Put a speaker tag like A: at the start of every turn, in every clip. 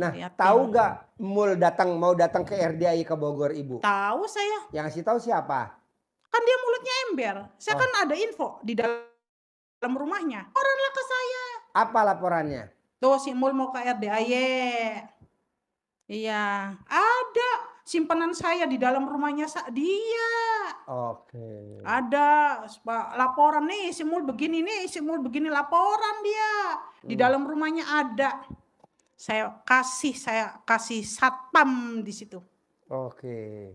A: Nah,
B: Liatin.
A: tahu gak Mul mau datang ke RDI ke Bogor Ibu?
B: Tahu saya.
A: Yang ngasih tahu siapa?
B: Kan dia mulutnya ember. Saya kan
A: Oh,
B: ada info di dalam rumahnya. Laporanlah ke saya.
A: apa laporannya?
B: Tuh si Mul mau ke RDAY. Iya, ada simpanan saya di dalam rumahnya dia.
A: Oke.
B: Ada laporan nih, si Mul begini nih, si Mul begini, laporan dia. Di dalam rumahnya ada. Saya kasih satpam di situ.
A: Oke.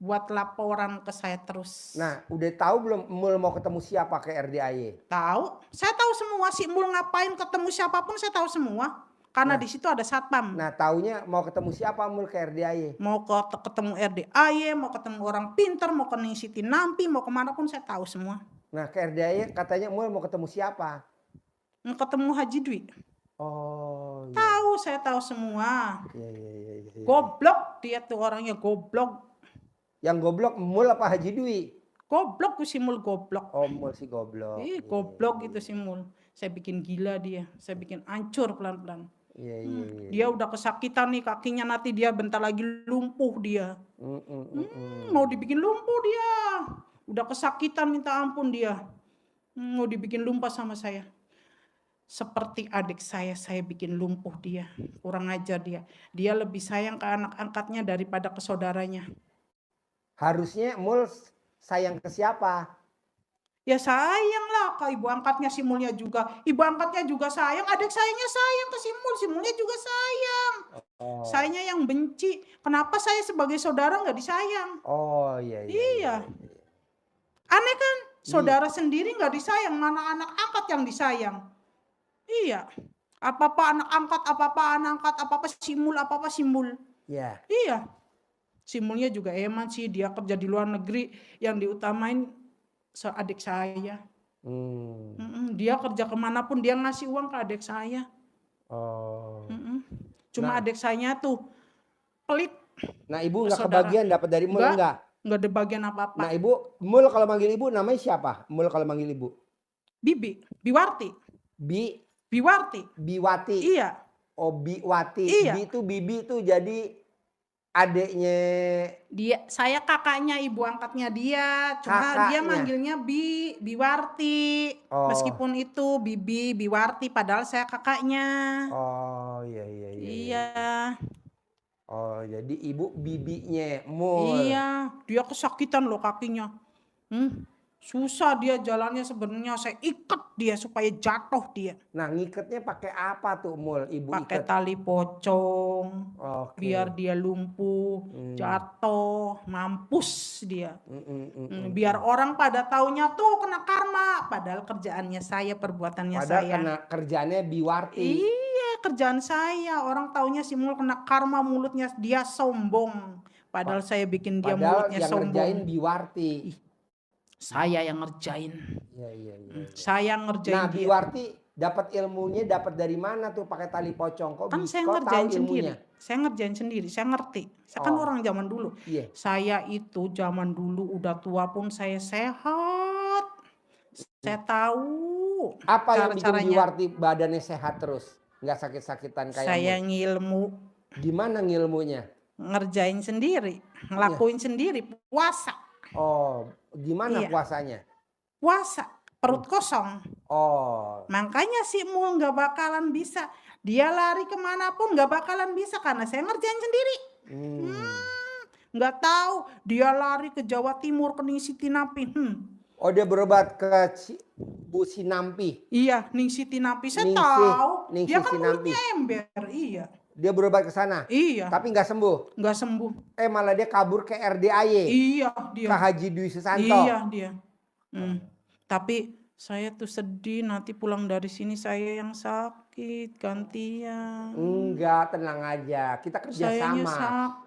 B: Buat laporan ke saya terus.
A: Nah, udah tahu belum Mul mau ketemu siapa ke RDAY?
B: Tahu, saya tahu semua si Mul ngapain ketemu siapapun saya tahu semua. Karena
A: Nah,
B: di situ ada satpam.
A: Nah, taunya mau ketemu siapa Mul ke RDAY?
B: Mau ketemu RDAY, mau ketemu orang pintar, mau ke Siti Nampi, mau kemana pun saya tahu semua.
A: Nah, ke RDAY katanya Mul mau ketemu siapa?
B: Mau ketemu Haji Dwi.
A: Oh, iya.
B: Tahu, saya tahu semua.
A: Iya.
B: Goblok dia tuh orangnya, goblok.
A: Yang goblok Mul apa Haji Dwi?
B: Goblok tuh si Mul, goblok.
A: Oh, Mul si goblok.
B: Goblok gitu si Mul. Saya bikin gila dia, saya bikin hancur pelan-pelan.
A: Iya.
B: Dia udah kesakitan nih kakinya, nanti dia bentar lagi lumpuh dia. Mau dibikin lumpuh dia. Udah kesakitan minta ampun dia. Mau dibikin lumpuh sama saya. Seperti adik saya bikin lumpuh dia. Kurang ajar dia. Dia lebih sayang ke anak angkatnya daripada ke saudaranya.
A: Harusnya Mul sayang ke siapa?
B: Ya sayang lah ke ibu angkatnya si Mulnya juga. Ibu angkatnya juga sayang, adik sayangnya sayang ke si Mul. Si Mulnya juga sayang. Sayanya yang benci. Kenapa saya sebagai saudara nggak disayang?
A: Oh, iya.
B: Aneh kan? Saudara sendiri nggak disayang, mana anak angkat yang disayang? Iya. Apa-apa anak angkat, apa-apa si Mul. Iya. Si Mulnya juga eman sih, dia kerja di luar negeri, yang diutamain adik saya. Dia kerja kemanapun dia ngasih uang ke adik saya. Cuma adik saya tuh pelit.
A: Nah, Ibu nggak kebagian dapat dari Mul enggak?
B: Nggak ada bagian apa-apa.
A: Nah, Ibu, Mul kalau manggil Ibu namanya siapa? Mul kalau manggil Ibu?
B: Biwarti.
A: Biwati.
B: Iya.
A: Oh, Biwati.
B: Iya.
A: Bi itu Bibi tuh jadi adeknya
B: dia, saya kakaknya ibu angkatnya dia, cuma dia manggilnya Biwarti. Meskipun itu Biwarti, padahal saya kakaknya.
A: Oh, iya.
B: Iya.
A: Oh, jadi Ibu bibinya Mul.
B: Iya, dia kesakitan loh kakinya. Susah dia jalannya sebenarnya, saya ikat dia supaya jatuh dia.
A: Nah, ngikatnya pakai apa tuh Mul? Ibu
B: pakai
A: ikat
B: tali pocong. Biar dia lumpuh, jatuh, mampus dia. Biar orang pada taunya tuh kena karma, padahal kerjaannya saya, perbuatannya
A: padahal
B: saya.
A: kena kerjaannya Biwarti.
B: Iya, kerjaan saya. Orang taunya si Mul kena karma, mulutnya dia sombong. Padahal saya bikin dia mulutnya sombong.
A: Padahal yang ngerjain Biwarti.
B: Saya yang ngerjain.
A: Iya.
B: Saya ngerjain dia.
A: Nah, Biwarti dapat ilmunya dapat dari mana tuh pakai tali pocong? Kok
B: kan saya ngerjain sendiri. Saya ngerjain sendiri, saya ngerti. Saya kan orang zaman dulu. Saya itu zaman dulu udah tua pun saya sehat. Saya tahu
A: apa yang bikin Biwarti badannya sehat terus, nggak sakit-sakitan kayak
B: saya ngilmu.
A: Gimana ngilmunya?
B: Ngerjain sendiri, ngelakuin sendiri, puasa.
A: Oh, gimana puasanya?
B: Puasa, perut kosong.
A: Oh.
B: Makanya si Mul nggak bakalan bisa. Dia lari kemanapun nggak bakalan bisa karena saya ngerjain sendiri. Nggak tahu dia lari ke Jawa Timur ke Siti Nampi.
A: Oh, dia berobat ke Bu Sinampi.
B: Iya, Siti Nampi. Saya tahu. Dia kan mulutnya ember. Iya.
A: Dia berobat ke sana.
B: Iya.
A: Tapi nggak sembuh.
B: Nggak sembuh.
A: Malah dia kabur ke RDAY.
B: Iya, dia.
A: Ke Haji Dwi Susanto.
B: Iya, dia. Tapi saya tuh sedih, nanti pulang dari sini saya yang sakit gantian.
A: Enggak, tenang aja. Kita kerjasama.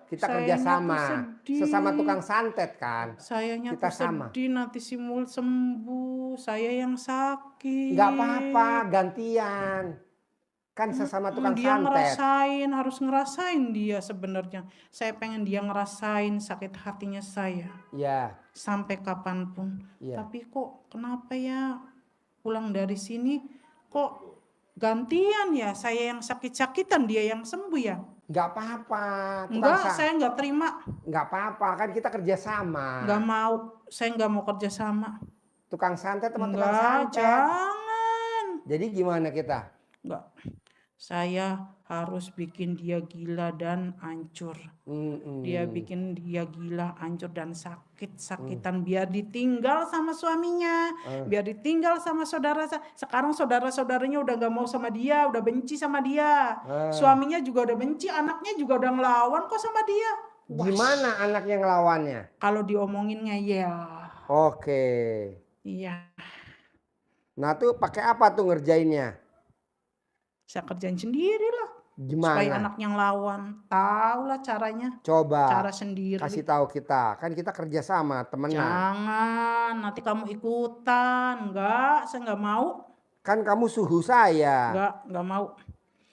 A: Kita kerjasama. Sesama tukang santet kan.
B: Sayanya tuh sedih, nanti si Mul sembuh. Saya yang sakit.
A: Enggak apa-apa, gantian. Kan sesama tukang
B: dia
A: santet.
B: Harus ngerasain dia sebenarnya. Saya pengen dia ngerasain sakit hatinya saya.
A: Iya.
B: Sampai kapanpun. Tapi kok kenapa ya pulang dari sini kok gantian ya, saya yang sakit-sakitan dia yang sembuh ya.
A: Nggak apa-apa.
B: Enggak, saya nggak terima.
A: Nggak apa-apa, kan kita kerjasama.
B: Nggak mau, saya nggak mau kerjasama.
A: Tukang santet sama tukang
B: Enggak,
A: santet.
B: jangan.
A: Jadi gimana kita?
B: Enggak. Saya harus bikin dia gila dan hancur. Dia bikin dia gila, hancur dan sakit-sakitan biar ditinggal sama suaminya, biar ditinggal sama saudara. Sekarang saudara-saudaranya udah gak mau sama dia, udah benci sama dia. Suaminya juga udah benci, anaknya juga udah ngelawan kok sama dia.
A: Gimana anaknya ngelawannya?
B: Kalau diomongin ngeyel.
A: Oke.
B: Iya.
A: Nah tuh pakai apa tuh ngerjainnya?
B: Saya kerjain sendiri lah.
A: Gimana?
B: Supaya anaknya ngelawan. Tahu lah caranya.
A: Coba.
B: Cara sendiri.
A: Kasih tahu kita. Kan kita kerjasama, temenan.
B: Jangan. Nanti kamu ikutan. Enggak, saya enggak mau.
A: Kan kamu suhu saya.
B: Enggak mau.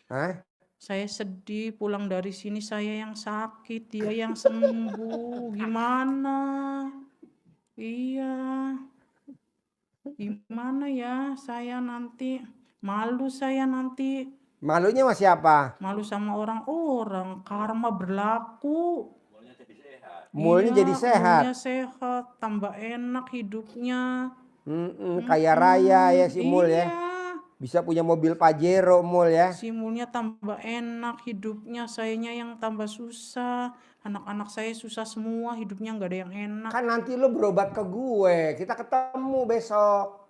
A: Hah?
B: Saya sedih pulang dari sini, saya yang sakit, dia yang sembuh. Gimana? Iya. Gimana ya saya nanti? Malu saya nanti.
A: Malunya sama siapa?
B: Malu sama orang-orang. Karma berlaku.
A: Mulnya jadi sehat.
B: Mulnya sehat, tambah enak hidupnya.
A: Kaya raya ya si Mul
B: iya.
A: ya. Bisa punya mobil Pajero Mul ya.
B: Si Mulnya tambah enak hidupnya, sayanya yang tambah susah. Anak-anak saya susah semua, hidupnya nggak ada yang enak.
A: Kan nanti lo berobat ke gue, kita ketemu besok.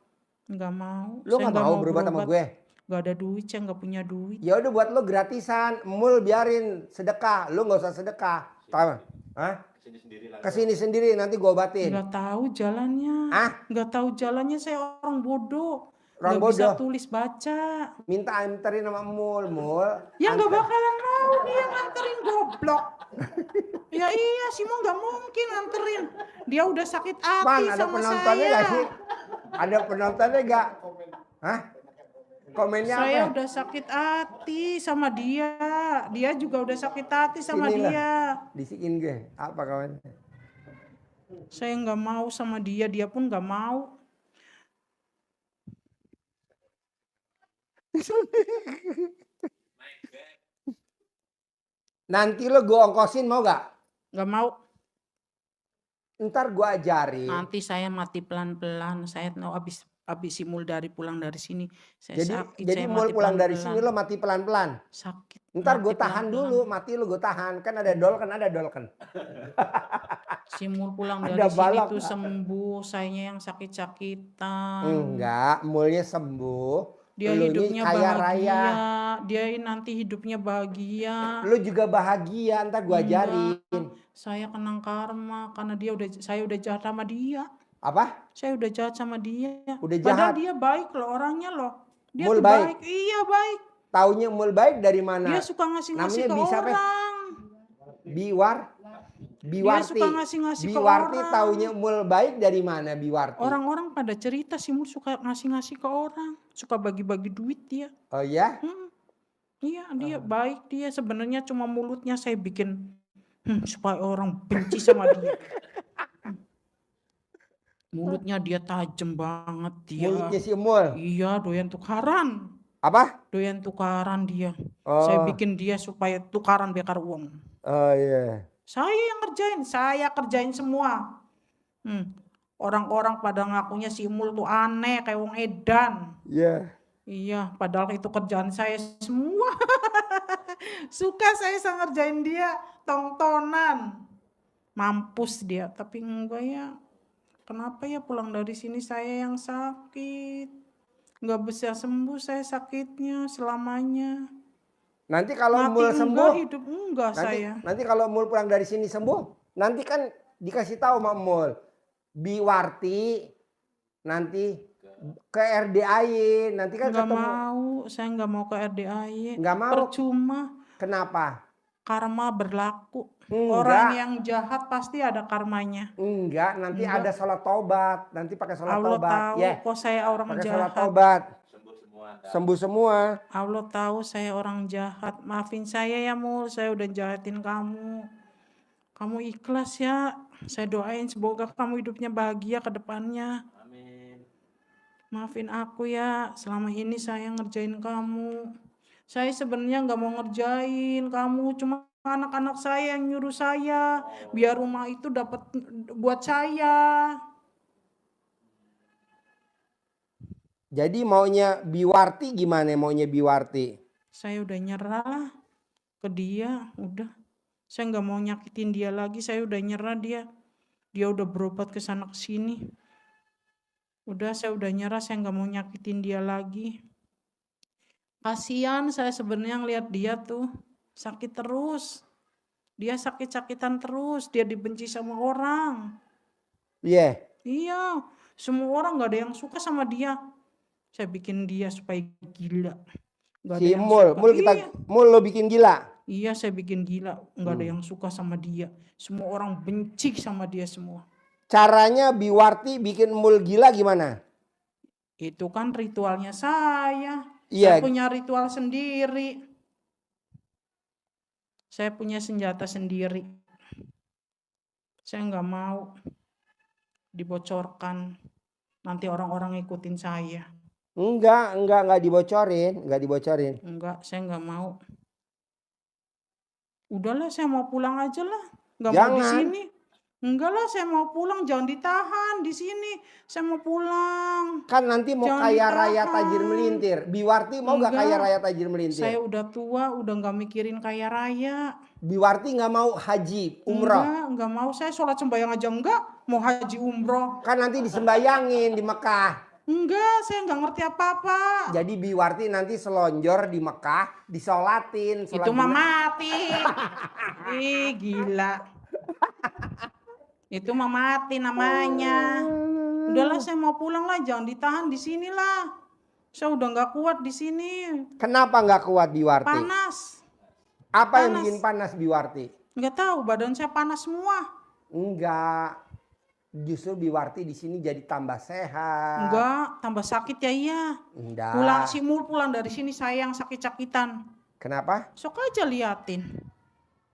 B: Nggak mau.
A: Lo nggak mau berobat sama gue?
B: Gak ada duit, saya nggak punya duit.
A: Ya udah buat lo gratisan, Mul biarin sedekah, lo nggak usah sedekah. Tahu? Hah? Kesini sendiri nanti gue obatin.
B: Nggak tahu jalannya. Nggak tahu jalannya, saya orang bodoh.
A: Orang
B: nggak
A: bodoh.
B: Bisa tulis baca.
A: Minta anterin sama Mul.
B: Ya nggak bakalan mau dia nganterin, goblok. Ya iya sih, mau nggak mungkin nganterin. Dia udah sakit hati
A: Bang, ada
B: sama
A: penontonnya
B: saya.
A: gak sih? Ada penontonnya gak? Hah? Komennya
B: saya
A: apa?
B: Udah sakit hati sama dia. Dia juga udah sakit hati sama dia.
A: Bisikin gue. Apa kawan?
B: Saya nggak mau sama dia, dia pun nggak mau.
A: Nanti lo gue ongkosin mau gak?
B: Nggak mau.
A: Ntar gue ajarin.
B: Nanti saya mati pelan-pelan. Saya mau habis si Mul pulang dari sini. Saya sakit.
A: Jadi Mul pulang dari sini lo mati pelan-pelan.
B: Sakit.
A: Ntar gue tahan dulu, mati lo gue tahan. Kan ada dolken.
B: Si Mul pulang dari sini tuh sembuh. Sayanya yang sakit-sakitan.
A: Enggak, Mulnya sembuh.
B: Dia hidupnya kaya bahagia. Dia nanti hidupnya bahagia.
A: Lu juga bahagia, ntar gue ajarin.
B: Saya kenang karma karena saya udah jahat sama dia.
A: Apa?
B: Saya udah jahat sama dia.
A: Udah jahat.
B: Padahal dia baik loh orangnya loh. Dia
A: Mul
B: tuh baik. Iya baik.
A: Taunya Mul baik dari mana?
B: Dia suka ngasih-ngasih ke orang.
A: Biwarti.
B: Dia suka ngasih-ngasih ke
A: Biwarti
B: orang.
A: taunya Mul baik dari mana Biwarti?
B: Orang-orang pada cerita si Mul suka ngasih-ngasih ke orang. Suka bagi-bagi duit dia.
A: Oh ya?
B: Iya dia baik dia. Sebenarnya cuma mulutnya saya bikin supaya orang benci sama dia. Mulutnya dia tajam banget dia.
A: Mulutnya si Mul?
B: Iya, doyan tukaran.
A: Apa?
B: Doyan tukaran dia. Saya bikin dia supaya tukaran bekar uang.
A: Oh iya.
B: Saya yang ngerjain, saya kerjain semua. Orang-orang pada ngakunya si Mul tuh aneh kayak wong edan.
A: Iya.
B: Iya, padahal itu kerjaan saya semua. Suka saya ngerjain dia tontonan. Mampus dia, tapi enggak ya. Kenapa ya pulang dari sini saya yang sakit? Nggak bisa sembuh saya sakitnya selamanya.
A: Nanti kalau
B: mati
A: Mul sembuh,
B: hidup enggak saya.
A: Nanti kalau Mul pulang dari sini sembuh, nanti kan dikasih tahu sama Mul, Biwarti nanti ke RDAY, nanti kan
B: nggak
A: ketemu.
B: mau, saya nggak mau ke RDAY.
A: Nggak mau.
B: Percuma.
A: Kenapa?
B: Karma berlaku.
A: Enggak.
B: Orang yang jahat pasti ada karmanya.
A: Enggak, nanti ada sholat tobat. Nanti pakai sholat
B: Allah
A: tobat.
B: tahu kok saya orang
A: pakai
B: jahat.
A: Sholat tobat. Sembuh semua.
B: Allah tahu saya orang jahat. Maafin saya ya Mul, saya udah jahatin kamu. Kamu ikhlas ya. Saya doain semoga kamu hidupnya bahagia ke depannya. Amin. Maafin aku ya, selama ini saya ngerjain kamu. Saya sebenarnya nggak mau ngerjain kamu, cuma anak-anak saya yang nyuruh saya biar rumah itu dapat buat saya.
A: Jadi maunya Biwarti gimana maunya Biwarti?
B: Saya udah nyerah lah ke dia, udah. Saya nggak mau nyakitin dia lagi, saya udah nyerah dia. Dia udah berobat ke sana ke sini. Udah, saya udah nyerah, saya nggak mau nyakitin dia lagi. Kasihan saya sebenarnya ngeliat dia tuh sakit terus. Dia sakit-sakitan terus, dia dibenci sama orang.
A: Iya.
B: Iya, semua orang nggak ada yang suka sama dia. Saya bikin dia supaya gila. Nggak ada
A: Si
B: yang
A: Mul,
B: suka.
A: Mul lo bikin gila.
B: Iya, saya bikin gila. Nggak ada yang suka sama dia. Semua orang benci sama dia semua.
A: Caranya Biwarti bikin Mul gila gimana?
B: Itu kan ritualnya saya.
A: Iya.
B: Saya punya ritual sendiri. Saya punya senjata sendiri. Saya nggak mau dibocorkan. Nanti orang-orang ikutin saya.
A: Enggak dibocorin,
B: Enggak, saya nggak mau. Udahlah, saya mau pulang aja lah. Nggak mau di
A: Jangan.
B: sini. Enggak lah, saya mau pulang. Jangan ditahan di sini. Saya mau pulang.
A: Kan nanti mau
B: Jangan
A: kaya
B: ditahan.
A: raya tajir melintir. Biwarti mau nggak kaya raya tajir melintir?
B: Saya udah tua, udah nggak mikirin kaya raya.
A: Biwarti nggak mau haji, umroh.
B: Enggak mau. Saya sholat sembahyang aja enggak. Mau haji umroh.
A: Kan nanti disembayangin di Mekah.
B: Enggak, saya nggak ngerti apa-apa.
A: Jadi Biwarti nanti selonjor di Mekah, disolatin.
B: Itu mah mati. Ih, gila. Itu mah mati namanya. Udahlah, saya mau pulang lah, jangan ditahan di sinilah. Saya udah nggak kuat di sini.
A: Kenapa nggak kuat Biwarti?
B: Panas.
A: Apa yang bikin panas Biwarti?
B: Nggak tahu, badan saya panas semua.
A: Enggak. Justru Biwarti di sini jadi tambah sehat.
B: Enggak, tambah sakit ya iya.
A: Enggak.
B: Pulang si Mul pulang dari sini sayang sakit-sakitan.
A: Kenapa?
B: Sok aja liatin.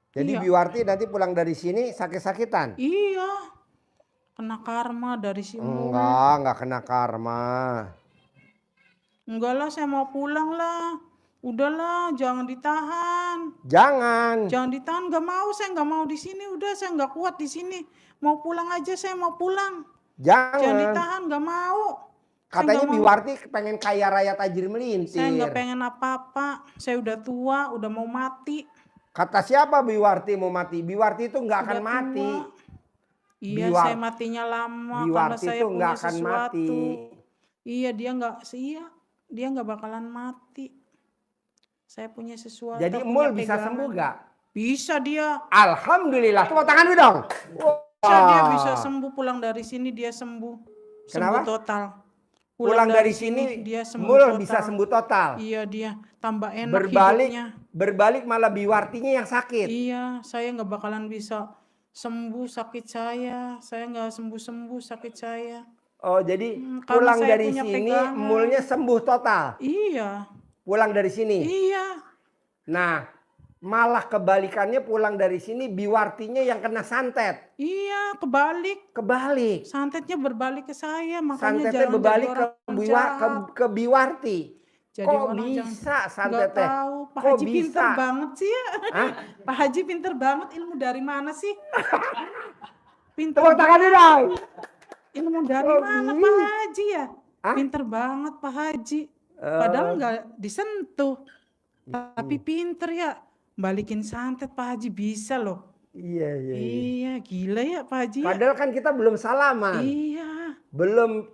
A: Jadi
B: Iya.
A: Biwarti nanti pulang dari sini sakit-sakitan?
B: Iya. Kena karma dari si Mul.
A: Enggak kena karma.
B: Enggak lah, saya mau pulang lah. Udahlah, jangan ditahan.
A: Jangan.
B: Jangan ditahan, nggak mau, saya nggak mau di sini. Udah, saya nggak kuat di sini. Mau pulang aja, saya mau pulang.
A: Jangan.
B: Jangan ditahan, nggak mau.
A: Katanya Biwarti pengen kaya raya tajir melintir.
B: Saya nggak pengen apa-apa. Saya udah tua, udah mau mati.
A: Kata siapa Biwarti mau mati? Biwarti itu nggak akan mati.
B: Iya, saya matinya lama karena saya punya sesuatu. Iya, dia nggak bakalan mati. Saya punya sesuatu.
A: Jadi Mul bisa sembuh gak?
B: Bisa dia.
A: Alhamdulillah. Tepuk tangan dulu dong.
B: Dia bisa sembuh, pulang dari sini dia sembuh. Sembuh total.
A: Pulang dari sini
B: dia sembuh
A: Mul
B: total.
A: bisa sembuh total.
B: Iya, dia tambah enak hidupnya.
A: Berbalik malah Biwartinya yang sakit.
B: Iya, saya nggak bakalan bisa sembuh sakit saya. Saya nggak sembuh-sembuh sakit saya.
A: Oh, jadi pulang dari sini Mulnya sembuh total.
B: Iya.
A: Pulang dari sini.
B: Iya.
A: Nah, malah kebalikannya pulang dari sini Biwartinya yang kena santet.
B: Iya, kebalik. Santetnya berbalik ke saya, makanya
A: santetnya berbalik ke Biwarti.
B: Jadi
A: kok bisa santetnya?
B: Gak tahu, Pak Haji pinter banget sih ya. Pak Haji pinter banget, ilmu dari mana sih? Pinter.
A: Tepuk tangan dong.
B: Ilmu dari mana Pak Haji ya? Pinter banget Pak Haji. Padahal nggak disentuh. Tapi pinter ya. Balikin santet Pak Haji bisa loh. Iya, gila ya Pak Haji.
A: Padahal kan kita belum salaman.
B: Iya.
A: Belum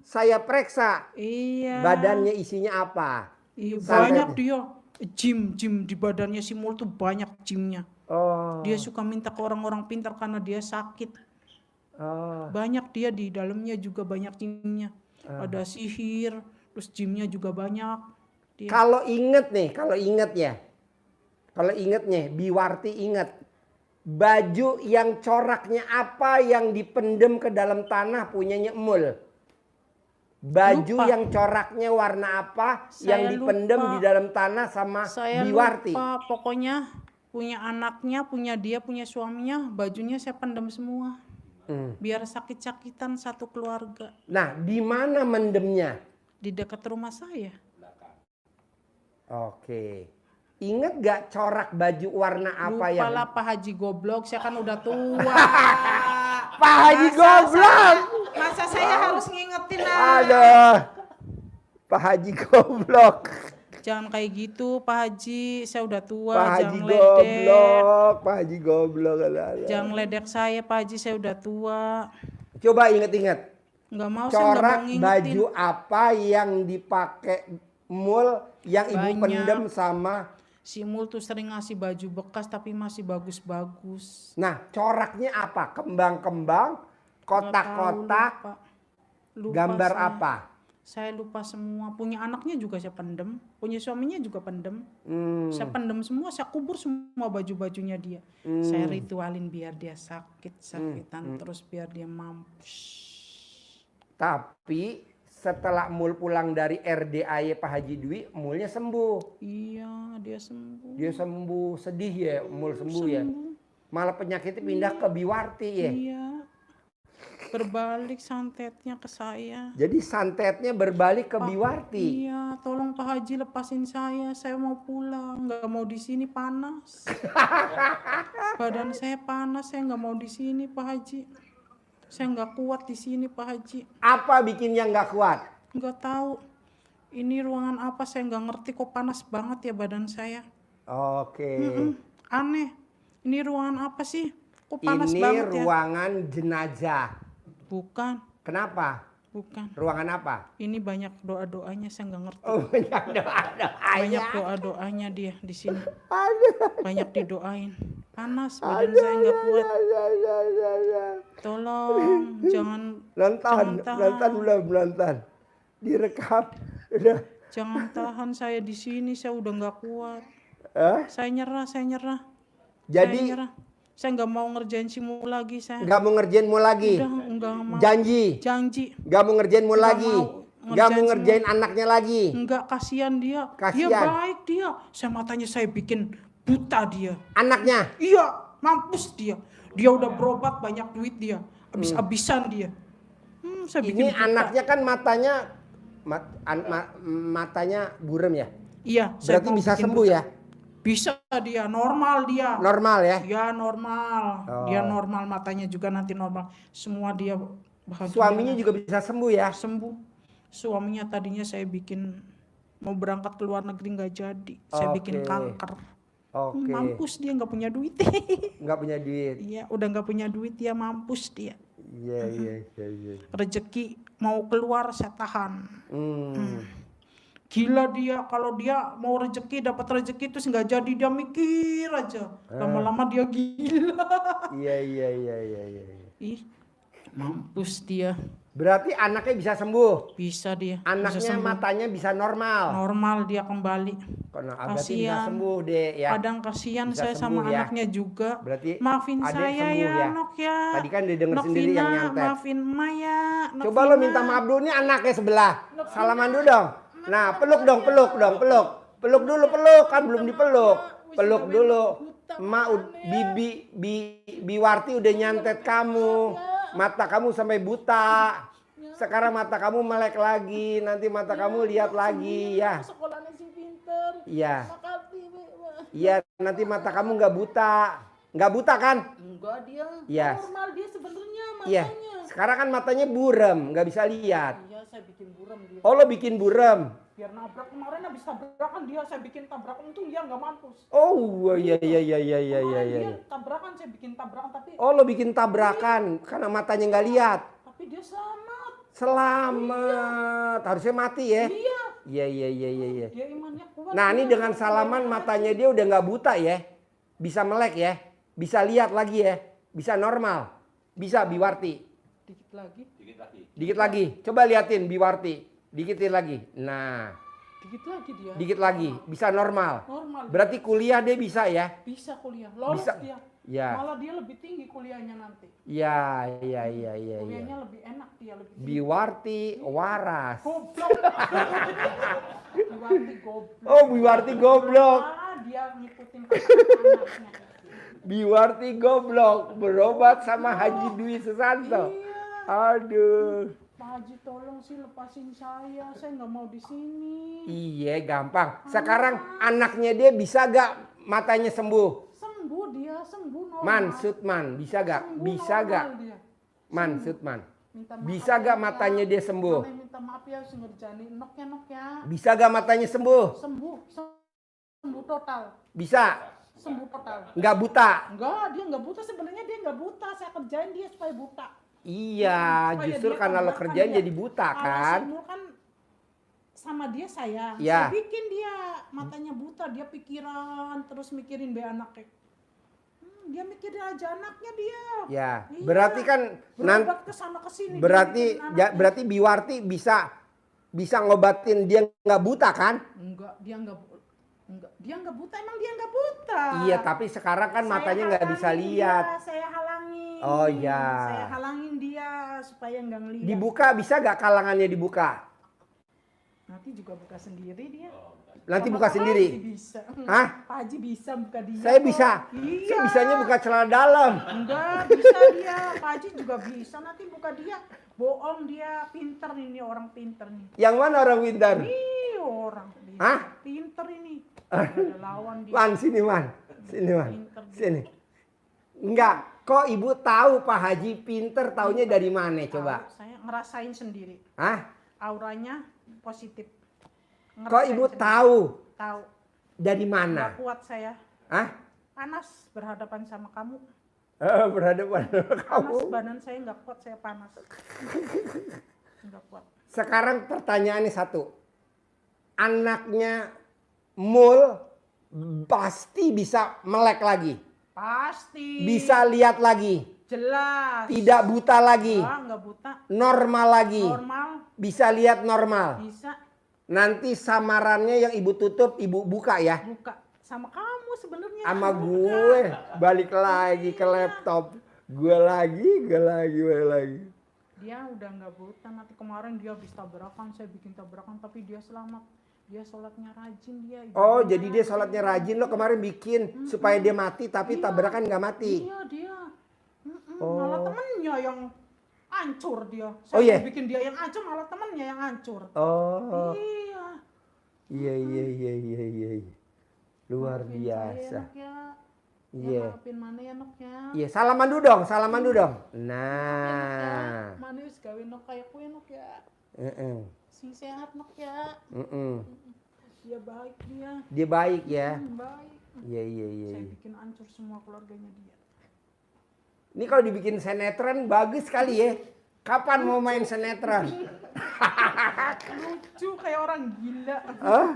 A: saya periksa.
B: Iya.
A: Badannya isinya apa?
B: Iya, banyak dia. Gym di badannya si Mul tuh banyak gymnya.
A: Oh.
B: Dia suka minta ke orang-orang pintar karena dia sakit. Banyak dia di dalamnya juga banyak gymnya. Ada sihir, terus gymnya juga banyak.
A: Kalau inget nih, Biwarti inget. Baju yang coraknya apa yang dipendem ke dalam tanah punyanya Mul. Baju yang coraknya warna apa yang dipendem di dalam tanah sama Biwarti.
B: Lupa, pokoknya punya anaknya, punya dia, punya suaminya, bajunya saya pendem semua. Biar sakit-sakitan satu keluarga.
A: Nah, di mana mendemnya?
B: Di dekat rumah saya.
A: Oke. Ingat gak corak baju warna apa yang?
B: Lupa lah Pak Haji goblok, saya kan udah tua.
A: Pak Haji goblok.
B: Masa saya harus ngingetin
A: Aduh. Pak Haji goblok.
B: Jangan kayak gitu Pak Haji, saya udah tua.
A: Pak Haji
B: jangan ledek.
A: goblok. Pak Haji goblok.
B: Jangan ledek saya Pak Haji, saya udah tua.
A: Coba inget-inget.
B: Nggak mau, saya nggak
A: Corak
B: mau ngingetin.
A: baju apa yang dipakai Mul yang ibu
B: Banyak.
A: pendem sama.
B: Si Mul tuh sering ngasih baju bekas tapi masih bagus-bagus.
A: Nah, coraknya apa? Kembang-kembang, kotak-kotak,
B: Nggak tahu, lupa
A: gambar
B: saya.
A: apa?
B: Saya lupa semua. Punya anaknya juga saya pendem. Punya suaminya juga pendem. Saya pendem semua, saya kubur semua baju-bajunya dia. Saya ritualin biar dia sakit-sakitan terus biar dia mampus.
A: Tapi setelah Mul pulang dari RDAY Pak Haji Dwi, Mulnya sembuh.
B: Iya, dia sembuh.
A: Dia sembuh, sedih ya, Mul sembuh ya. Malah penyakitnya pindah ke Biwarti ya.
B: Iya. Berbalik santetnya ke saya.
A: Jadi santetnya berbalik ke Biwarti.
B: Iya, tolong Pak Haji lepasin saya mau pulang, nggak mau di sini panas. Badan saya panas, saya nggak mau di sini Pak Haji. Saya nggak kuat di sini Pak Haji.
A: Apa bikinnya nggak kuat?
B: Nggak tahu. Ini ruangan apa saya nggak ngerti kok panas banget ya badan saya.
A: Oke.
B: Aneh. Ini ruangan apa sih? Kok panas
A: Ini
B: banget ya?
A: ruangan jenazah.
B: Bukan,
A: Kenapa?
B: bukan.
A: Ruangan apa?
B: Ini banyak doa-doanya saya nggak ngerti.
A: Oh, banyak doa-doanya.
B: Banyak doa-doanya dia di sini.
A: Aduh.
B: Banyak didoain. Panas badan saya nggak kuat. Tolong jangan
A: Nonton belum. Direkam. Udah.
B: jangan tahan saya di sini, saya udah nggak kuat. Saya nyerah.
A: Jadi
B: Saya nggak mau ngerjain si Mul lagi saya.
A: nggak mau ngerjain Mul lagi.
B: Udah nggak mau.
A: Janji.
B: Janji.
A: Nggak mau ngerjain Mul
B: Nggak
A: lagi.
B: mau
A: Nggak mau
B: ngerjain
A: ngerjain anaknya lagi.
B: Enggak, kasihan dia. Dia
A: Kasihan.
B: baik dia. Saya matanya saya bikin buta dia.
A: Anaknya.
B: Iya, mampus dia. Dia udah berobat banyak duit dia. Habis-habisan dia. Saya bikin
A: Ini
B: buta.
A: anaknya kan matanya burem ya.
B: Iya, saya
A: Berarti
B: mau
A: bisa
B: bikin
A: sembuh
B: buta.
A: ya.
B: Bisa dia, normal dia.
A: Normal ya.
B: Ya normal.
A: Oh.
B: Dia normal, matanya juga nanti normal. Semua dia bahagia.
A: Suaminya juga bisa sembuh ya.
B: Sembuh. Suaminya tadinya saya bikin mau berangkat ke luar negeri nggak jadi. Saya bikin
A: Oke.
B: kanker.
A: Oke.
B: Mampus dia nggak punya duit.
A: Nggak punya duit.
B: Iya, udah nggak punya duit dia mampus dia.
A: Iya.
B: Rezeki mau keluar saya tahan. Gila dia, kalau dia mau rezeki dapat rezeki terus nggak jadi dia mikir aja. Lama-lama dia gila.
A: Iya.
B: Ih, mampus dia.
A: Berarti anaknya bisa sembuh.
B: Bisa dia. Bisa
A: Anaknya
B: sembuh.
A: matanya bisa normal.
B: Normal dia kembali.
A: Karena berarti bisa
B: Kasihan.
A: sembuh deh ya.
B: Kadang kasihan
A: Bisa
B: saya sama
A: sembuh ya.
B: anaknya juga.
A: Berarti
B: Maafin
A: adek
B: saya
A: sembuh
B: ya,
A: ya.
B: Nok ya.
A: Tadi kan dia denger
B: Nok
A: sendiri yang
B: Vina,
A: nyantet.
B: Maafin Maya. Nok
A: Coba lo
B: Vina.
A: minta maaf dulu nih anaknya sebelah. Salaman dulu dong. Nah, peluk dong. Peluk dulu kan belum dipeluk. Peluk dulu. Biwarti udah nyantet kamu. Mata kamu sampai buta. Sekarang mata kamu melek lagi. Nanti mata kamu lihat lagi ya.
C: Sekolahnya si pinter.
A: Iya.
C: Makasih, Be.
A: Iya, nanti mata kamu nggak buta. Nggak buta kan?
C: Enggak dia.
A: Iya.
C: Normal dia sebenarnya
A: Iya.
C: matanya.
A: Sekarang kan matanya buram, nggak bisa lihat.
C: Iya, saya bikin buram dia.
A: Oh, lo bikin buram.
B: Biar nabrak kemarin habis tabrakan dia saya bikin tabrakan untung dia nggak mampus.
A: Oh, iya.
B: Kemarin dia tabrakan saya bikin tabrakan tapi
A: Oh, lo bikin tabrakan karena matanya nggak lihat.
B: dia selamat.
A: Selamat. Harusnya mati ya.
B: Iya.
A: Iya.
B: Dia imannya kuat.
A: Nah, ini dengan salaman matanya dia udah nggak buta ya. Bisa melek ya. Bisa lihat lagi ya. Bisa normal. Bisa Biwarti. Dikit lagi. Coba liatin Biwarti. Dikitin lagi. Nah,
B: Dikit lagi dia.
A: dikit lagi. Bisa normal.
B: Normal.
A: Berarti kuliah dia bisa ya.
B: Bisa kuliah. Lolos
A: Bisa.
B: dia.
A: Ya.
B: Malah dia lebih tinggi kuliahnya nanti.
A: Iya.
B: Kuliahnya lebih enak dia lebih tinggi.
A: Biwarti waras.
B: Goblok. Biwarti goblok.
A: Oh, Biwarti goblok.
B: Dia ngikutin kata-kata anaknya.
A: Biwarti goblok berobat sama Haji Dwi Susanto. Aduh.
B: Pak Haji tolong sih lepasin saya nggak mau di sini.
A: Iya, gampang. Sekarang anaknya dia bisa gak matanya sembuh?
B: Sembuh dia, sembuh normal.
A: Man, Sutman, bisa gak?
B: Sembuh
A: Bisa
B: normal
A: gak?
B: dia.
A: Man,
B: Sembuh.
A: Sutman.
B: Minta maaf
A: Bisa
B: ya,
A: gak
B: Nok,
A: matanya dia sembuh?
B: Mama minta maaf ya harus ngerjain nok ya.
A: Bisa gak matanya sembuh?
B: Sembuh total.
A: Bisa.
B: Sembuh total.
A: Nggak buta?
B: Enggak, dia nggak buta, sebenarnya dia nggak buta. Saya kerjain dia supaya buta.
A: Iya,
B: Supaya
A: justru
B: dia
A: karena lo
B: tabrakan
A: kerjain
B: dia.
A: jadi buta
B: Kalau
A: kan?
B: Simul kan sama dia sayang.
A: Ya.
B: Saya bikin dia matanya buta, dia pikiran terus mikirin be anaknya. Dia mikirin aja anaknya dia.
A: Ya,
B: Iya.
A: berarti kan nanti
B: Berobat kesana kesini. dia
A: berarti
B: mikirin anaknya.
A: berarti Biwarti bisa ngobatin dia nggak buta kan?
B: Enggak, dia nggak buta, emang dia nggak buta.
A: Iya, tapi sekarang kan
B: Saya
A: matanya nggak bisa
B: halangin
A: lihat.
B: dia, saya halangin.
A: Oh, iya.
B: Saya halangin dia supaya nggak ngelihat.
A: Dibuka bisa nggak kalangannya dibuka?
B: Nanti juga buka sendiri dia.
A: Nanti
B: Sama
A: buka
B: Pak
A: sendiri?
B: Haji bisa.
A: Hah?
B: Pak Haji bisa buka dia.
A: Saya
B: kok.
A: bisa.
B: Iya.
A: Saya bisanya buka celana dalam.
B: Enggak, bisa dia. Pak Haji juga bisa. Nanti buka dia. Bohong dia. Pinter ini, orang pinter nih.
A: Yang mana orang pintar?
B: Ih, orang pinter.
A: Hah?
B: Pinter ini. Nggak ada lawan dia.
A: Man, sini man. Sini man.
B: Pinter dia.
A: Sini. Enggak, kok ibu tahu Pak Haji pinter taunya dari mana coba?
B: Tahu, saya ngerasain sendiri.
A: Hah?
B: Auranya positif.
A: Kok
B: Ngerasain
A: ibu
B: sendiri.
A: tahu?
B: Tahu.
A: Dari
B: Nggak
A: mana?
B: kuat saya.
A: Hah?
B: Panas berhadapan sama kamu.
A: Berhadapan sama kamu.
B: Panas badan saya nggak kuat, saya panas. Nggak kuat.
A: Sekarang pertanyaannya satu. Anaknya Mul pasti bisa melek lagi.
B: Pasti.
A: Bisa lihat lagi.
B: Jelas.
A: Tidak buta lagi.
B: Wah, nggak buta.
A: Normal lagi.
B: Normal.
A: Bisa lihat normal.
B: Bisa
A: Nanti samarannya yang ibu tutup, ibu buka ya.
B: buka. Sama kamu sebenarnya.
A: Sama
B: Buka.
A: gue. Balik lagi ke laptop. Gue lagi.
B: Dia udah nggak buta. Nanti kemarin dia habis tabrakan, saya bikin tabrakan, tapi dia selamat. Dia sholatnya rajin dia.
A: Oh,
B: ibadahnya
A: jadi dia sholatnya rajin. Lo kemarin bikin supaya dia mati, tapi
B: Iya.
A: tabrakan nggak mati.
B: Iya dia.
A: Oh.
B: Malah temennya yang hancur dia.
A: Oh,
B: Saya
A: iya?
B: bikin dia yang hancur, malah temennya yang hancur.
A: Oh,
B: Iya.
A: iya. Luar
B: Maafin
A: biasa.
B: saya, Nok, ya.
A: Iya.
B: Maafin mana ya Nok ya.
A: Iya, salaman dulu dong.
B: Ya, Nok,
A: Nah.
B: ya. Mana wis gawe Nok kayak kue Nok ya.
A: Heeh.
B: Sing sehat Nok ya. Dia baik dia.
A: Dia baik ya.
B: Baik.
A: Iya.
B: Saya bikin hancur semua keluarganya dia.
A: Ini kalau dibikin sinetron bagus kali ya. Kapan mau main sinetron?
B: Lucu kayak orang gila.
A: Hah?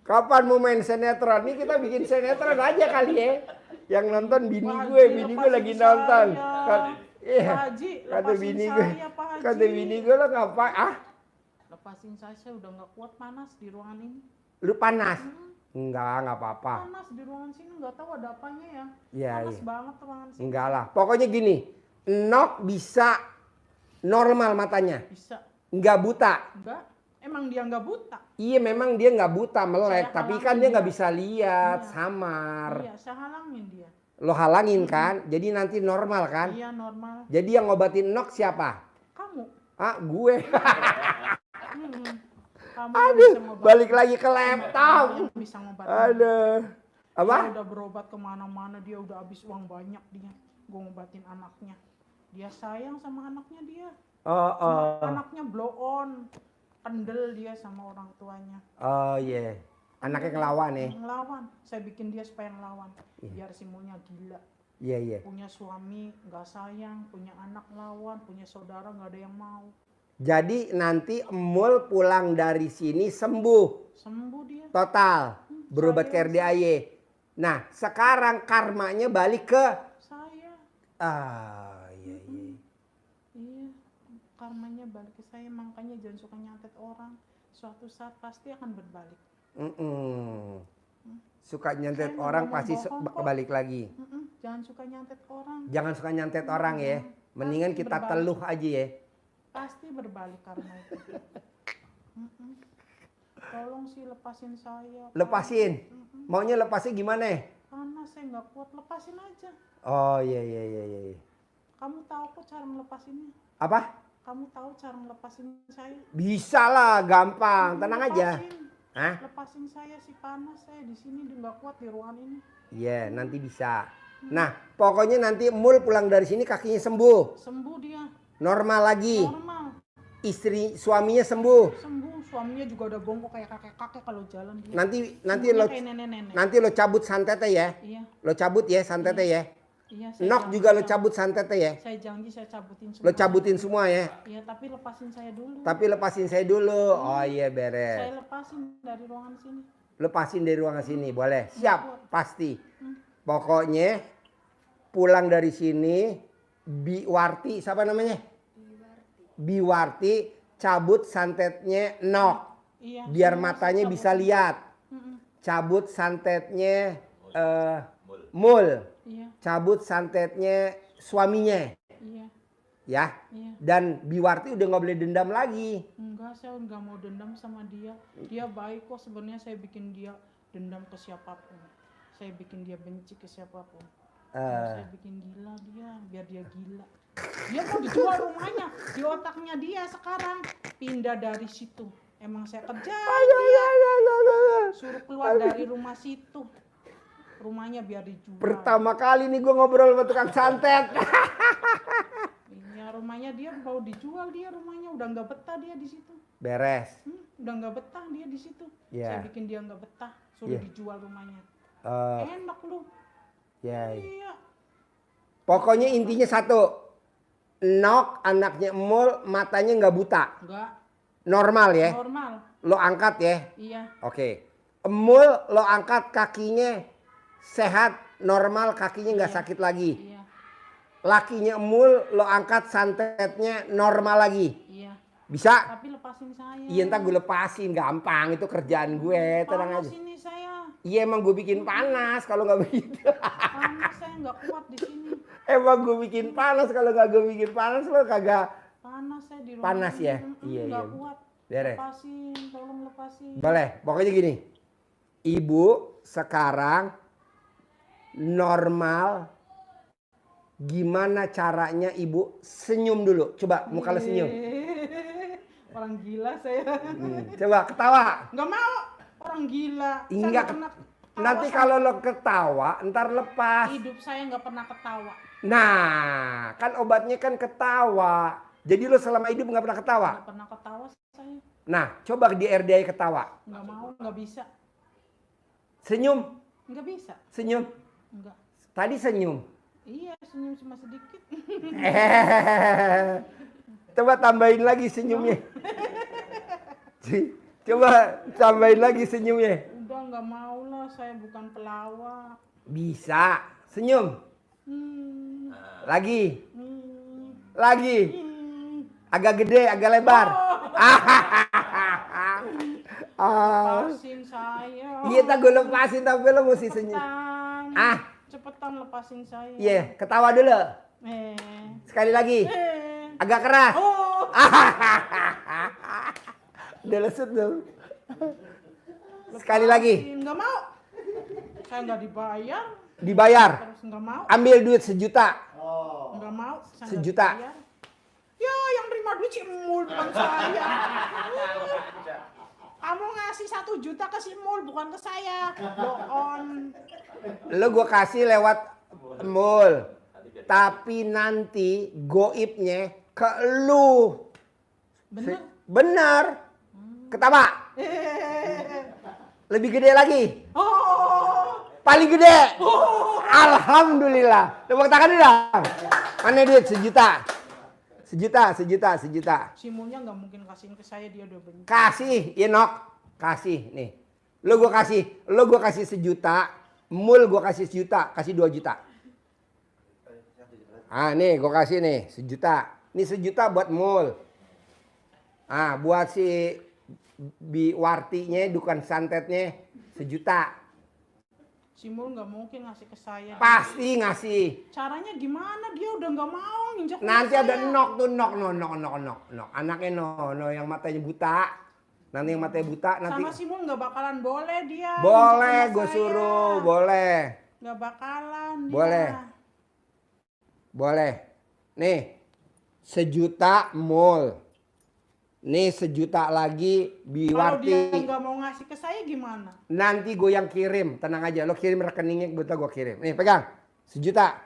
A: Kapan mau main sinetron? Ini kita bikin sinetron aja kali ya. Yang nonton bini
B: Pak
A: gue
B: Haji,
A: lagi
B: lepasin
A: nonton.
B: saya.
A: Iya.
B: Pak Haji,
A: Kata
B: lepasin
A: bini gue.
B: saya, Pak Haji.
A: Kata bini gue lo ngapain? Ah,
B: Lepasin saya udah nggak kuat panas di ruangan ini.
A: lu panas? Enggak apa-apa.
B: Panas di ruangan sini nggak tahu ada apanya ya.
A: Iya,
B: Panas
A: iya.
B: banget ruangan sini.
A: Enggak lah. Pokoknya gini. Nok bisa normal matanya.
B: Bisa.
A: Nggak buta.
B: Enggak. Emang dia nggak buta.
A: Iya memang dia nggak buta melek.
B: Saya
A: Tapi
B: halangin
A: kan dia nggak
B: dia.
A: bisa lihat.
B: Iya.
A: Samar.
B: Iya, saya halangin dia.
A: Lo halangin kan. Jadi nanti normal kan.
B: Iya normal.
A: Jadi yang ngobatin Nok siapa?
B: Kamu.
A: Ah gue.
B: Kamu yang
A: Aduh.
B: bisa ngobatin.
A: Balik lagi ke laptop.
B: Kamu yang bisa ngobatin.
A: Aduh. Apa?
B: Dia udah berobat kemana-mana, dia udah habis uang banyak dia. Gue ngobatin anaknya. Dia sayang sama anaknya dia.
A: Oh,
B: Cuma anaknya blow on. Kendel dia sama orang tuanya.
A: Oh iya. Anaknya ngelawan ya.
B: Ngelawan. Saya bikin dia supaya ngelawan. Biar Simulnya gila.
A: Iya.
B: Punya suami nggak sayang, punya anak lawan, punya saudara nggak ada yang mau.
A: Jadi nanti Emul pulang dari sini sembuh
B: Sembuh dia.
A: total. Berobat ke
B: Saya
A: RDAY. Nah sekarang karmanya balik ke.
B: Saya.
A: Iya.
B: Iya. Karmanya balik ke saya, makanya jangan suka nyantet orang. Suatu saat pasti akan berbalik.
A: Suka nyantet
B: Saya nggak
A: orang
B: ngomong
A: pasti
B: bohong kok.
A: balik lagi.
B: Jangan suka nyantet orang.
A: Jangan suka nyantet orang ya. Mendingan
B: Pasti
A: kita
B: berbalik.
A: teluh aja ya.
B: Pasti berbalik karma itu. Tolong sih lepasin saya. Pak.
A: Lepasin. Maunya lepasnya gimana?
B: Panas saya nggak kuat, lepasin aja.
A: Oh iya.
B: Kamu tahu kok cara melepasinnya?
A: Apa?
B: Kamu tahu cara ngelepasin saya?
A: Bisa lah, gampang. Tenang aja. Hah?
B: Lepasin saya si panas, saya di sini nggak kuat di ruangan ini.
A: Iya, nanti bisa. Nah, pokoknya nanti Mul pulang dari sini kakinya sembuh.
B: Sembuh dia.
A: Normal lagi.
B: Normal.
A: Istri suaminya sembuh.
B: Sembuh. Suaminya juga udah bongkok kayak kakek-kakek kalau jalan dia.
A: Nanti
B: Sembuhnya
A: lo
B: kayak nenek-nenek.
A: nanti lo cabut santetnya ya.
B: Iya.
A: Lo cabut ya santetnya ya.
B: Iya, saya
A: Nok
B: janji
A: juga lo
B: saya-
A: cabut santetnya ya.
B: Saya janji saya cabutin semua.
A: Lo cabutin semua ya.
B: Iya, tapi lepasin saya dulu.
A: Tapi lepasin saya dulu. Oh iya
B: Saya
A: beres.
B: lepasin dari ruangan sini.
A: Lepasin dari ruangan sini boleh. Siap, pasti. Pokoknya pulang dari sini Biwarti, siapa namanya? Biwarti cabut santetnya Nok.
B: Iya.
A: Biar
B: semua
A: matanya
B: saya
A: bisa
B: cabutin.
A: lihat.
B: Mm-mm.
A: Cabut santetnya Mul.
B: Iya,
A: Cabut santetnya suaminya.
B: iya,
A: Ya.
B: iya.
A: Dan Biwarti udah nggak boleh dendam lagi.
B: Enggak, saya nggak mau dendam sama dia. Dia baik kok, sebenarnya saya bikin dia dendam ke siapapun. Saya bikin dia benci ke siapapun. Saya bikin gila dia, biar dia gila. Dia mau dijual rumahnya, di otaknya dia sekarang pindah dari situ. Emang saya kejar dia, suruh keluar dari rumah situ. Rumahnya biar dijual.
A: Pertama kali nih gue ngobrol sama tukang santet.
B: Iya, rumahnya dia mau dijual, dia rumahnya udah nggak betah dia di situ.
A: Beres.
B: Udah nggak betah dia di situ.
A: Iya.
B: Saya bikin dia nggak betah, suruh
A: Iya.
B: dijual rumahnya.
A: Eh,
B: Enak lu.
A: ya.
B: Iya.
A: Pokoknya intinya satu. Nok anaknya Mul matanya nggak buta.
B: Enggak,
A: Normal ya.
B: normal.
A: Lo angkat ya.
B: Iya.
A: Oke. Mul lo angkat kakinya sehat, normal, kakinya nggak sakit lagi.
B: Iya.
A: Lakinya Mul lo angkat santetnya normal lagi.
B: Iya.
A: Bisa?
B: Tapi lepasin saya.
A: Iya ntar gue lepasin, gampang, itu kerjaan gue, tenang
B: Panas
A: aja.
B: ini saya.
A: Iya emang gue bikin panas kalau nggak begitu.
B: Panas saya nggak kuat di sini.
A: Emang gue bikin panas, kalau nggak gue bikin panas lo kagak.
B: Panas saya di rumah.
A: Panas ya?
B: Iya,
A: Iya,
B: nggak
A: iya.
B: kuat.
A: Beres.
B: Lepasin, tolong lepasin.
A: Boleh, pokoknya gini. Ibu sekarang normal. Gimana caranya ibu senyum dulu? Coba muka lo senyum.
B: Orang gila saya.
A: Coba ketawa.
B: Nggak mau. Orang gila. Saya
A: Enggak.
B: nggak pernah ketawa
A: Nanti
B: sama-
A: kalau lo ketawa, ntar lepas.
B: hidup saya nggak pernah ketawa.
A: Nah, kan obatnya kan ketawa. Jadi lo selama hidup nggak pernah ketawa.
B: Nggak pernah ketawa saya.
A: Nah, coba di RDI ketawa.
B: Nggak mau, nggak bisa.
A: Senyum,
B: Nggak bisa.
A: senyum.
B: Nggak.
A: Tadi senyum.
B: Iya, senyum cuma sedikit.
A: Coba tambahin lagi senyumnya. Coba tambahin lagi senyumnya.
B: Udah nggak mau lah, saya bukan pelawak.
A: Bisa. Senyum.
B: Hmm,
A: Lagi.
B: hmm,
A: Lagi.
B: hmm.
A: Agak gede, agak lebar. Ah.
B: Lepasin saya.
A: Iya, tak gue lepasin tapi lo mesti senyum.
B: Cepetan.
A: Ah.
B: Cepetan lepasin saya.
A: Iya, ketawa dulu.
B: Eh.
A: Sekali lagi.
B: Eh.
A: Agak keras.
B: Oh.
A: Udah lesut dong. Sekali lagi.
B: Nggak mau. Saya nggak dibayar.
A: Dibayar.
B: Terus nggak mau.
A: Ambil duit 1 juta.
B: Nggak mau. Saya nggak
A: Sejuta.
B: dibayar. Ya, yang terima duit si Mul bukan saya. Kamu ngasih 1 juta ke si Mul bukan ke saya. Bohong.
A: Lo gue kasih lewat Mul. Tapi nanti goibnya ke lu.
B: Bener.
A: Bener. Ketawa. Lebih gede lagi.
B: Oh.
A: Paling gede. Alhamdulillah. Tepuk tangan dulu. Mana duit 1 juta? 1 juta, 1 juta, 1 juta.
B: Si Mulnya nggak mungkin kasihin ke saya, dia udah benci.
A: Kasih, Inok. Kasih nih. Lo gue kasih 1 juta. Mul gue kasih 1 juta. Kasih 2 juta. Ah nih gue kasih nih 1 juta. Ini 1 juta buat Mul. Ah buat si Biwartinya, dukan santetnya 1 juta.
B: Si Mul nggak mungkin ngasih ke saya.
A: Pasti ngasih.
B: Caranya gimana? Dia udah nggak mau nginjak
A: Nanti
B: rumah
A: ada
B: saya.
A: Nok tuh, Nok. Anaknya No yang matanya buta. Nanti yang matanya buta nanti.
B: Sama si Mul nggak bakalan boleh dia.
A: Boleh
B: nginjak
A: gue
B: rumah
A: suruh,
B: saya.
A: boleh.
B: Nggak bakalan dia.
A: Boleh. Boleh. Nih. 1 juta mul. Nih 1 juta lagi
B: Kalau dia
A: Biwarti.
B: nggak mau ngasih ke saya gimana?
A: Nanti gue yang kirim, tenang aja. Lo kirim rekeningnya, gue kirim. Nih pegang, 1 juta.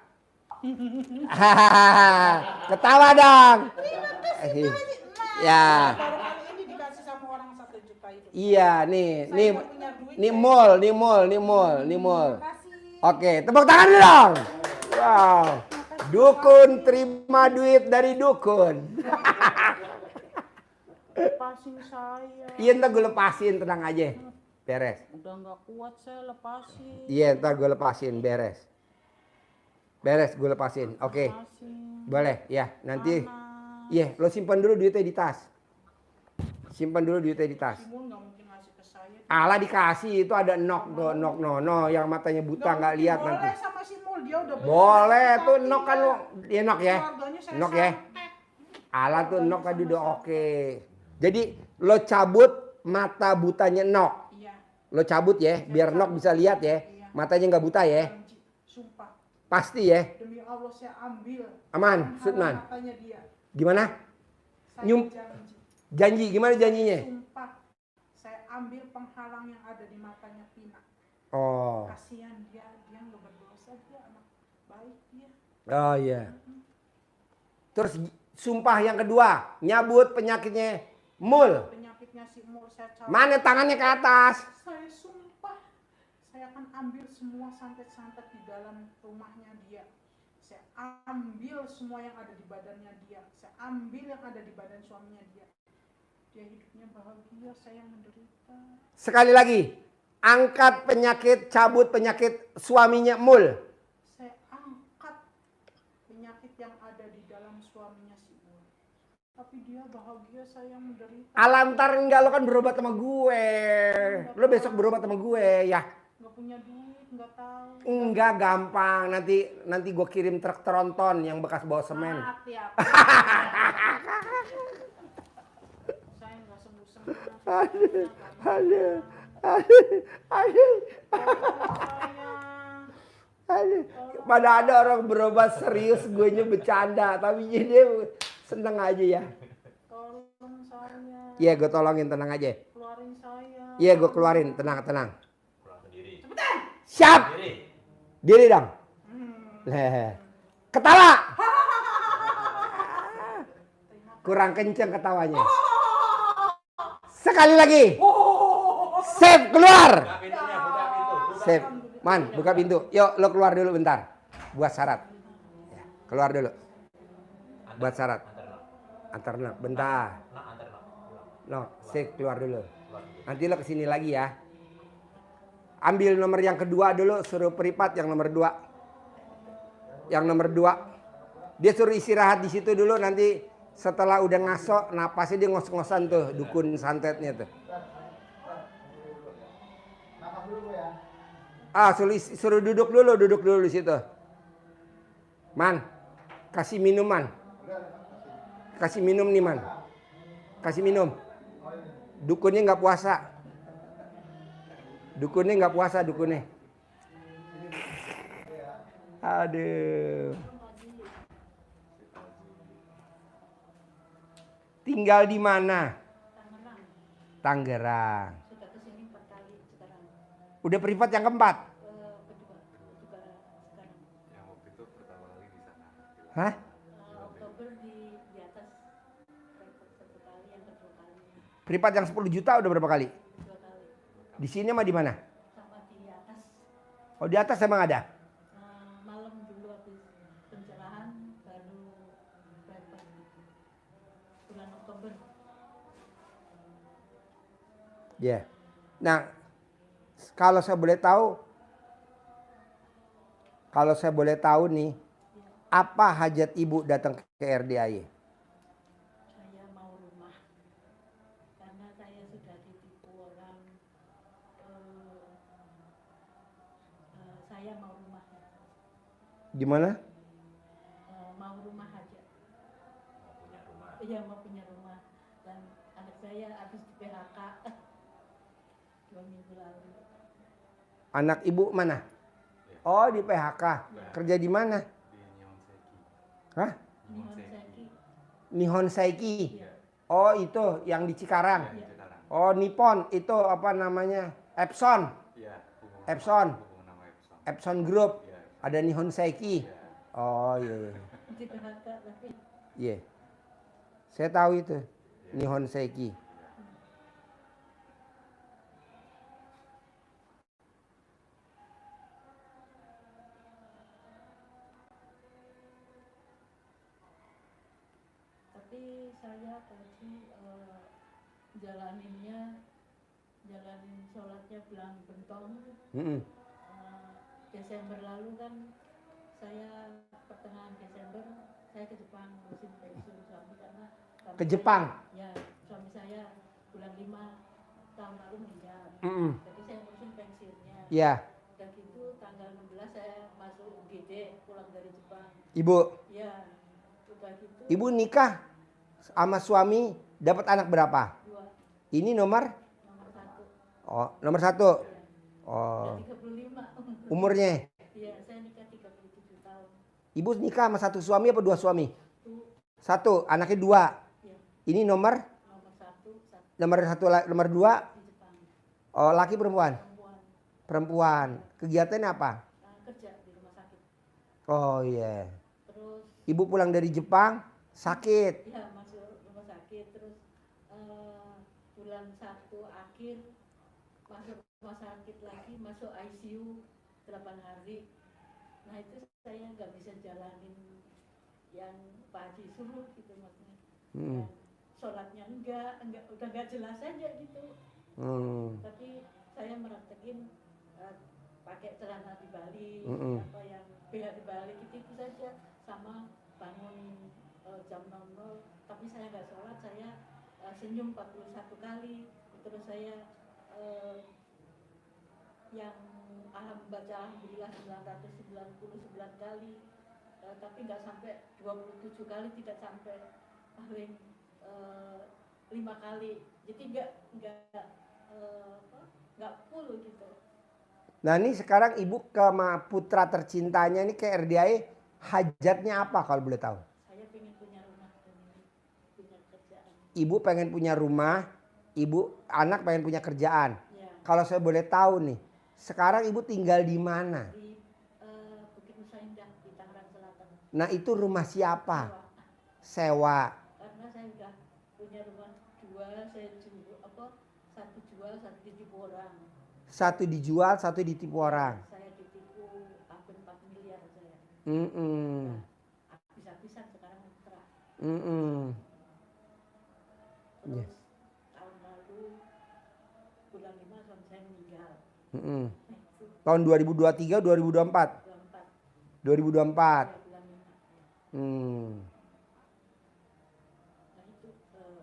A: Ketawa dong. Ya.
B: Baru kali ini dikasih sama orang 1 juta itu.
A: Iya, nih
B: Saya nggak punya duit,
A: nih
B: saya-
A: mall.
B: Kasih.
A: Oke, tepuk tangan dulu dong. Wow. Dukun terima duit dari dukun.
B: Lepasin saya.
A: Iya, ntar gue lepasin, tenang aja. Beres.
B: Udah nggak kuat saya lepasin.
A: Iya, ntar gue lepasin, beres. Beres, gue lepasin. Oke.
B: Lepasin.
A: Boleh, ya. Nanti,
B: Mana?
A: iya, lo simpan dulu duitnya di tas. Simpan dulu duitnya di tas.
B: Simul nggak mungkin ngasih ke saya.
A: Alah dikasih, itu ada nok tuh, nok nono yang matanya buta nggak lihat
B: boleh
A: nanti.
B: sama Simul, dia udah
A: Boleh
B: beli
A: tuh
B: tapi
A: nok kan
B: dia-
A: lo, ya nok ya.
B: keluarganya saya
A: Nok ya.
B: santet.
A: Alah tuh nok tadi udah oke. Jadi lo cabut mata butanya nok.
B: Iya,
A: Lo cabut ya, biar nok bisa lihat ya. Matanya nggak buta ya.
B: janji. Sumpah.
A: Pasti ya.
B: Demi Allah saya ambil.
A: Aman,
B: penghalang
A: Sudman.
B: matanya dia.
A: Gimana?
B: Saya
A: Nyum-
B: janji.
A: Janji, gimana janjinya?
B: Sumpah. Saya ambil penghalang yang ada di matanya Tina.
A: Oh,
B: Kasihan dia nggak berdosa, dia anak baik dia.
A: oh iya. Terus sumpah yang kedua, nyabut penyakitnya mul.
B: Penyakitnya si Mul saya cabut.
A: Mana tangannya ke atas?
B: Saya sumpah, saya akan ambil semua santet-santet di dalam rumahnya dia. Saya ambil semua yang ada di badannya dia. Saya ambil yang ada di badan suaminya dia. Dia hidupnya bahagia, saya yang menderita.
A: Sekali lagi, angkat penyakit, cabut penyakit suaminya mul.
B: Saya angkat penyakit yang ada di dalam suaminya si Mul. Tapi dia bahagia, saya yang menderita.
A: Alantar enggak, lo kan berobat sama gue. Lo besok berobat sama gue ya.
B: Nggak punya duit, nggak tahu.
A: Enggak gampang, nanti gue kirim truk tronton yang bekas bawa semen.
B: Maaf ya. Saya nggak sembuh-sembuh.
A: Aduh. Pada ada orang berobat serius, gue nya bercanda, tapi dia seneng aja ya.
B: Tolong saya.
A: Iya, gue tolongin, tenang aja.
B: Keluarin saya.
A: Iya, gue keluarin, tenang. Siap. Diri dong. Ketawa. Kurang kenceng ketawanya. Sekali lagi. Save, keluar. Save. Man, buka pintu. Yuk, lo keluar dulu bentar. Buat syarat. Ya, keluar dulu. Buat syarat. Antar nok, bentar. Nok, save, keluar dulu. Nanti lo kesini lagi ya. Ambil nomor yang kedua dulu, suruh Pripat yang nomor 2. Yang nomor 2. Dia suruh istirahat di situ dulu, nanti setelah udah ngaso, napasnya dia ngos-ngosan tuh, dukun santetnya tuh. Suruh duduk dulu di situ. Man, kasih minuman. Kasih minum nih, Man. Kasih minum. Dukunnya nggak puasa. Dukunnya. Aduh. Tinggal di mana? Tangerang.
C: Sudah kesini 4 kali sekarang.
A: Udah privat yang keempat?
C: Kedua sekarang.
D: Yang waktu itu pertama kali di sana.
A: Hah?
C: Oktober di atas private 1 kali, yang kedua kalinya
A: Privat yang 10 juta udah berapa kali?
C: 2 kali.
A: Di sini sama di mana?
C: Sama di atas.
A: Oh, di atas emang ada?
C: Malam dulu habis pencerahan baru private bulan Oktober.
A: Ya. Nah, kalau saya boleh tahu nih, apa hajat ibu datang ke RDAY?
C: Saya mau rumah karena saya sudah ditipu orang. Saya mau rumah.
A: Gimana?
C: Mau rumah aja. Iya, mau punya rumah. Dan anak saya habis di PHK 2 minggu lalu.
A: Anak ibu mana? Oh, di PHK. Kerja di mana?
D: Di Nihonseki.
A: Hah?
C: Nihonseki.
A: Nihon Seiki.
C: Iya.
A: Oh itu yang di Cikarang.
D: Iya, di Cikarang.
A: Oh Nippon itu apa namanya? Epson.
D: Iya, hubungan
A: Epson.
D: hubungan nama Epson.
A: Epson Group.
D: Iya, Epson.
A: Ada Nihon Seiki.
D: Iya.
A: Oh iya. Iya.
C: Di PHK tapi
A: Iya. Saya tahu itu.
D: Iya.
A: Nihon Seiki.
C: tapi saya tadi jalanin sholatnya belang bentong.
A: Mm-mm.
C: Desember lalu kan saya pertengahan Desember saya ke Jepang ngurusin pensiun suami karena suami
A: Ke
C: saya-
A: Jepang?
C: ya suami saya bulan 5 tahun lalu meninggal.
A: Mm-mm.
C: Jadi saya ngurusin pensiunnya.
A: Iya.
C: Udah gitu tanggal 16 saya masuk UGD pulang dari Jepang.
A: Ibu.
C: Ya udah gitu
A: Ibu nikah sama suami dapat anak berapa?
C: 2
A: Ini nomor?
C: nomor 1
A: Oh nomor 1.
C: udah
A: Oh
C: 35.
A: umurnya.
C: Iya saya nikah 37 tahun.
A: Ibu nikah sama satu suami apa 2 suami?
C: Tuh
A: 1, anaknya 2.
C: ya
A: Ini nomor
C: nomor 1
A: nomor 1, nomor 2.
C: di Jepang
A: Oh laki perempuan?
C: perempuan
A: Perempuan. Kegiatannya apa?
C: kerja di rumah sakit.
A: Oh iya.
C: Terus
A: Ibu pulang dari Jepang sakit.
C: ya masuk rumah sakit terus bulan 1 akhir masuk rumah sakit lagi masuk ICU 8 hari. Nah itu saya nggak bisa jalanin yang Pak Haji suruh gitu maksudnya.
A: Hmm.
C: Dan sholatnya enggak udah nggak jelas aja gitu.
A: Hmm.
C: Tapi saya meraktekin pakai celana dibalik,
A: Mm-mm.
C: apa yang BH dibalik itu saja sama bangun jam 00 tapi saya nggak sholat saya senyum 41 kali terus saya yang baca alhamdulillah 999 kali tapi nggak sampai 27 kali tidak sampai paling 5 kali jadi nggak full gitu.
A: Nah ini sekarang ibu ke putra tercintanya ini ke RDI hajatnya apa kalau boleh tahu?
C: Saya pengen punya rumah dan punya kerjaan.
A: Ibu pengen punya rumah, anak pengen punya kerjaan.
C: Ya,
A: Kalau saya boleh tahu nih, sekarang ibu tinggal di mana?
C: di Bukit Nusa Indah di Tangerang Selatan.
A: Nah itu rumah siapa?
C: Sewa.
A: Sewa.
C: Karena saya udah punya rumah 2, saya satu jual, satu ditipu orang.
A: Satu dijual, satu ditipu orang.
C: Saya ditipu hampir 4 miliar saya.
A: Mm-mm.
C: Habis-habisan sekarang murah.
A: Mm-mm.
C: Terus tahun lalu bulan 5 suami saya meninggal.
A: Mm-mm.
C: Nah, itu
A: Tahun 2023, 2024?
C: 24.
A: 2024.
C: Ya, bulan 5.
A: Hmm.
C: Nah itu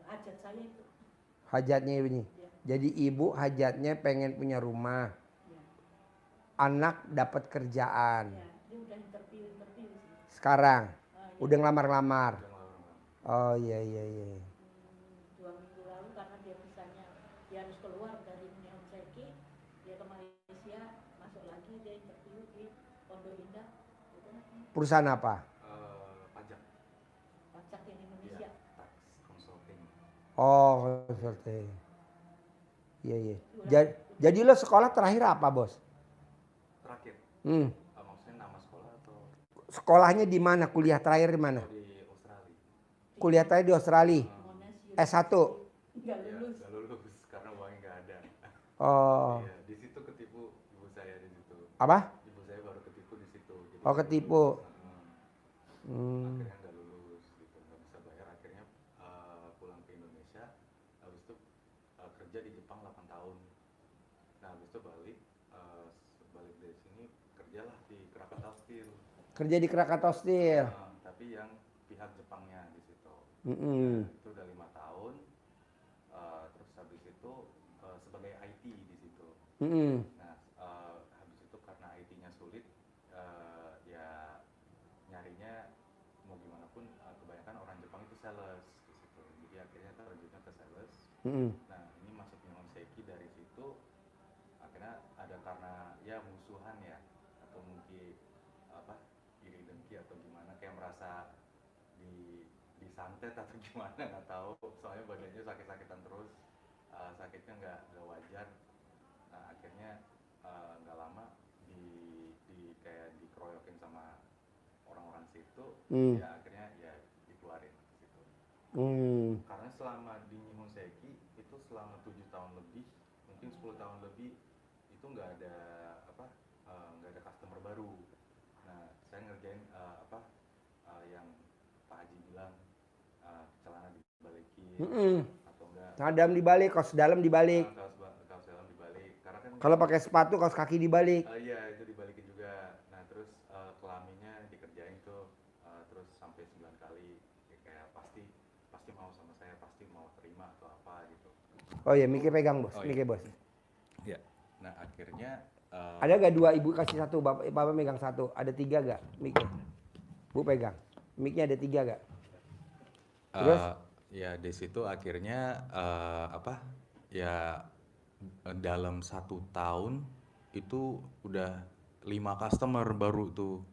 C: hajat saya itu.
A: Hajatnya ini.
C: Ya,
A: Jadi ibu hajatnya pengen punya rumah.
C: ya,
A: Anak dapat kerjaan.
C: ya. Dia udah interview sih.
A: Sekarang
C: Ya.
A: udah ngelamar-lamar.
D: Udah ngelamar.
A: Oh iya iya iya.
C: 2 minggu lalu karena dia harus keluar dari Nihon Seiki, dia ke Malaysia, masuk lagi dia interview di Pondok Indah, udah
A: Perusahaan apa?
D: Pajak.
C: pajak yang
D: Iya,
C: Indonesia.
D: tax consulting.
A: Oh, consulting. Iya iya. Jadi lo sekolah terakhir apa bos?
D: Terakhir,
A: Hmm.
D: maksudnya nama sekolah atau
A: Sekolahnya di mana? Kuliah terakhir di mana?
D: di Australia?
A: Kuliah terakhir di Australia.
C: Monash
A: S1.
C: nggak
D: Iya,
C: lulus.
D: nggak lulus karena uangnya nggak ada.
A: Oh.
D: Iya, di situ ketipu ibu saya di situ.
A: Apa?
D: Ibu saya baru ketipu di situ. Jadi
A: Oh,
D: nggak
A: ketipu.
D: lulus.
A: Hmm.
D: Akhirnya nggak lulus gitu, nggak bisa bayar. Akhirnya pulang ke Indonesia, habis itu kerja di Jepang 8 tahun. Nah habis itu balik dari sini kerjalah di Krakatau Steel.
A: Kerja di Krakatau Steel.
D: Tapi yang pihak Jepangnya di situ.
A: Mm-mm.
D: Itu udah 5 tahun. Terus habis itu sebagai IT di situ.
A: Mm-mm.
D: Nah habis itu karena IT-nya sulit, ya nyarinya mau gimana pun kebanyakan orang Jepang itu sales di situ. Jadi akhirnya terjunnya ke sales.
A: Mm-mm.
D: Nah ini masuk Nihon Seiki dari situ. Akhirnya ada karena ya musuhan ya atau mungkin apa iri dengki atau gimana kayak merasa disantet atau gimana nggak tahu, soalnya badannya sakit-sakitan terus, sakitnya nggak wajar. Nah akhirnya nggak lama di kayak dikeroyokin sama orang-orang situ, ya akhirnya ya dikeluarin ke situ. Karena selama di Nihonseki itu selama 7 tahun lebih, mungkin 10 tahun lebih itu nggak ada nggak ada customer baru. Nah saya ngerjain yang Pak Haji bilang, celana dibalikin atau enggak,
A: Celana dalam dibalik, kaos dalam dibalik.
D: kaos dalam dibalik, karena kan
A: Kalau pakai sepatu kaos kaki dibalik.
D: iya itu dibalikin juga. Nah terus kelaminnya dikerjain tuh, terus sampai 9 kali. Ya, kayak pasti mau sama saya, pasti mau terima atau apa gitu.
A: Oh iya, Miki pegang bos,
D: Oh,
A: Miki
D: iya.
A: bos.
D: Ya, nah akhirnya
A: Ada gak dua, ibu kasih satu, bapak megang satu. Ada 3 gak Miki? Bu pegang. Miki-nya ada 3 gak? Terus?
D: Ya di situ akhirnya ya dalam 1 tahun itu udah 5 customer baru tuh.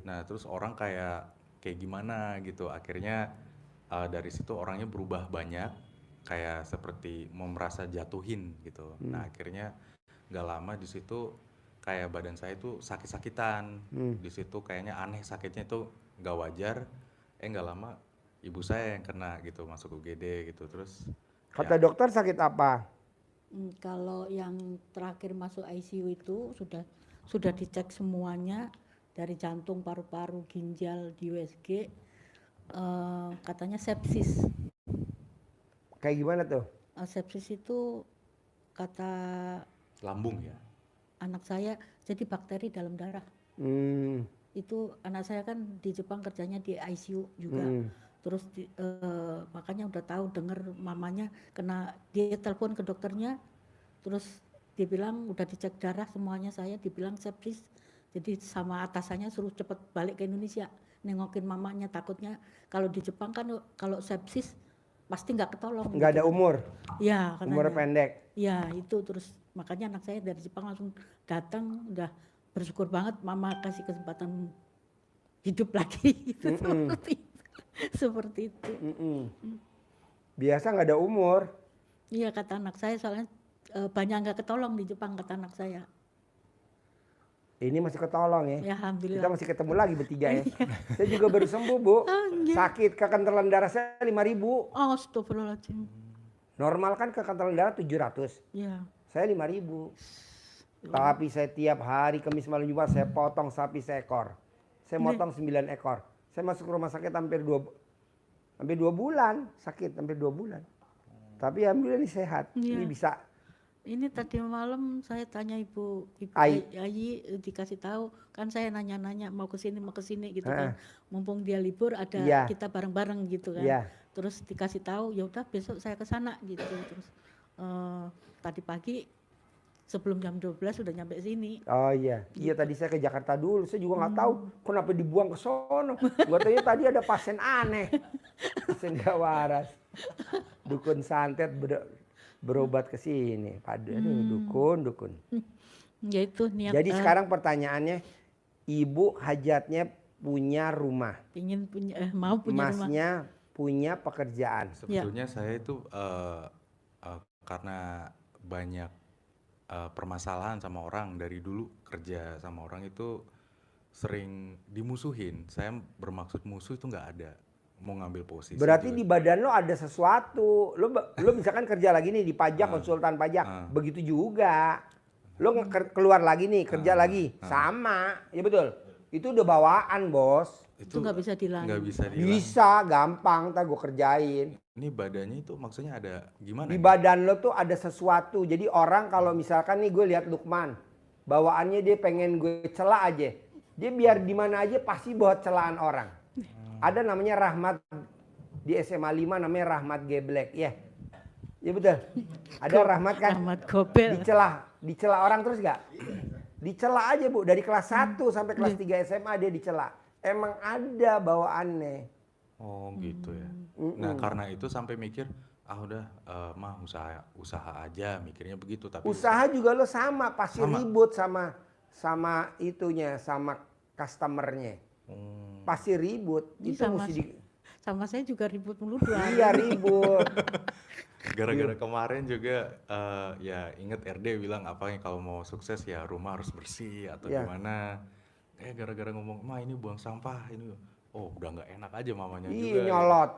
D: Nah terus orang kayak gimana gitu. Akhirnya dari situ orangnya berubah banyak, kayak seperti mau merasa jatuhin gitu. Nah akhirnya nggak lama di situ kayak badan saya tuh sakit-sakitan. Di situ kayaknya aneh, sakitnya tuh nggak wajar. Nggak lama ibu saya yang kena gitu, masuk UGD gitu. Terus
A: Kata dokter sakit apa?
C: Kalau yang terakhir masuk ICU itu sudah dicek semuanya dari jantung, paru-paru, ginjal, di USG, katanya sepsis.
A: Kayak gimana tuh?
C: Sepsis itu kata
D: lambung ya.
C: anak saya jadi bakteri dalam darah. Itu anak saya kan di Jepang kerjanya di ICU juga. Terus makanya udah tahu, dengar mamanya kena, dia telepon ke dokternya, terus dia bilang udah dicek darah semuanya, saya dibilang sepsis. Jadi sama atasannya suruh cepet balik ke Indonesia nengokin mamanya, takutnya kalau di Jepang kan kalau sepsis pasti nggak ketolong.
A: Nggak ada umur?
C: Ya,
A: Umur pendek?
C: Ya itu, terus makanya anak saya dari Jepang langsung datang, udah bersyukur banget mama kasih kesempatan hidup lagi gitu. Seperti itu.
A: Biasa nggak ada umur.
C: Iya kata anak saya, soalnya banyak nggak ketolong di Jepang kata anak saya.
A: Ini masih ketolong ya?
C: Ya alhamdulillah.
A: Kita masih ketemu lagi bertiga ya. Saya juga baru sembuh bu. Sakit kekentelan darah saya 5.000.
C: Oh astagfirullahaladzim.
A: Normal kan kekentelan darah 700.
C: Ya.
A: Saya 5.000. Tapi saya tiap hari Kamis malam Jumat saya potong sapi seekor. Saya motong 9 ekor. Saya masuk rumah sakit hampir 2 bulan. Sakit hampir 2 bulan. Tapi alhamdulillah ini sehat.
C: Iya.
A: Ini bisa.
C: Ini tadi malam saya tanya ibu
A: Ayi.
C: dikasih tahu, kan saya nanya-nanya mau ke sini gitu kan. Mumpung dia libur ada
A: Iya.
C: kita bareng-bareng gitu kan.
A: Iya.
C: Terus dikasih tahu, ya udah besok saya ke sana gitu. Terus tadi pagi sebelum jam 12 sudah nyampe sini.
A: Oh iya. Iya tadi saya ke Jakarta dulu. Saya juga nggak tahu kenapa dibuang ke sono. Gua tanya tadi ada pasien aneh. Pasien gak waras. Dukun santet berobat ke sini. Aduh, dukun.
C: Ya itu niat.
A: Jadi sekarang pertanyaannya, ibu hajatnya punya rumah.
C: Ingin punya mau punya rumah.
A: Masnya punya pekerjaan.
D: Sebetulnya saya itu karena banyak permasalahan sama orang, dari dulu kerja sama orang itu sering dimusuhin. Saya bermaksud musuh itu nggak ada, mau ngambil posisi.
A: Berarti
D: juga.
A: di badan lo ada sesuatu. Lo misalkan kerja lagi nih di pajak, konsultan pajak, begitu juga. Lo keluar lagi nih, kerja lagi, sama, ya betul. Itu udah bawaan bos.
C: Itu nggak bisa dihilangin.
D: Nggak bisa dihilangin.
A: Bisa, gampang, ntar gue kerjain.
D: Ini badannya itu maksudnya ada gimana?
A: Di
D: ya?
A: badan lo tuh ada sesuatu. Jadi orang kalau misalkan nih gue lihat Lukman, bawaannya dia pengen gue cela aja. Dia biar di mana aja pasti bawa celaan orang. Ada namanya Rahmat di SMA 5 namanya Rahmat Geblek, ya. Ya betul. Ada Rahmat kan?
C: Rahmat Gobel.
A: Dicela orang terus gak? Dicela aja bu, dari kelas 1 sampai kelas 3 SMA dia dicela. Emang ada bawaannya.
D: Oh gitu ya. Nah karena itu sampai mikir, udah mah usaha aja, mikirnya begitu. Tapi
A: Usaha juga lo sama, pasti
D: Sama.
A: ribut sama itunya, sama customernya. Pasti ribut.
C: Ini
A: Itu mesti
C: sama saya juga ribut mulu 2 hari.
A: Iya ribut.
D: Gara-gara kemarin juga ya inget RD bilang apa kalau mau sukses ya rumah harus bersih atau
A: Iya.
D: gimana. Gara-gara ngomong, "Ma ini buang sampah ini." Oh, udah nggak enak aja mamanya
A: Iya
D: juga.
A: nyolot.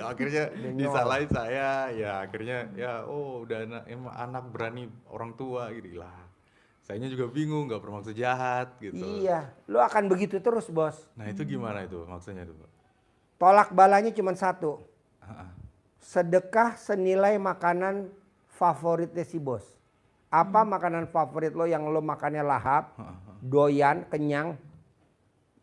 D: Akhirnya
A: Udah nyolot.
D: disalahin saya, ya akhirnya ya udah emang anak berani orang tua gitu lah. Sayanya juga bingung, nggak bermaksud jahat gitu.
A: Iya, lu akan begitu terus bos.
D: Nah itu gimana itu maksudnya tuh?
A: Tolak balanya cuma satu.
D: Heeh.
A: Sedekah senilai makanan favoritnya si bos. Apa makanan favorit lo yang lo makannya lahap, doyan, kenyang,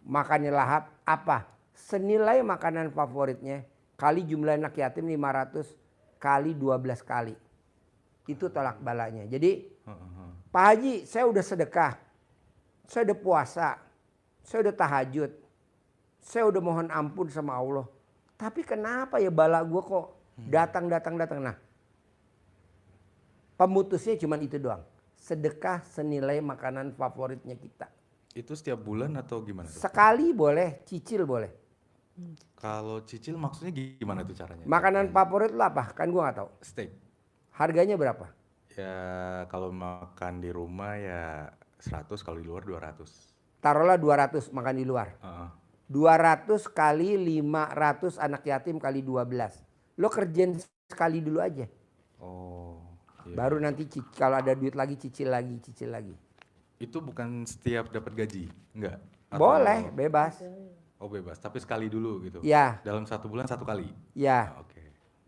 A: makannya lahap, apa? Senilai makanan favoritnya kali jumlah anak yatim 500 kali 12 kali. Itu tolak balanya. Jadi Pak Haji, saya udah sedekah, saya udah puasa, saya udah tahajud, saya udah mohon ampun sama Allah. Tapi kenapa ya bala gue kok datang. Nah, pemutusnya cuma itu doang. Sedekah senilai makanan favoritnya kita.
D: Itu setiap bulan atau gimana tuh?
A: Sekali boleh, cicil boleh.
D: Kalau cicil maksudnya gimana tuh caranya?
A: Makanan favorit lo apa? Kan gue nggak tahu.
D: Steak.
A: Harganya berapa?
D: Ya kalau makan di rumah ya 100, kalau di luar 200.
A: Taruhlah 200 makan di luar.
D: Heeh.
A: 200 kali 500 anak yatim kali 12. Lo kerjain sekali dulu aja.
D: Oh. Iya.
A: Baru nanti kalau ada duit lagi cicil lagi.
D: Itu bukan setiap dapat gaji, enggak?
A: Boleh, bebas.
D: Oh bebas, tapi sekali dulu gitu.
A: Ya.
D: Dalam 1 bulan 1 kali.
A: Ya.
D: Oke.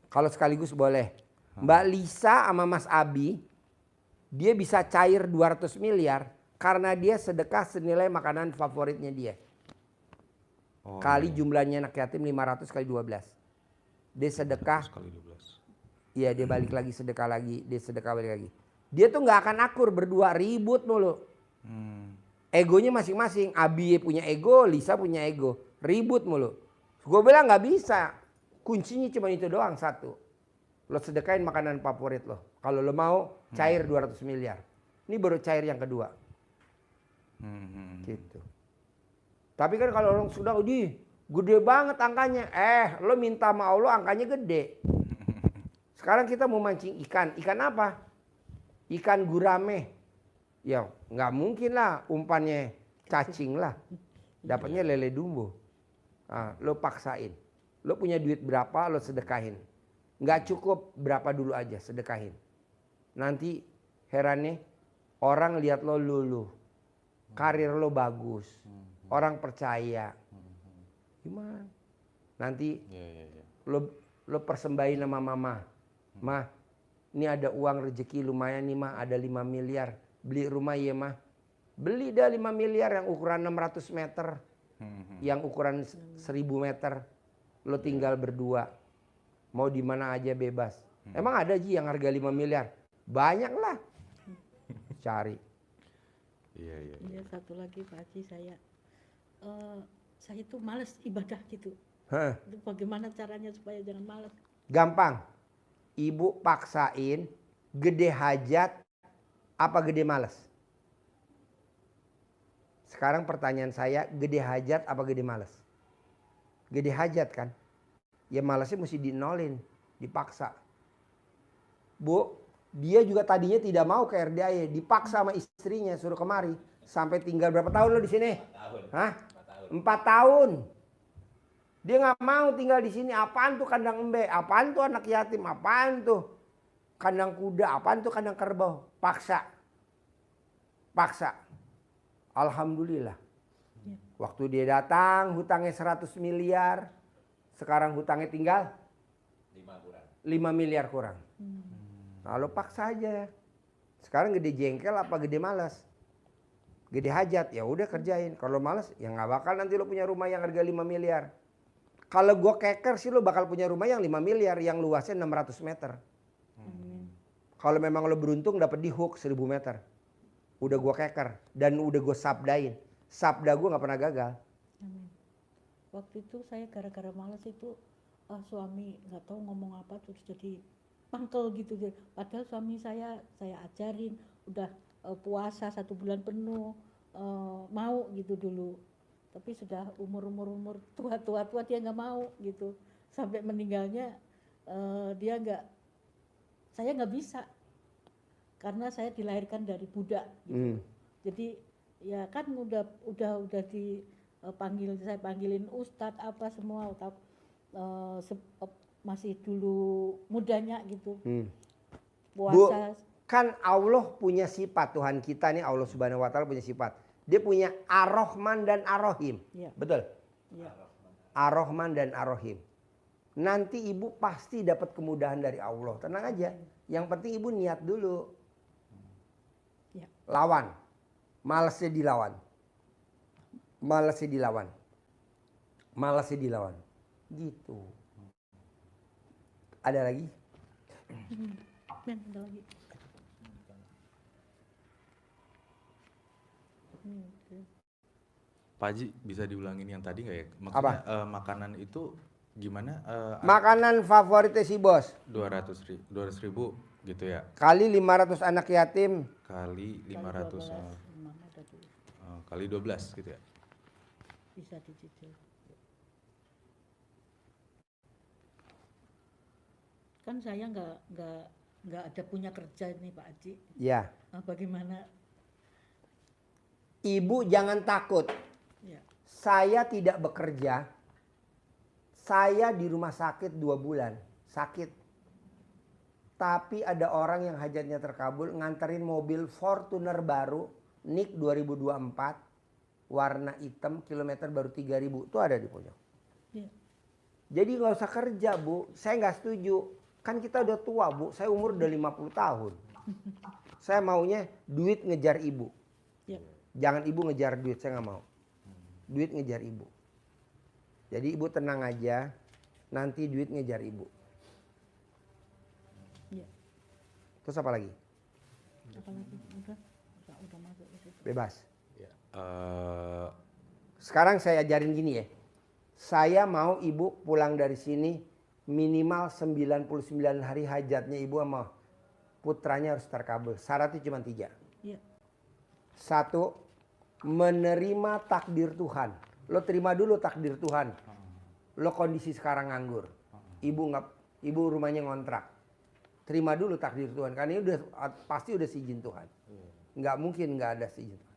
A: Kalau sekaligus boleh. Mbak Lisa sama Mas Abi, dia bisa cair 200 miliar karena dia sedekah senilai makanan favoritnya dia.
D: Oh,
A: Kali
D: iya.
A: jumlahnya anak yatim 500 kali 12. Dia sedekah,
D: 100 kali 12.
A: iya dia balik lagi sedekah lagi, dia sedekah balik lagi. Dia tuh nggak akan akur berdua, ribut mulu. Egonya masing-masing, Abi punya ego, Lisa punya ego, ribut mulu. Gue bilang nggak bisa, kuncinya cuma itu doang satu. Lo sedekahin makanan favorit lo. Kalau lo mau cair 200 miliar. Ini baru cair yang kedua. Gitu. Tapi kan kalau orang sudah gede banget angkanya. Lo minta sama Allah angkanya gede. Sekarang kita mau mancing ikan. Ikan apa? Ikan gurame. Ya nggak mungkin lah umpannya cacing lah. Dapatnya lele dumbo. Nah, lo paksain. Lo punya duit berapa lo sedekahin. Nggak cukup berapa dulu aja sedekahin. Nanti herannya orang lihat lo luluh. Karir lo bagus. Orang percaya. Gimana? Nanti lo persembahin sama mama. Mah, ini ada uang rezeki lumayan nih mah, ada 5 miliar. Beli rumah ya mah. Beli dah 5 miliar yang ukuran 600 meter. Yang ukuran 1000 meter. Lo tinggal berdua. Mau di mana aja bebas. Emang ada Ji yang harga 5 miliar? Banyak lah. Cari.
D: Iya.
C: Iya, satu lagi Pak Haji, saya itu males ibadah gitu. Itu bagaimana caranya supaya jangan males?
A: Gampang. Ibu paksain gede hajat apa gede males? Sekarang pertanyaan saya, gede hajat apa gede males? Gede hajat kan? Ya malesnya mesti dinolin, dipaksa. Bu, dia juga tadinya tidak mau ke RDAY, dipaksa sama istrinya suruh kemari. Sampai tinggal berapa tahun lo di sini? 4 tahun. Dia nggak mau tinggal di sini. Apaan tuh kandang embe? Apaan tuh anak yatim? Apaan tuh kandang kuda? Apaan tuh kandang kerbau? Paksa. Alhamdulillah. Waktu dia datang hutangnya 100 miliar. Sekarang hutangnya tinggal 5 miliar kurang. Nah, lo paksa aja. Sekarang gede jengkel apa gede malas? Gede hajat, ya udah kerjain. Kalau malas, ya nggak bakal nanti lo punya rumah yang harga 5 miliar. Kalau gue keker sih lo bakal punya rumah yang 5 miliar, yang luasnya 600 meter. Kalau memang lo beruntung dapat di hook 1000 meter. Udah gue keker dan udah gue sabdain. Sabda gue nggak pernah gagal.
C: Amin. Waktu itu saya gara-gara malas itu suami nggak tahu ngomong apa terus jadi mangkel gitu. Padahal suami saya ajarin udah puasa 1 bulan penuh mau gitu dulu. tapi sudah umur tua dia nggak mau gitu. Sampai meninggalnya saya nggak bisa karena saya dilahirkan dari budak gitu. Jadi ya kan udah saya panggilin ustadz apa semua, masih dulu mudanya gitu. Puasa.
A: Bu, kan Allah punya sifat, Tuhan kita nih Allah Subhanahu wa taala punya sifat. Dia punya Ar-Rahman dan Ar-Rahim.
C: Ya.
A: Betul?
C: Ya.
A: Ar-Rahman dan Ar-Rahim. Nanti ibu pasti dapat kemudahan dari Allah. Tenang aja. Yang penting ibu niat dulu.
C: Ya.
A: Lawan. Malesnya dilawan. Malesnya dilawan. Malesnya dilawan. Gitu. Ada lagi?
C: Ben, ada lagi.
D: Pak Haji, bisa diulangin yang tadi nggak ya? Maksudnya makanan itu gimana?
A: Makanan favoritnya si bos.
D: 200 ribu gitu ya?
A: Kali 500 anak yatim.
D: Kali 500. Kali 12 gitu ya?
C: Bisa dicicil. Kan saya nggak ada punya kerja nih Pak Haji.
A: Ya.
C: Bagaimana?
A: Ibu jangan takut.
C: Ya.
A: Saya tidak bekerja. Saya di rumah sakit 2 bulan. Sakit. Tapi ada orang yang hajatnya terkabul nganterin mobil Fortuner baru. NIK 2024. Warna hitam, kilometer baru 3.000. Itu ada di pojok.
C: Ya.
A: Jadi nggak usah kerja Bu. Saya nggak setuju. Kan kita udah tua Bu. Saya umur udah 50 tahun. Saya maunya duit ngejar ibu.
C: Ya.
A: Jangan ibu ngejar duit, saya nggak mau. Duit ngejar ibu. Jadi ibu tenang aja, nanti duit ngejar ibu.
C: Ya.
A: Terus apa lagi?
C: Apa lagi? Udah masuk ke situ.
A: Bebas.
D: Ya.
A: Sekarang saya ajarin gini ya. Saya mau ibu pulang dari sini minimal 99 hari hajatnya ibu sama putranya harus terkabul. Syaratnya cuma 3.
C: Ya.
A: 1, menerima takdir Tuhan. Lo terima dulu takdir Tuhan. Lo kondisi sekarang nganggur. Ibu rumahnya ngontrak. Terima dulu takdir Tuhan. Karena ini pasti udah seizin Tuhan. Nggak mungkin nggak ada seizin Tuhan.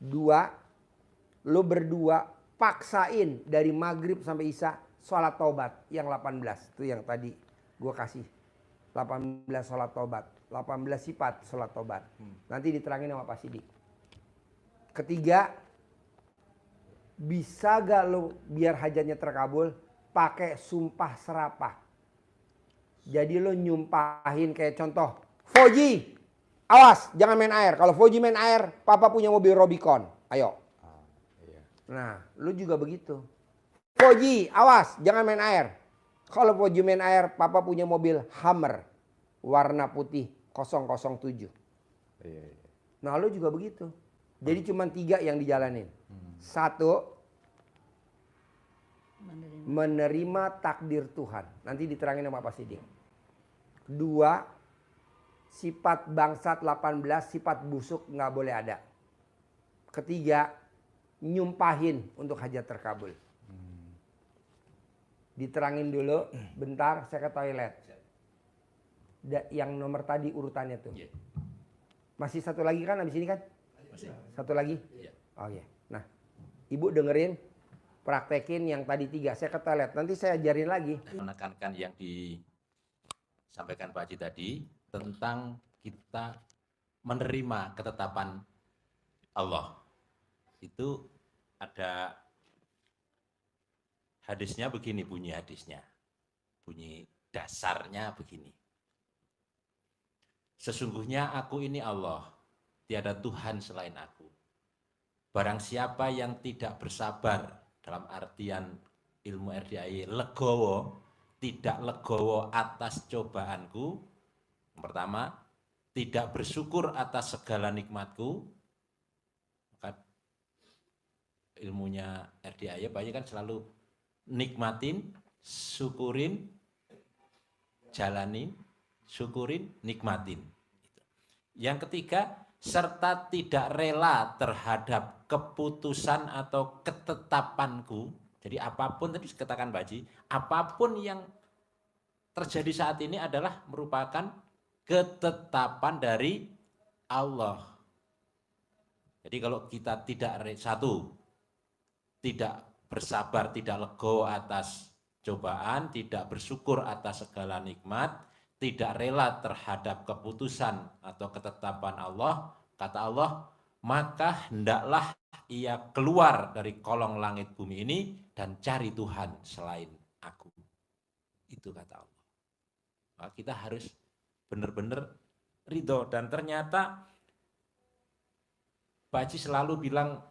A: 2, lo berdua paksain dari maghrib sampai isya sholat taubat yang 18. Itu yang tadi gue kasih. 18 sholat taubat. 18 sifat sholat taubat. Nanti diterangin sama Pak Sidik. Ketiga, bisa gak lo biar hajatnya terkabul pakai sumpah serapah. Jadi lo nyumpahin kayak contoh, Foji, awas jangan main air. Kalau Foji main air, papa punya mobil Robicon. Ayo. Nah, lo juga begitu. Foji, awas jangan main air. Kalau Foji main air, papa punya mobil Hummer warna putih 007. Nah, lo juga begitu. Jadi cuma 3 yang dijalanin. 1, menerima takdir Tuhan. Nanti diterangin sama Pak Sidik. 2, sifat bangsat 18, sifat busuk nggak boleh ada. Ketiga, nyumpahin untuk hajat terkabul. Diterangin dulu, bentar saya ke toilet. Yang nomor tadi urutannya tuh. Masih satu lagi kan habis ini kan? Satu lagi? Oh iya. Nah, ibu dengerin, praktekin yang tadi 3. Saya ke toilet, nanti saya ajarin lagi.
E: Menekankan yang disampaikan Pak Haji tadi tentang kita menerima ketetapan Allah. Itu ada hadisnya begini, bunyi hadisnya. Bunyi dasarnya begini. Sesungguhnya aku ini Allah, tiada Tuhan selain aku. Barang siapa yang tidak bersabar, dalam artian ilmu RDAI legowo, tidak legowo atas cobaanku. Yang pertama, tidak bersyukur atas segala nikmatku. Maka ilmunya RDAI banyak kan selalu nikmatin, syukurin, jalanin, syukurin, nikmatin. Yang ketiga, serta tidak rela terhadap keputusan atau ketetapanku. Jadi apapun, tadi katakan Pak Haji, apapun yang terjadi saat ini adalah merupakan ketetapan dari Allah. Jadi kalau kita tidak bersabar, tidak legowo atas cobaan, tidak bersyukur atas segala nikmat, tidak rela terhadap keputusan atau ketetapan Allah, kata Allah, maka hendaklah ia keluar dari kolong langit bumi ini dan cari Tuhan selain aku. Itu kata Allah. Maka kita harus benar-benar ridho. Dan ternyata Pak Haji selalu bilang,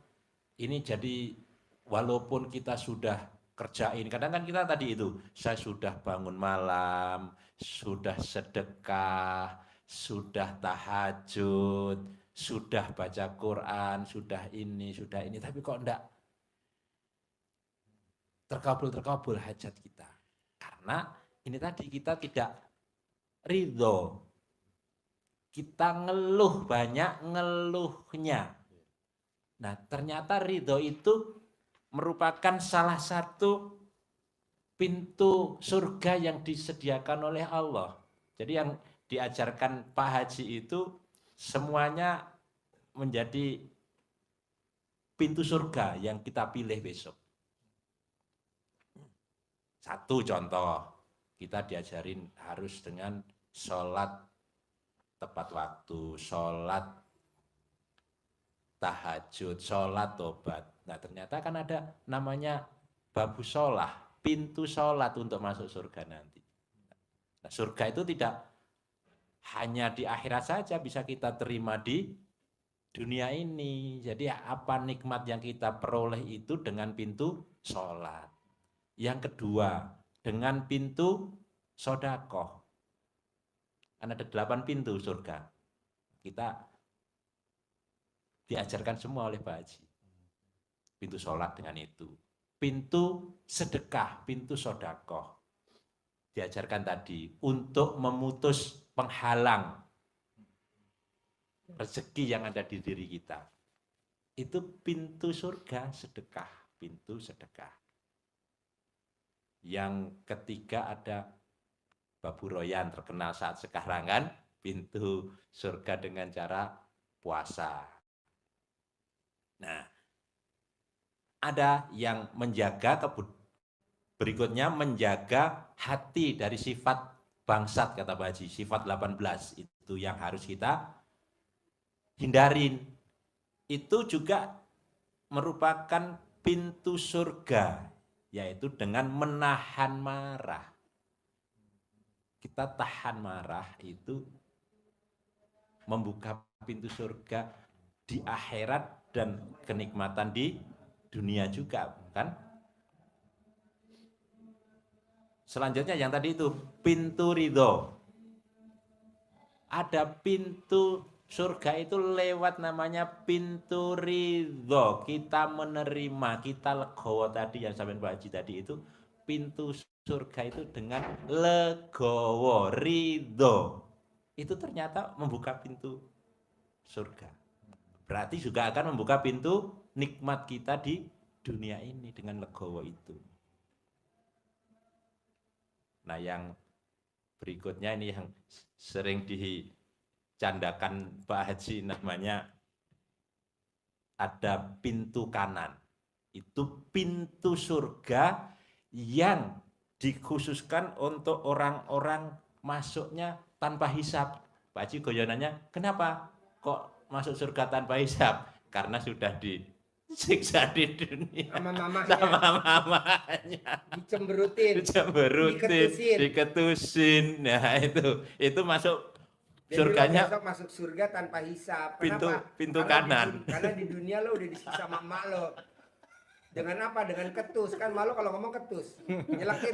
E: ini jadi walaupun kita sudah kerjain, kadang kan kita tadi itu, saya sudah bangun malam, sudah sedekah, sudah tahajud, sudah baca Quran, sudah ini, tapi kok enggak terkabul hajat kita. Karena ini tadi kita tidak ridho. Kita ngeluh, banyak ngeluhnya. Nah, ternyata ridho itu merupakan salah satu pintu surga yang disediakan oleh Allah. Jadi yang diajarkan Pak Haji itu semuanya menjadi pintu surga yang kita pilih besok. Satu contoh, kita diajarin harus dengan sholat tepat waktu, sholat tahajud, sholat tobat. Nah ternyata kan ada namanya babu sholah, pintu sholat untuk masuk surga nanti. Nah, surga itu tidak hanya di akhirat saja bisa kita terima di dunia ini. Jadi apa nikmat yang kita peroleh itu dengan pintu sholat. Yang kedua, dengan pintu sodakoh. Kan ada 8 pintu surga. Kita diajarkan semua oleh Pak Haji. Pintu sholat dengan itu. Pintu sedekah, pintu sodakoh. Diajarkan tadi untuk memutus penghalang rezeki yang ada di diri kita. Itu pintu surga, sedekah, pintu sedekah. Yang ketiga ada Babu Royan terkenal saat sekarang kan, pintu surga dengan cara puasa. Nah, ada yang menjaga berikutnya menjaga hati dari sifat bangsat kata Pak Haji, sifat 18 itu yang harus kita hindarin. Itu juga merupakan pintu surga, yaitu dengan menahan marah. Kita tahan marah itu membuka pintu surga di akhirat dan kenikmatan di dunia juga, kan? Selanjutnya yang tadi itu pintu ridho. Ada pintu surga itu lewat namanya pintu ridho. Kita menerima, kita legowo tadi yang sampai Pak Haji tadi itu pintu surga itu dengan legowo, ridho. Itu ternyata membuka pintu surga. Berarti juga akan membuka pintu nikmat kita di dunia ini dengan legowo itu. Nah yang berikutnya ini yang sering dicandakan Pak Haji namanya ada pintu kanan. Itu pintu surga yang dikhususkan untuk orang-orang masuknya tanpa hisab. Pak Haji goyonannya, kenapa kok masuk surga tanpa hisab? Karena sudah disiksa di dunia
A: sama
E: mamanya.
A: Dicemberutin,
E: diketusin. Nah itu masuk surganya.
A: Besok masuk surga tanpa hisab.
E: Pintu kanan.
A: Karena di dunia lo udah disiksa mak lo. Dengan apa? Dengan ketus. Kan malu kalau ngomong ketus. Nyelakit.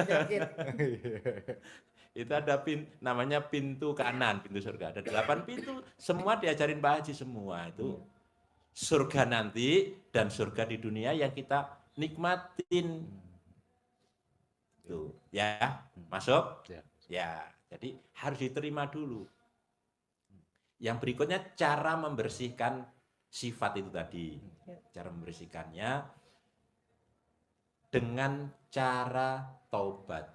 E: Itu ada namanya pintu kanan, pintu surga. Ada 8 pintu, semua diajarin Pak Haji semua. Itu surga nanti dan surga di dunia yang kita nikmatin. Tuh, ya, masuk? Ya, jadi harus diterima dulu. Yang berikutnya cara membersihkan sifat itu tadi. Cara membersihkannya dengan cara taubat.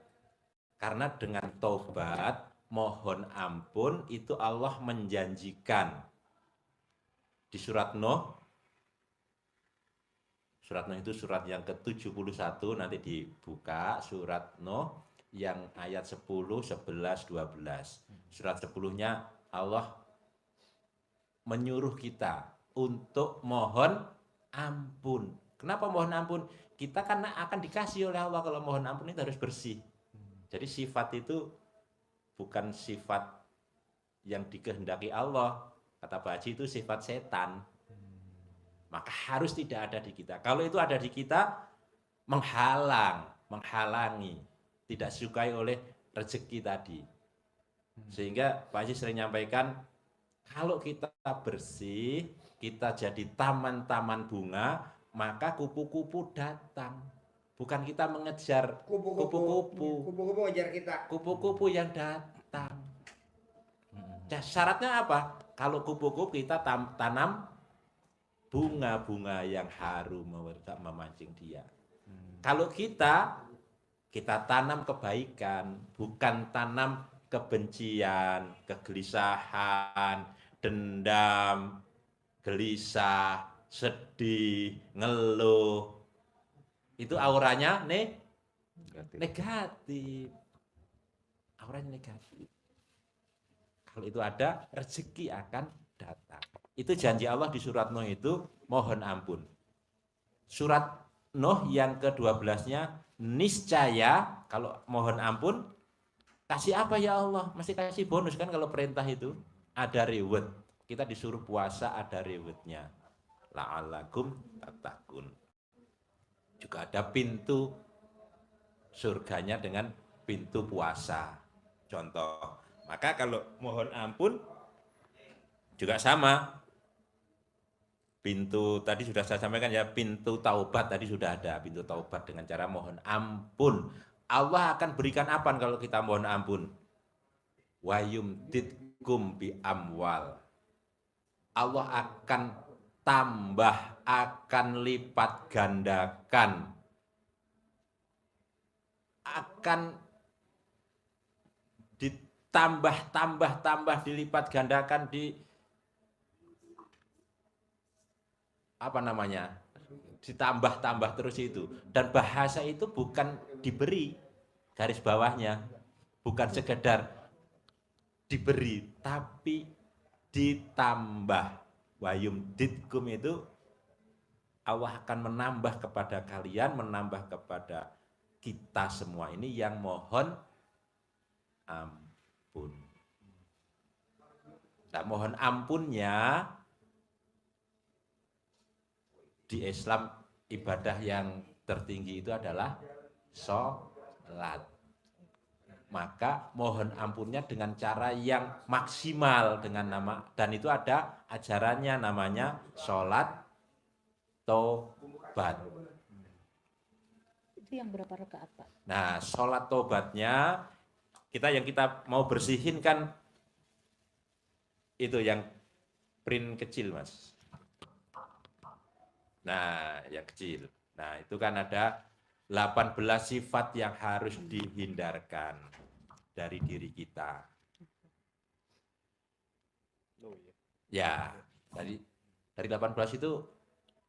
E: Karena dengan taubat, mohon ampun, itu Allah menjanjikan. Di surat Nuh itu surat yang ke-71, nanti dibuka surat Nuh yang ayat 10, 11, 12. Surat 10-nya Allah menyuruh kita untuk mohon ampun. Kenapa mohon ampun? Kita karena akan dikasih oleh Allah. Kalau mohon ampun itu harus bersih. Jadi sifat itu bukan sifat yang dikehendaki Allah. Kata Pak Haji itu sifat setan. Maka harus tidak ada di kita. Kalau itu ada di kita, menghalangi, tidak sukai oleh rezeki tadi. Sehingga Pak Haji sering nyampaikan, kalau kita bersih, kita jadi taman-taman bunga, maka kupu-kupu datang. Bukan kita mengejar kupu-kupu.
A: Kupu-kupu ngejar kita.
E: Kupu-kupu yang datang. Syaratnya apa? Kalau kupu-kupu kita tanam bunga-bunga yang harum memancing dia. Kalau kita tanam kebaikan, bukan tanam kebencian, kegelisahan, dendam, gelisah, sedih, ngeluh. Itu auranya negatif. Auranya negatif. Kalau itu ada, rezeki akan datang. Itu janji Allah di surat Nuh itu, mohon ampun. Surat Nuh yang ke-12-nya, niscaya, kalau mohon ampun, kasih apa ya Allah? Mesti kasih bonus kan kalau perintah itu. Ada reward. Kita disuruh puasa, ada rewardnya. La'allakum tattaqun. Juga ada pintu surganya dengan pintu puasa. Contoh. Maka kalau mohon ampun, juga sama. Pintu tadi sudah saya sampaikan ya, pintu taubat tadi sudah ada. Pintu taubat dengan cara mohon ampun. Allah akan berikan apa kalau kita mohon ampun? Wa yumdidkum bi amwal. Allah akan tambah, akan lipat gandakan. Akan ditambah, dilipat gandakan ditambah terus itu. Dan bahasa itu bukan diberi, garis bawahnya, bukan sekedar diberi, tapi ditambah. Wayum ditkum itu Allah akan menambah kepada kalian, menambah kepada kita semua ini yang mohon ampun. Nah, mohon ampunnya di Islam ibadah yang tertinggi itu adalah sholat. Maka mohon ampunnya dengan cara yang maksimal dengan nama, dan itu ada ajarannya namanya sholat tobat.
C: Itu yang berapa rakaat, Pak?
E: Nah, sholat tobatnya yang kita mau bersihin kan itu yang print kecil, Mas. Nah, yang kecil. Nah, itu kan ada 18 sifat yang harus dihindarkan dari diri kita. Ya, dari 18 itu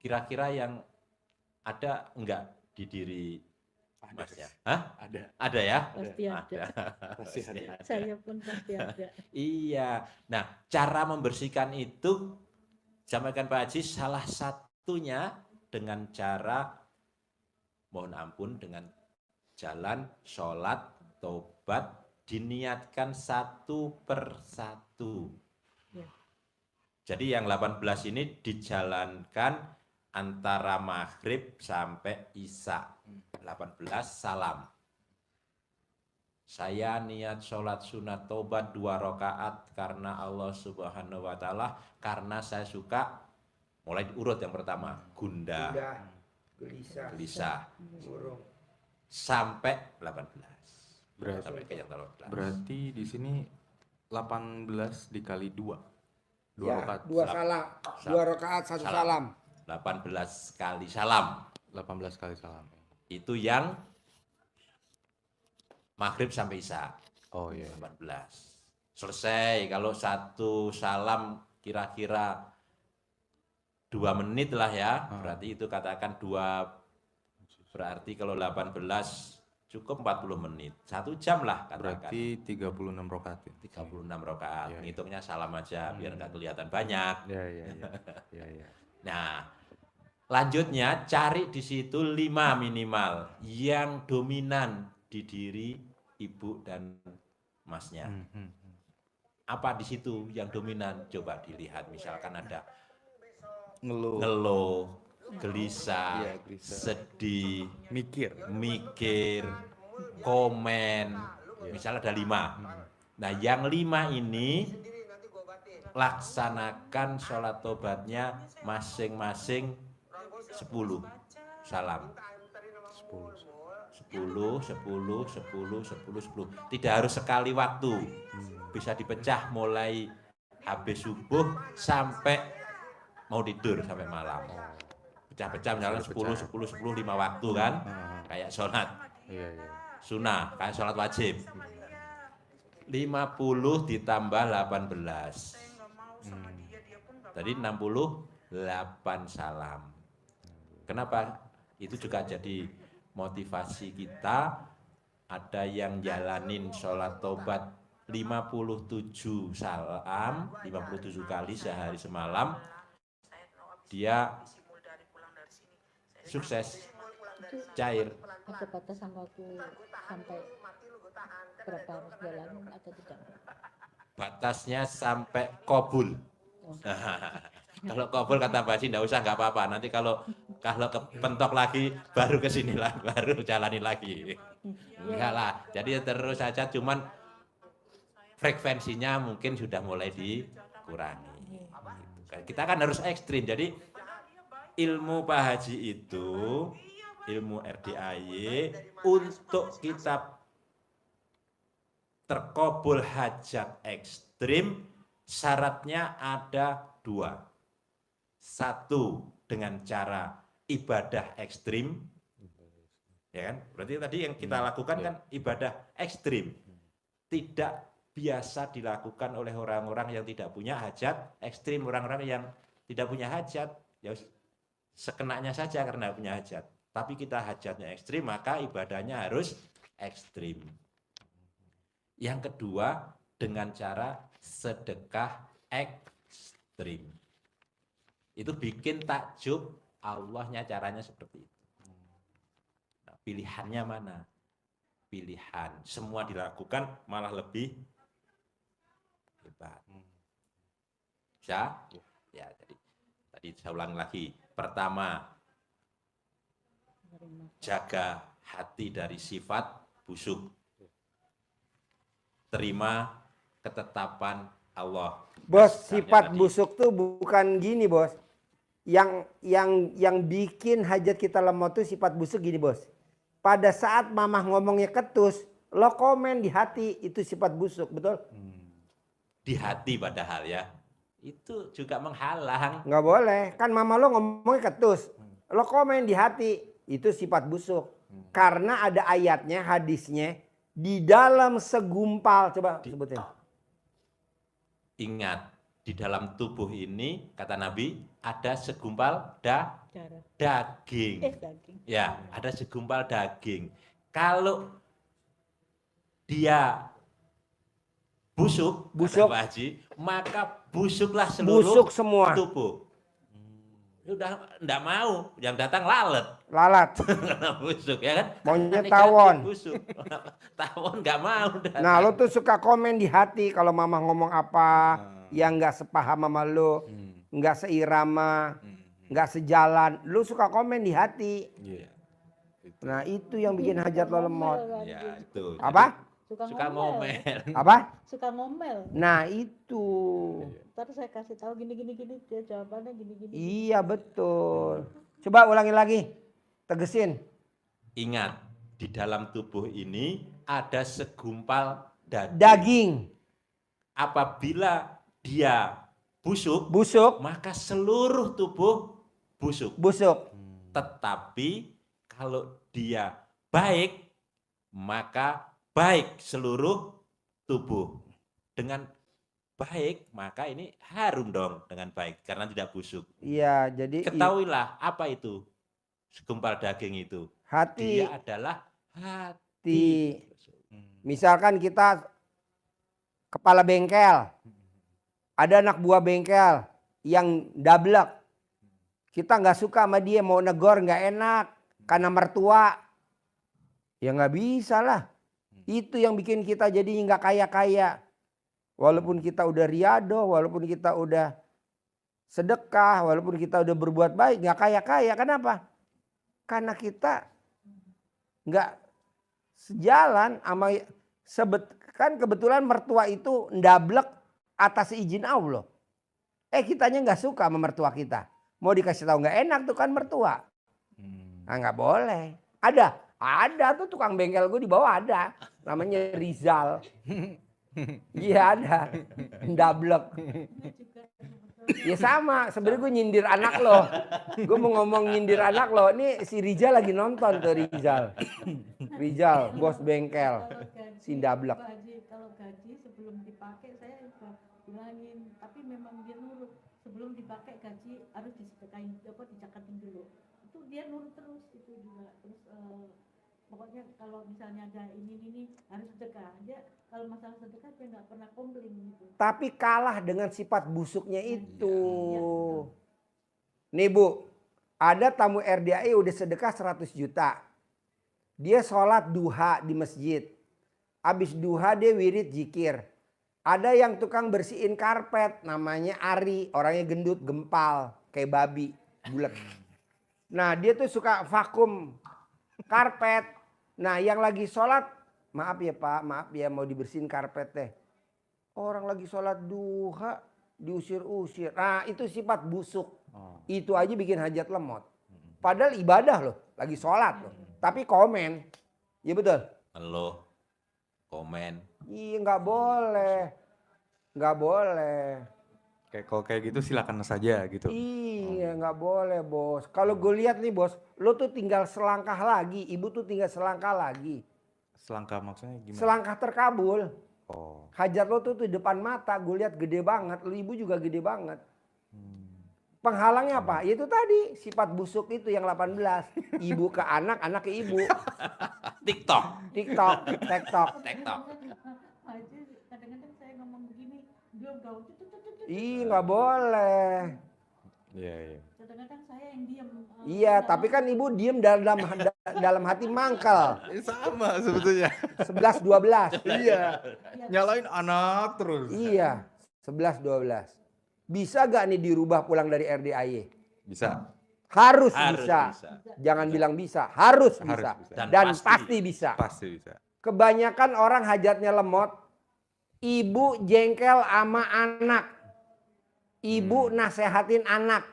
E: kira-kira yang ada enggak di diri Masnya? Hah? Ada ya?
C: Pasti ada.
D: Pasti ada.
C: Saya pun pasti ada.
E: Iya. Nah, cara membersihkan itu, sampaikan Pak Haji, salah satunya dengan cara mohon ampun dengan jalan sholat, tobat, diniatkan satu persatu.
C: Ya.
E: Jadi yang 18 ini dijalankan antara maghrib sampai isya. 18 salam. Saya niat sholat sunat tobat 2 rakaat karena Allah Subhanahu wa Ta'ala, karena saya suka, mulai diurut yang pertama, gundah, gelisah,
A: murung.
E: sampai 18.
D: Berarti,
E: Sampai ke yang 18.
D: berarti di sini 18 dikali 2. Dua
A: Ya,
D: rakaat.
A: dua salam, dua rakaat, satu salam.
E: 18 kali salam.
D: 18 kali salam.
E: Itu yang maghrib sampai isya.
D: Oh iya.
E: 18. Selesai. Kalau satu salam kira-kira 2 menit lah ya. Berarti itu katakan 2, berarti kalau 18 cukup 40 menit. 1 jam lah katakan.
D: Berarti 36 rakaat.
E: 36 rakaat.
D: Iya, iya.
E: Ngitungnya salam aja biar nggak kelihatan banyak.
D: Iya, iya, iya. Iya, iya.
E: Nah, lanjutnya cari di situ 5 minimal yang dominan di diri ibu dan masnya. Apa di situ yang dominan? Coba dilihat, misalkan ada ngeluh, gelisah,
D: Iya, gelisah.
E: sedih,
D: Mikir.
E: mikir, komen, misalnya ada 5. Nah, yang 5 ini laksanakan sholat tobatnya masing-masing 10 salam. 10, 10, 10, 10, 10. Tidak harus sekali waktu. Bisa dipecah mulai habis subuh sampai mau tidur sampai malam. Pecah-pecah misalnya 10, 10, 10, 5 waktu kan. Kayak sholat
D: Iya, iya.
E: sunnah, kayak sholat wajib. 50 ditambah 18. Tadi 68 salam. Kenapa? Itu juga jadi motivasi kita. Ada yang jalanin sholat tobat 57 salam, 57 kali sehari semalam. Dia sukses, cair.
C: Ada batas sama aku sampai berapa harus jalan atau tidak?
E: Batasnya sampai kabul. Kalau kabul kata Mbak Ci, enggak usah, enggak apa-apa. Nanti kalau kepentok lagi baru kesini lah, baru jalani lagi. Enggak lah. Jadi terus saja, cuman frekuensinya mungkin sudah mulai dikurangi. Kita kan harus ekstrim. Jadi ilmu Pak Haji itu, ilmu RDAY, untuk kita terkabul hajat ekstrim, syaratnya ada 2. 1 dengan cara ibadah ekstrim, ya kan? Berarti tadi yang kita lakukan kan ibadah ekstrim, tidak biasa dilakukan oleh orang-orang yang tidak punya hajat ekstrim. Orang-orang yang tidak punya hajat, ya sekenanya saja karena punya hajat. Tapi kita hajatnya ekstrim, maka ibadahnya harus ekstrim. Yang kedua, dengan cara sedekah ekstrim. Itu bikin takjub, Allahnya caranya seperti itu. Nah, pilihannya mana? Pilihan. Semua dilakukan malah lebih hebat. Bisa? Ya, tadi saya ulang lagi. Pertama, jaga hati dari sifat busuk. Terima ketetapan Allah.
A: Bos,
E: Misalnya
A: sifat
E: tadi,
A: busuk tuh bukan gini, Bos. Yang bikin hajat kita lemot tuh sifat busuk gini, Bos. Pada saat mamah ngomongnya ketus, lo komen di hati, itu sifat busuk, betul?
E: di hati padahal ya. Itu juga menghalang.
A: Nggak boleh, kan mama lo ngomongnya ketus. Lo komen di hati, itu sifat busuk. Karena ada ayatnya, hadisnya, di dalam segumpal, coba sebutin.
E: Ingat, di dalam tubuh ini, kata Nabi, ada segumpal
C: Darah.
E: daging.
C: Daging.
E: Ya, ada segumpal daging. Kalau dia busuk, kata Pak Haji, maka busuklah seluruh
A: Busuk semua.
E: tubuh. Udah enggak mau, yang datang lalat.
A: Lalat.
E: Busuk ya kan?
A: Maunya
E: Negatif,
A: tawon.
E: Busuk. Tawon enggak mau. Datang.
A: Nah, lo tuh suka komen di hati kalau mama ngomong apa yang nggak sepaham sama lo, nggak seirama, nggak sejalan. Lo suka komen di hati.
E: Iya.
A: Nah, itu yang bikin hajat lo lemot.
E: Ya, itu.
A: Apa?
E: Suka ngomel.
A: Apa?
C: Suka ngomel.
A: Nah, itu.
C: Ntar saya kasih tahu gini dia jawabannya gini.
A: Iya, betul. Coba ulangi lagi. Tegesin.
E: Ingat, di dalam tubuh ini ada segumpal daging.
A: Daging.
E: Apabila dia busuk,
A: busuk,
E: maka seluruh tubuh busuk.
A: busuk.
E: Tetapi kalau dia baik, maka baik seluruh tubuh. Dengan baik, maka ini harum dong dengan baik karena tidak busuk.
A: Iya, jadi
E: Ketahuilah apa itu segumpal daging itu.
A: hati,
E: Dia adalah hati.
A: misalkan kita kepala bengkel, ada anak buah bengkel yang dablek, kita nggak suka sama dia, mau negor nggak enak karena mertua, ya nggak bisa lah. Itu yang bikin kita jadi nggak kaya-kaya. Walaupun kita udah riado, walaupun kita udah sedekah, walaupun kita udah berbuat baik, nggak kaya-kaya. Kenapa? Karena kita nggak sejalan sama kan kebetulan mertua itu ndablek atas izin Allah. Kitanya nggak suka sama mertua kita. Mau dikasih tahu nggak enak tuh kan mertua. Nah, nggak boleh. Ada tuh tukang bengkel gue di bawah ada. Namanya Rizal. Iya ada. Ndablek. Ya sama, sebenarnya gue nyindir anak lo. Gue mau ngomong nyindir anak lo. Ini si Rizal lagi nonton tuh Rizal. Rizal, bos bengkel.
C: Kalau gaji,
A: Si ndablek.
C: Pak Haji, kalau gaji sebelum dipakai saya bilangin, tapi memang dia nurut. Sebelum dipakai gaji harus disedekain, dicakatin dulu. Itu dia nurut terus itu juga. Terus pokoknya kalau misalnya ada ini harus sedekah. Dia kalau masalah sedekah dia nggak pernah komplain gitu.
A: Tapi kalah dengan sifat busuknya itu.
C: Iya, betul.
A: Nih Bu, ada tamu RDAI udah sedekah 100 juta. Dia sholat duha di masjid. Habis duha dia wirid zikir. Ada yang tukang bersihin karpet, namanya Ari. Orangnya gendut, gempal, kayak babi, bulat. Nah dia tuh suka vakum karpet. Nah yang lagi sholat, maaf ya Pak, maaf ya mau dibersihin karpet teh. Orang lagi sholat duha, diusir-usir. Nah itu sifat busuk. Itu aja bikin hajat lemot. Padahal ibadah loh, lagi sholat loh. Tapi komen, iya betul?
E: Ngeluh, komen.
A: Iya nggak boleh, nggak boleh.
D: Kalau kayak gitu silakan saja gitu.
A: Iya nggak boleh bos. Kalau gue lihat nih bos, lo tuh tinggal selangkah lagi, ibu tuh tinggal selangkah lagi.
D: Selangkah maksudnya gimana?
A: Selangkah terkabul.
D: Oh.
A: Hajat lo tuh di depan mata, gue lihat gede banget. Lo ibu juga gede banget. Penghalangnya apa? Itu tadi sifat busuk itu yang 18. Ibu ke anak, anak ke ibu.
E: TikTok.
A: TikTok, TikTok.
E: TikTok.
C: Pak Haji kadang-kadang saya ngomong begini, dia udah
A: Ih nggak boleh.
D: Iya.
C: kadang-kadang saya yang diam.
A: Iya, tapi kan ibu diem dalam hati mangkal.
D: Sama sebetulnya.
A: 11, 12.
D: Iya. Nyalain anak terus.
A: Iya, 11, 12. Bisa gak nih dirubah pulang dari RDAY?
D: Bisa.
A: Harus
E: Harus
A: bisa.
E: bisa.
A: Jangan bilang bisa, harus bisa.
D: bisa.
E: Dan
A: Dan
E: pasti.
A: pasti bisa.
D: Pasti bisa.
A: Kebanyakan orang hajatnya lemot, ibu jengkel sama anak. Ibu nasehatin anak.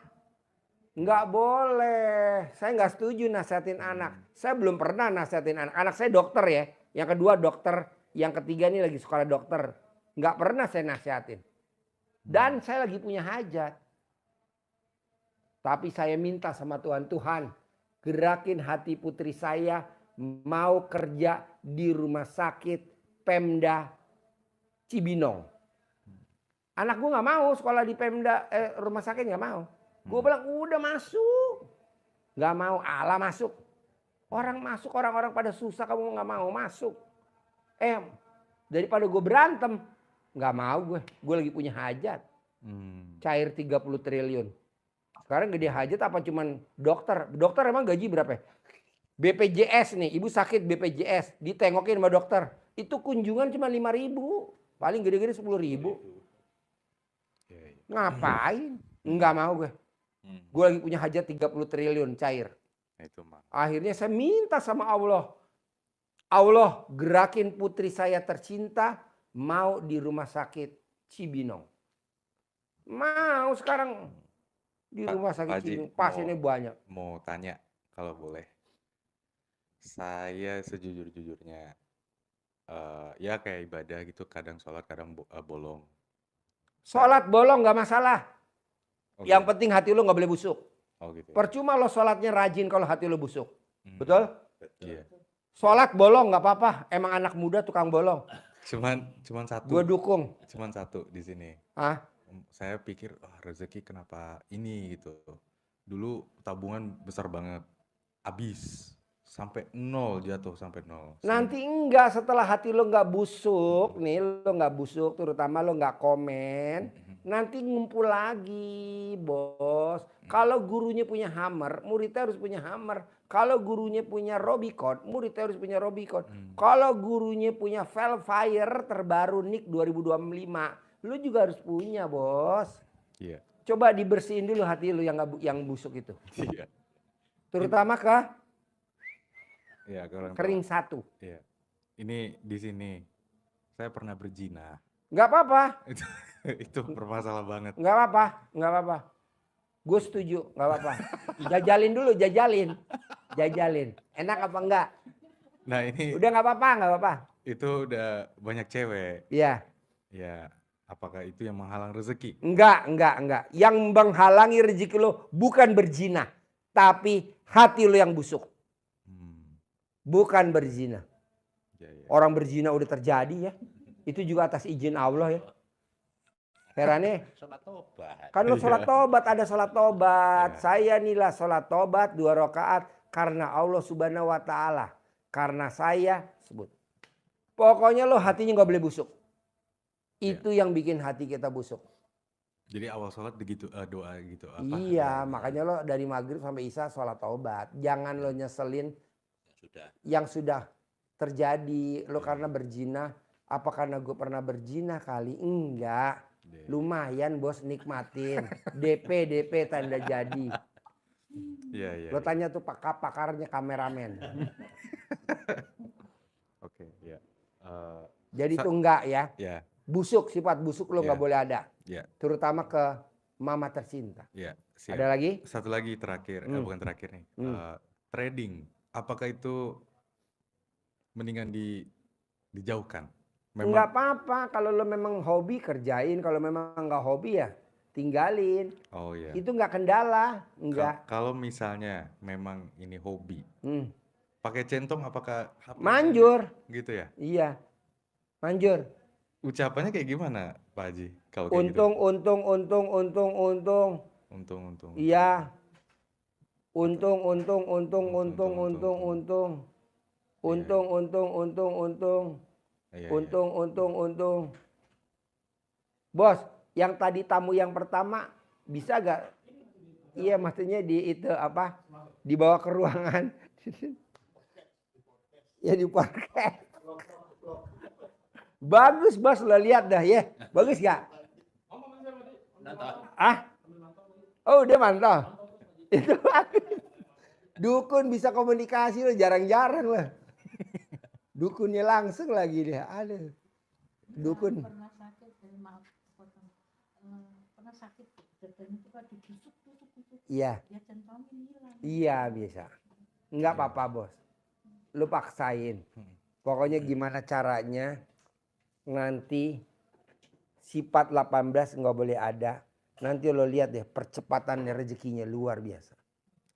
A: Nggak boleh. Saya nggak setuju nasehatin anak. Saya belum pernah nasehatin anak. Anak saya dokter ya. Yang kedua dokter. Yang ketiga ini lagi sekolah dokter. Nggak pernah saya nasehatin. Dan saya lagi punya hajat. Tapi saya minta sama Tuhan, Tuhan gerakin hati putri saya mau kerja di rumah sakit Pemda Cibinong. Anak gue nggak mau sekolah di Pemda rumah sakit nggak mau. Gue bilang udah masuk, nggak mau. Allah masuk. Orang masuk, orang-orang pada susah, kamu nggak mau masuk. Daripada gue berantem, nggak mau gue. Gue lagi punya hajat. Cair 30 triliun. Sekarang gede hajat apa cuman dokter? Dokter emang gaji berapa? BPJS nih, ibu sakit BPJS, ditengokin sama dokter. Itu kunjungan cuma 5.000. Paling gede-gede 10.000. Ngapain? Nggak mau gue. Gue lagi punya hajat 30 triliun cair.
D: Itu mah.
A: Akhirnya saya minta sama Allah. Allah gerakin putri saya tercinta mau di rumah sakit Cibinong. Mau sekarang di rumah sakit
D: Pak Haji,
A: Cibinong. Pasiennya banyak.
D: Mau tanya kalau boleh. Saya sejujur-jujurnya ya kayak ibadah gitu, kadang sholat kadang bolong.
A: Sholat bolong nggak masalah.
F: Oke.
A: Yang penting hati lu nggak boleh busuk.
F: Oh gitu.
A: Percuma lo sholatnya rajin kalau hati lu busuk.
F: Hmm.
A: Betul?
F: Iya.
A: Sholat bolong nggak apa-apa. Emang anak muda tukang bolong.
F: Cuman satu.
A: Gue dukung.
F: Cuman satu di sini.
A: Ah,
F: Saya pikir rezeki kenapa ini gitu. Dulu tabungan besar banget. Habis sampai nol, jatuh sampai nol.
A: nanti enggak setelah hati lo nggak busuk nih, lo nggak busuk, terutama lo nggak komen, nanti ngumpul lagi, bos. Kalau gurunya punya hammer, muridnya harus punya hammer. Kalau gurunya punya Robicon, muridnya harus punya Robicon. Kalau gurunya punya Velfire terbaru NIK 2025, lu juga harus punya, bos.
F: Iya.
A: Coba dibersihin dulu hati lu yang busuk itu.
F: Iya.
A: Terutama ke
F: Iya, kalau yang
A: kering satu.
F: Iya. Ini di sini saya pernah berzina.
A: Nggak apa-apa,
F: Itu bermasalah banget.
A: nggak apa-apa, nggak apa-apa. Gue setuju, nggak apa-apa. Jajalin dulu, jajalin. Enak apa enggak?
F: Nah, ini
A: Udah nggak apa-apa, nggak apa-apa.
F: itu udah banyak cewek.
A: Iya,
F: Ya, apakah itu yang menghalang rezeki?
A: enggak. Yang menghalangi rezeki lo bukan berzina, tapi hati lo yang busuk.
F: Hmm.
A: Bukan berzina.
F: Ya, ya.
A: Orang berzina udah terjadi ya. Itu juga atas izin Allah ya. Herannya,
E: Sholat tobat.
A: kan lo sholat tobat, ada sholat tobat.
F: Iya.
A: Saya nilai sholat tobat 2 rakaat karena Allah Subhanahu wa Ta'ala. Karena saya sebut. Pokoknya lo hatinya nggak boleh busuk. Itu yang bikin hati kita busuk.
F: Jadi awal sholat begitu doa gitu apa?
A: Iya, makanya lo dari maghrib sampai isya sholat tobat. Jangan lo nyeselin
E: Sudah.
A: yang sudah terjadi. Lo karena berzina, apa karena gue pernah berzina kali? Enggak.
F: Iya.
A: Lumayan bos, nikmatin. DP tanda jadi.
F: Iya.
A: Lo tanya tuh pakarnya kameramen.
F: Oke, ya.
A: Jadi tuh enggak ya.
F: Ya,
A: Busuk, sifat busuk lo nggak
F: Iya.
A: boleh ada.
F: ya,
A: Terutama ke mama tercinta.
F: ya. Siap.
A: Ada lagi?
F: Satu lagi terakhir, bukan terakhir nih. Trading, apakah itu mendingan dijauhkan?
A: Enggak apa-apa. Kalau lo memang hobi kerjain. Kalau memang nggak hobi ya tinggalin.
F: Oh ya.
A: Itu nggak kendala. Enggak.
F: Kalau misalnya memang ini hobi, pakai centong apakah
A: Manjur.
F: gitu ya?
A: Iya. Manjur.
F: Ucapannya kayak gimana, Pak Haji? Kalau kayak
A: Untung.
F: gitu.
A: Iya. Untung.
F: Iya, iya.
A: Untung. Bos, yang tadi tamu yang pertama bisa gak? Iya, maksudnya di itu apa? Dibawa ke ruangan. Ya di podcast. Bagus bos, lo lihat dah ya. Bagus gak? Ah? Oh dia mantap. Itu dukun bisa komunikasi lo jarang-jarang lah. Dukunnya langsung lagi dia. Aduh. Dukun.
C: Pernah sakit, maaf potong. Pernah sakit, datanya itu kan ditusuk.
A: Iya.
C: Dia centongin hilang.
A: Iya bisa. Enggak apa-apa bos. Lu paksain. Pokoknya gimana caranya nanti sifat 18 nggak boleh ada. Nanti lo lihat deh percepatan rezekinya luar biasa.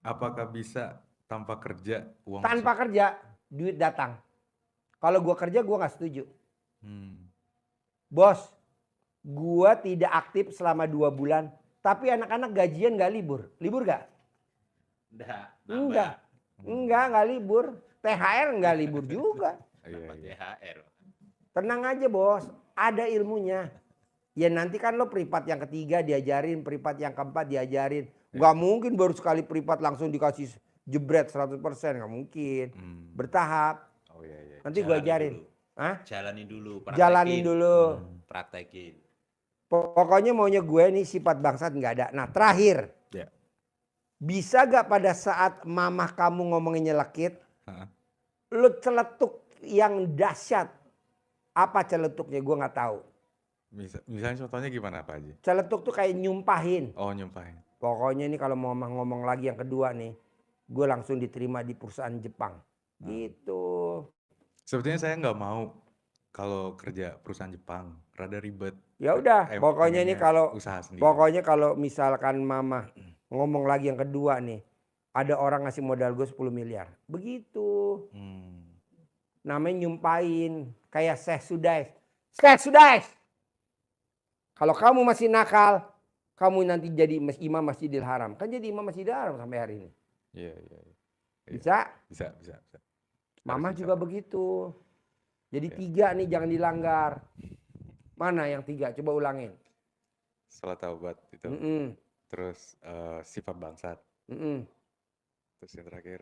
F: Apakah bisa tanpa kerja uang
A: Tanpa kerja duit datang. Kalau gua kerja gua nggak setuju. Bos, gua tidak aktif selama 2 bulan. Tapi anak-anak gajian nggak libur. Libur nggak? Enggak nggak libur. THR nggak libur juga.
F: Iya.
E: THR.
A: Tenang aja bos, ada ilmunya. Ya nanti kan lo privat yang ketiga diajarin, privat yang keempat diajarin. Gak mungkin baru sekali privat langsung dikasih jebret 100%, gak mungkin. Bertahap.
F: Oh iya.
A: Nanti gue ajarin. Hah?
E: Jalanin dulu.
A: Jalanin dulu.
E: Praktekin.
A: Pokoknya maunya gue nih sifat bangsat nggak ada. Nah terakhir,
F: Ya.
A: bisa gak pada saat mamah kamu ngomongin nyelekit, lo celetuk yang dahsyat. Apa celetuknya gue nggak tahu.
F: Misalnya contohnya gimana Pak Haji?
A: Celetuk tuh kayak nyumpahin.
F: Oh nyumpahin.
A: Pokoknya nih kalau mau ngomong lagi yang kedua nih, gue langsung diterima di perusahaan Jepang. Gitu.
F: Sebetulnya saya nggak mau kalau kerja perusahaan Jepang rada ribet.
A: Ya udah, pokoknya ini
F: pengennya
A: kalau
F: usaha sendiri.
A: pokoknya kalau misalkan mama ngomong lagi yang kedua nih, ada orang ngasih modal gue 10 miliar. Begitu. Namanya nyumpain kayak Syekh Sudais. Syekh Sudais. Kalau kamu masih nakal, kamu nanti jadi imam Masjidil Haram. Kan jadi imam Masjidil Haram sampai hari ini.
F: Iya, iya. Iya.
A: Bisa?
F: Bisa, bisa, bisa.
A: Mama
F: Harus
A: juga
F: bisa.
A: begitu. Jadi
F: Iya.
A: 3 nih jangan dilanggar. Mana yang 3? Coba ulangin.
F: Salat taubat itu. Terus sifat bangsat. Terus yang terakhir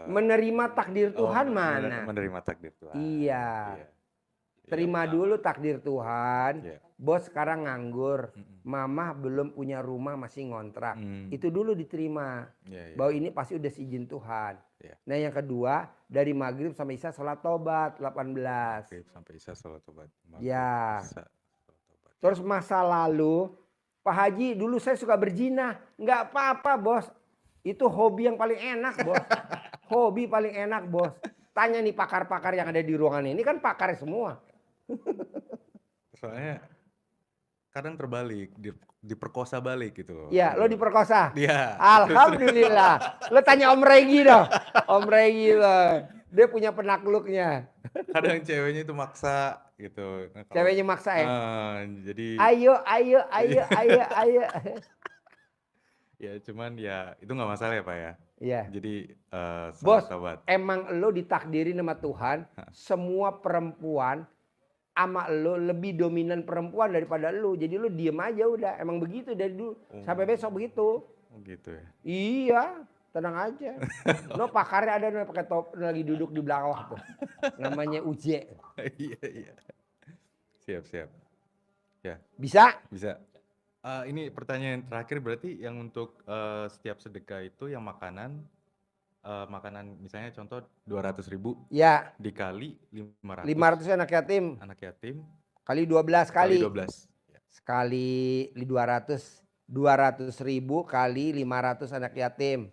A: Menerima takdir Tuhan mana?
F: menerima takdir Tuhan.
A: Iya.
F: Iya.
A: Terima dulu takdir Tuhan.
F: Iya.
A: Bos sekarang nganggur. Mama belum punya rumah, masih ngontrak. Itu dulu diterima.
F: Iya, iya.
A: Bahwa ini pasti udah seizin Tuhan.
F: Iya.
A: Nah yang kedua, dari maghrib sampai isya sholat tobat 18.
F: Maghrib sampai isya salat taubat. Maghrib,
A: Ya.
F: isya, salat taubat.
A: Terus masa lalu, Pak Haji dulu saya suka berzina. Nggak apa-apa bos. Itu hobi yang paling enak bos. Hobi paling enak bos. Tanya nih pakar-pakar yang ada di ruangan ini kan pakar semua.
F: Soalnya kadang terbalik, diperkosa balik gitu loh.
A: Ya, lo diperkosa.
F: Iya.
A: Alhamdulillah. Lo tanya Om Regi dong. Om Regi loh. Dia punya penakluknya.
F: Kadang ceweknya itu maksa gitu. Nah, kalau-
A: Ceweknya maksa ya.
F: Jadi
A: Ayo, ayo, ayo, ayo, ayo.
F: ya cuman ya itu nggak masalah ya Pak ya.
A: Iya.
F: Jadi
A: Bos,
F: salat taubat.
A: emang lo ditakdirin sama Tuhan, semua perempuan sama lo lebih dominan perempuan daripada lo. Jadi lo diem aja udah. Emang begitu dari dulu. Sampai besok begitu.
F: Gitu ya.
A: Iya, tenang aja. Lo pakarnya ada nih pakai top lagi duduk di belakang tuh. Namanya Uje.
F: Iya, iya. Siap, siap. Ya,
A: Bisa?
F: bisa. Ini pertanyaan terakhir berarti yang untuk setiap sedekah itu yang makanan misalnya contoh 200.000
A: Ya.
F: dikali 500
A: 500 anak yatim.
F: anak yatim
A: Kali 12
F: kali
A: kali.
F: 12. Ya.
A: Sekali 200. 200.000 kali 500 anak yatim.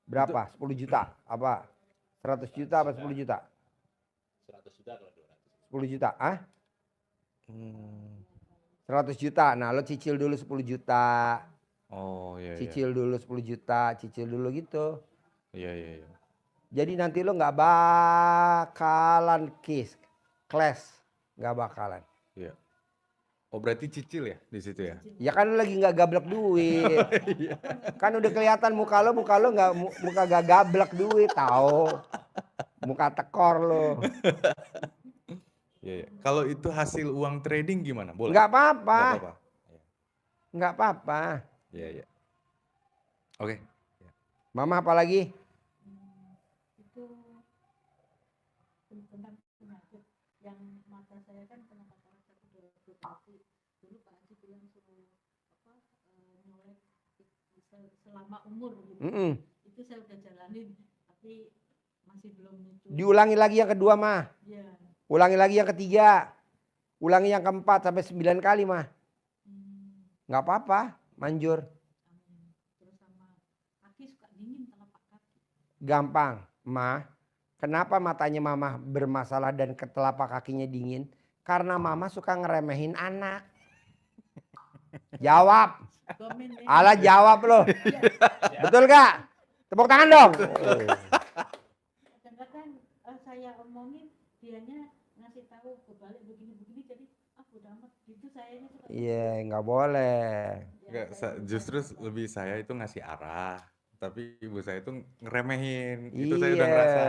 A: Berapa? 10 juta? Apa? 100 juta apa 10 juta?
E: 100 juta kalau 200.
A: 10 juta? Ah? 100 juta. Nah, lo cicil dulu 10 juta.
F: Oh iya, iya.
A: Cicil dulu 10 juta. Cicil dulu gitu.
F: Iya, iya, iya.
A: Jadi nanti lo nggak bakalan clash. Nggak bakalan.
F: Iya. Oh berarti cicil ya di situ ya?
A: Ya kan lo lagi nggak gablek duit. Kan udah kelihatan muka lo nggak muka gak gablek duit, tahu. Muka tekor lo.
F: Iya, iya. Kalau itu hasil uang trading gimana? Boleh?
A: Nggak apa-apa.
F: Nggak apa-apa.
A: Nggak apa-apa.
F: Iya, iya. Oke.
A: Mama apa lagi?
C: Itu tentang penyakit yang mata saya kan kena katarak satu 2020. Dulu Pak Haji bilang suruh nyolek selama umur gitu. Itu saya udah jalanin tapi masih belum muncul.
A: Diulangi lagi yang kedua mah.
C: Iya.
A: Ulangi lagi yang ketiga. Ulangi yang keempat sampai 9 kali mah. Nggak apa-apa, manjur.
C: Amin. Terus sama kaki suka dingin telapak kaki.
A: Gampang, mah. Kenapa matanya mama bermasalah dan telapak kakinya dingin? Karena mama suka ngeremehin anak. Jawab.
C: Komen nih.
A: Alah jawab loh. Betul gak? Tepuk tangan dong.
C: Kadang-kadang saya omongin dianya ngasih tahu kebalik begini-begini jadi udah amat gitu saya ini suka.
A: Iya, nggak boleh.
F: Nggak, justru lebih saya itu ngasih arah, tapi ibu saya itu ngeremehin. Itu saya udah
A: Iya.
F: ngerasa.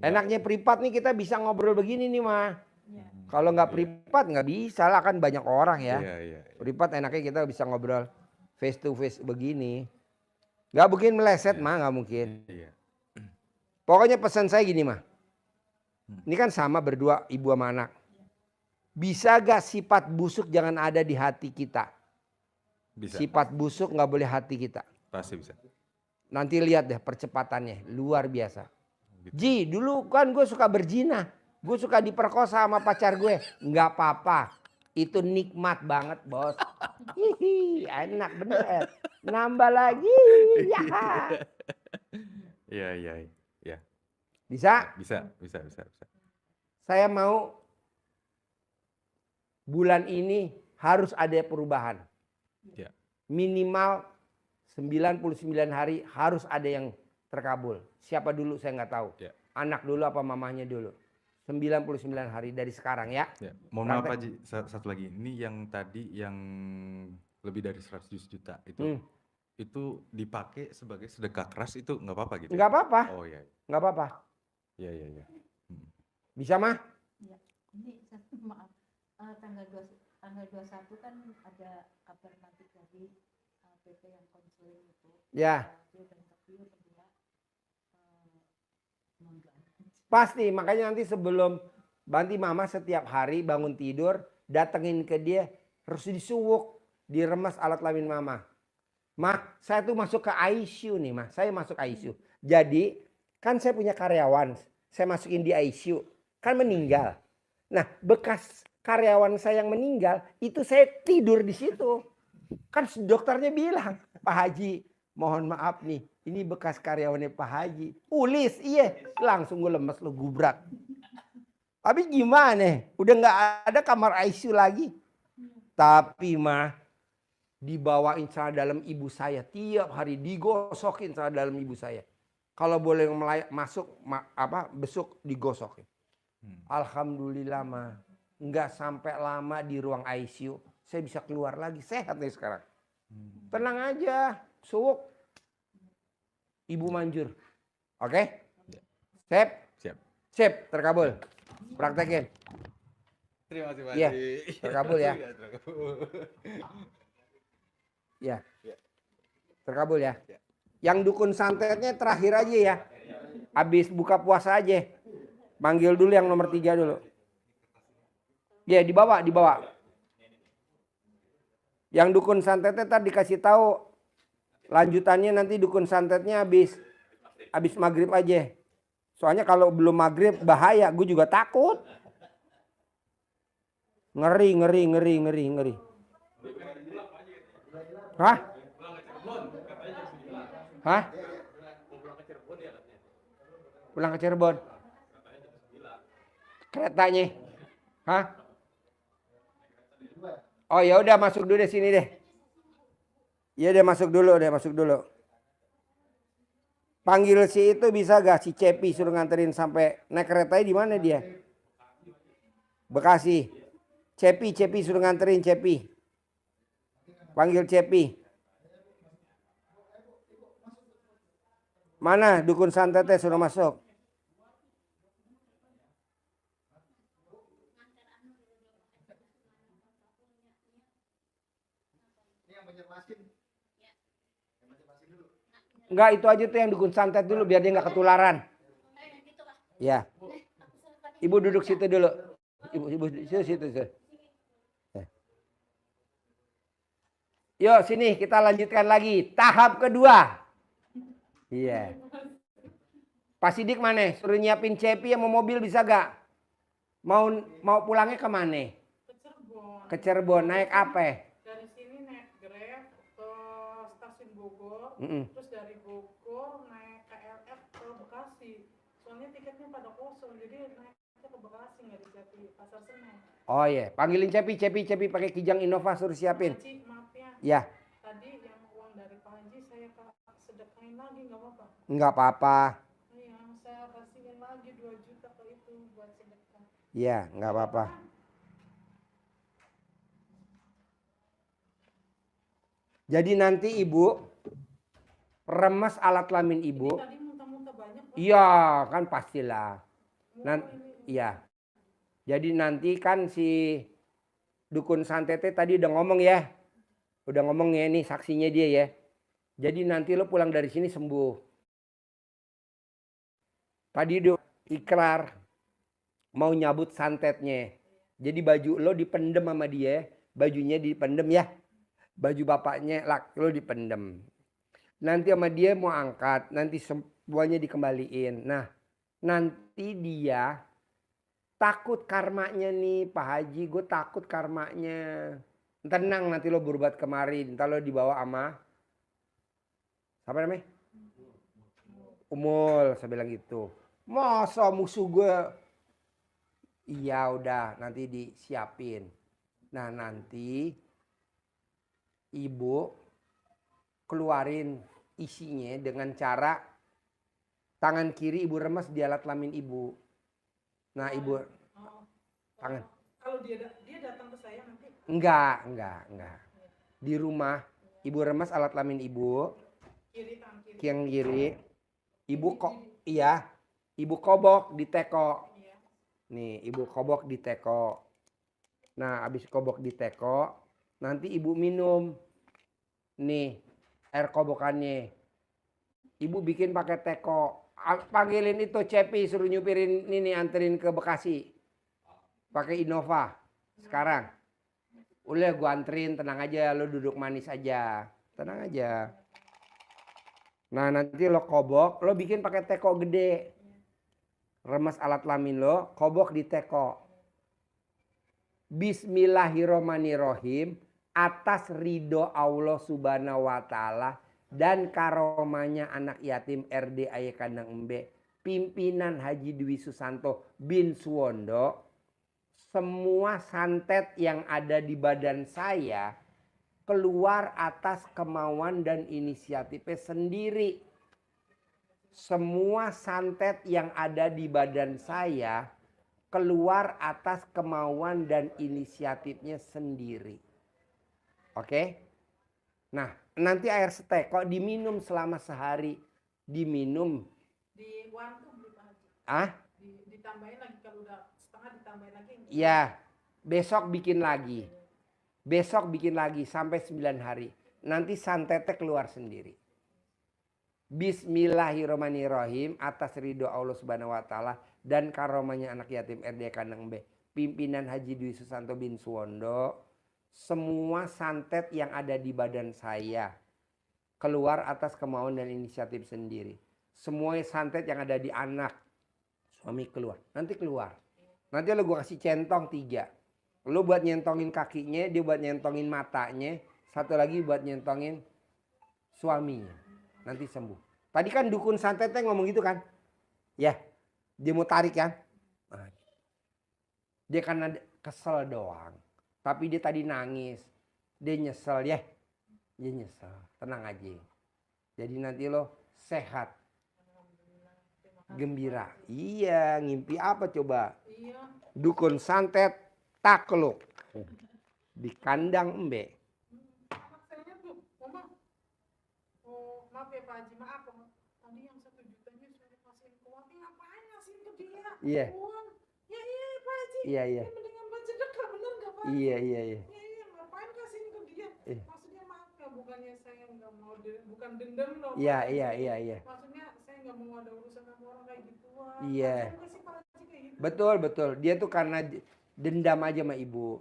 A: Enaknya privat nih kita bisa ngobrol begini nih mah.
C: Ya.
A: Kalau nggak privat nggak bisa lah, kan banyak orang ya.
F: Iya, iya.
A: Privat enaknya kita bisa ngobrol face to face begini. Nggak mungkin meleset mah, nggak mungkin.
F: Iya.
A: Pokoknya pesan saya gini mah. Ini kan sama berdua ibu sama anak. Bisa gak sifat busuk jangan ada di hati kita?
F: Bisa.
A: Sifat busuk nggak boleh hati kita.
F: Pasti bisa.
A: Nanti lihat deh percepatannya, luar biasa.
F: Gitu.
A: Ji, dulu kan gue suka berzina. Gue suka diperkosa sama pacar gue. Nggak apa-apa. Itu nikmat banget bos. Hihi, enak bener. Nambah lagi. Ya.
F: Iya, iya, iya.
A: Bisa?
F: Bisa.
A: Saya mau bulan ini harus ada perubahan.
F: Ya.
A: Minimal 99 hari harus ada yang terkabul. Siapa dulu saya nggak tahu.
F: Ya.
A: Anak dulu apa mamahnya dulu. 99 hari dari sekarang ya.
F: Ya. Mohon maaf Pak Haji, satu lagi. Ini yang tadi yang lebih dari 100 juta itu dipakai sebagai sedekah keras itu nggak apa-apa gitu?
A: Nggak apa-apa.
F: Oh iya.
A: Nggak apa-apa.
F: Iya, iya, iya.
A: Bisa mah?
C: Ya, ini maaf. Tanggal 21 kan ada kabar nanti dari PP yang konseling itu.
A: Ya.
C: Dia dan Tokyo berdua
A: Pasti, makanya nanti sebelum Banti mama setiap hari bangun tidur, datengin ke dia, harus disuwuk, diremes alat kelamin mama. Mah, saya tuh masuk ke ICU nih, mah. Saya masuk ICU. Jadi, kan saya punya karyawan, saya masukin di ICU, kan meninggal. Nah, bekas karyawan saya yang meninggal, itu saya tidur di situ. Kan dokternya bilang, Pak Haji, mohon maaf nih, ini bekas karyawannya Pak Haji. Ulis, iya. Langsung gue lemes, lo gubrak. Tapi gimana? Udah nggak ada kamar ICU lagi. Tapi mah dibawain celana dalam ibu saya. Tiap hari digosokin celana dalam ibu saya. Kalau boleh masuk besuk digosokin. Alhamdulillah mah. Nggak sampai lama di ruang ICU. Saya bisa keluar lagi. Sehat nih sekarang. Tenang aja. Suwuk. Ibu manjur. Oke? Sip?
F: Siap.
A: Sip, terkabul. Praktekin.
F: Terima kasih Pak
A: Iya,
F: Haji.
A: terkabul ya.
F: Iya, terkabul.
A: Ya.
F: Ya.
A: Terkabul ya.
F: Ya.
A: Yang dukun santetnya terakhir aja ya. Habis buka puasa aja. Manggil dulu yang nomor 3 dulu. Ya, dibawa. Yang dukun santetnya tadi dikasih tahu lanjutannya nanti dukun santetnya habis maghrib aja. Soalnya kalau belum maghrib bahaya, gue juga takut. Ngeri. Hah? Hah? Pulang ke Cirebon. Keretanya. Hah? Oh ya udah masuk dulu deh sini deh. Iya deh masuk dulu. Panggil si itu bisa gak si Cepi suruh nganterin sampai naik keretanya di mana dia? Bekasi. Cepi suruh nganterin Cepi. Panggil Cepi. Mana dukun santetnya suruh masuk? Enggak, itu aja tuh yang dukun santet dulu biar dia nggak ketularan. Ya. Ibu duduk situ dulu. Ibu situ. Yuk sini kita lanjutkan lagi tahap kedua. Iya. Pak Sidik mana? Suruh nyiapin Cepi sama mobil bisa gak? Mau pulangnya ke mana? Ke Cirebon. Naik apa?
B: Dari sini naik Grab ke stasiun Bogor, terus dari Bogor naik KLF ke Bekasi. Soalnya tiketnya pada kosong, jadi naiknya ke Bekasi nggak di Pasar Senen.
A: Oh iya, panggilin Cepi pakai Kijang Innova suruh siapin.
B: Pak Haji, maaf
A: Ya.
B: ya. Tadi yang uang dari Pak Haji saya sedekahin lagi nggak apa-apa?
A: Nggak apa-apa.
B: Iya, saya kasihin lagi 2 juta ke itu buat sedekah.
A: Iya, nggak apa-apa. Jadi nanti ibu remes alat kelamin ibu.
B: Tadi muntah-muntah banyak.
A: Iya, kan pastilah. Iya. Jadi nanti kan si dukun santetnya tadi udah ngomong ya. Udah ngomong ya, nih saksinya dia ya. Jadi nanti lo pulang dari sini sembuh. Tadi udah ikrar mau nyabut santetnya. Jadi baju lo dipendem sama dia, bajunya dipendem ya. Baju bapaknya lo dipendem. Nanti sama dia mau angkat, nanti semuanya dikembaliin. Nah, nanti dia takut karmanya nih, Pak Haji, gue takut karmanya. Tenang, nanti lo berbuat kemarin, ntar lo dibawa sama apa namanya? Umul, saya bilang gitu. Masa musuh gue Iya udah nanti disiapin. Nah nanti ibu keluarin isinya dengan cara tangan kiri ibu remes di alat kelamin ibu. Nah ibu tangan.
B: Kalau dia datang ke saya nanti.
A: Enggak. Di rumah ibu remes alat kelamin ibu.
B: Tangan kiri.
A: Yang kiri. Ibu kok iya. Ibu kobok di teko.
B: Iya.
A: Nih ibu kobok di teko. Nah habis kobok di teko nanti ibu minum. Nih air kobokannya. Ibu bikin pakai teko. Panggilin itu Cepi suruh nyupirin ini anterin ke Bekasi. Pakai Innova. Sekarang. Udah gua anterin tenang aja lo duduk manis aja. Tenang aja. Nah nanti lo kobok, lo bikin pakai teko gede. Remes alat kelamin lo, kobok di teko. Bismillahirrohmanirrohim. Atas ridho Allah subhanahu wa ta'ala dan karomanya anak yatim RDAY Kandang Embe pimpinan Haji Dwi Susanto bin Suwondo, semua santet yang ada di badan saya keluar atas kemauan dan inisiatifnya sendiri. Semua santet yang ada di badan saya keluar atas kemauan dan inisiatifnya sendiri. Oke? Nah, nanti air seteko diminum selama sehari. Diminum.
B: Di warung beli Pak Haji. Ditambahin lagi kalau udah setengah ditambahin lagi.
A: Ya, besok bikin lagi. Besok bikin lagi sampai 9 hari. Nanti santetnya keluar sendiri. Bismillahirrohmanirrohim atas ridho Allah subhanahu wa ta'ala dan karomanya anak yatim RDAY Kandang Embe pimpinan Haji Dwi Susanto bin Suwondo. Semua santet yang ada di badan saya keluar atas kemauan dan inisiatif sendiri. Semua santet yang ada di anak suami keluar. Nanti keluar. Nanti lo gue kasih centong 3. Lo buat nyentongin kakinya, dia buat nyentongin matanya. Satu lagi buat nyentongin suaminya. Nanti sembuh. Tadi kan dukun santetnya ngomong gitu kan? Ya, dia mau tarik kan? Nah, dia karena kesel doang. Tapi dia tadi nangis. Dia nyesel ya. Dia nyesel. Tenang aja. Jadi nanti lo sehat. Gembira. Iya, ngimpi apa coba?
B: Iya.
A: Dukun santet takluk. Di Kandang Embe.
B: Anak saya tuh, Mama. Oh, maaf ya Pak Haji, maaf. Tadi yang 1 jutanya sudah kasihin ke uang. Ngapain ngasihin ke dia?
A: Iya.
B: Uang. Ya iya Pak Haji.
A: Iya.
B: Ya, mendingan buat sedekah, bener nggak Pak Haji?
A: Iya.
B: Iya, ngapain kasihin ke dia?
A: Iya.
B: Maksudnya maaf ya, bukannya saya nggak mau, bukan dendam loh.
A: Iya.
B: Maksudnya saya nggak mau ada urusan sama orang kayak gituan.
A: Iya.
B: Kasihan nggak sih Pak Haji kayak gitu?
A: Betul. Dia tuh karena dendam aja sama ibu.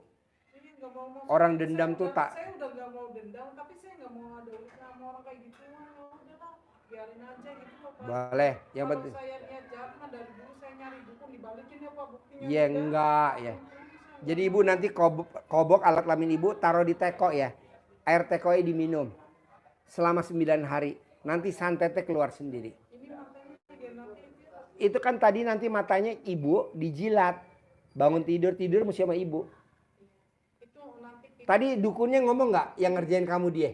B: Ini nggak mau,
A: Orang
B: saya
A: dendam tuh
B: udah-
A: tak.
B: Saya udah nggak mau dendam, tapi saya nggak mau ada urusan sama orang kayak gituan. Ya udahlah, biarin aja gitu loh Pak.
A: Boleh. Yang
B: Kalau
A: penting.
B: saya niat jahat mah dari dulu saya nyari dukun dibalikin ya Pak buktinya.
A: Iya enggak ya. Jadi ibu nanti kobok alat kelamin ibu taruh di teko ya. Air tekonya diminum. Selama 9 hari. Nanti santetnya keluar sendiri.
B: Ini matanya dia nanti
A: Itu kan tadi nanti matanya ibu dijilat. Bangun tidur mesti sama ibu.
B: itu nanti
A: Tadi dukunnya ngomong nggak yang ngerjain kamu dia?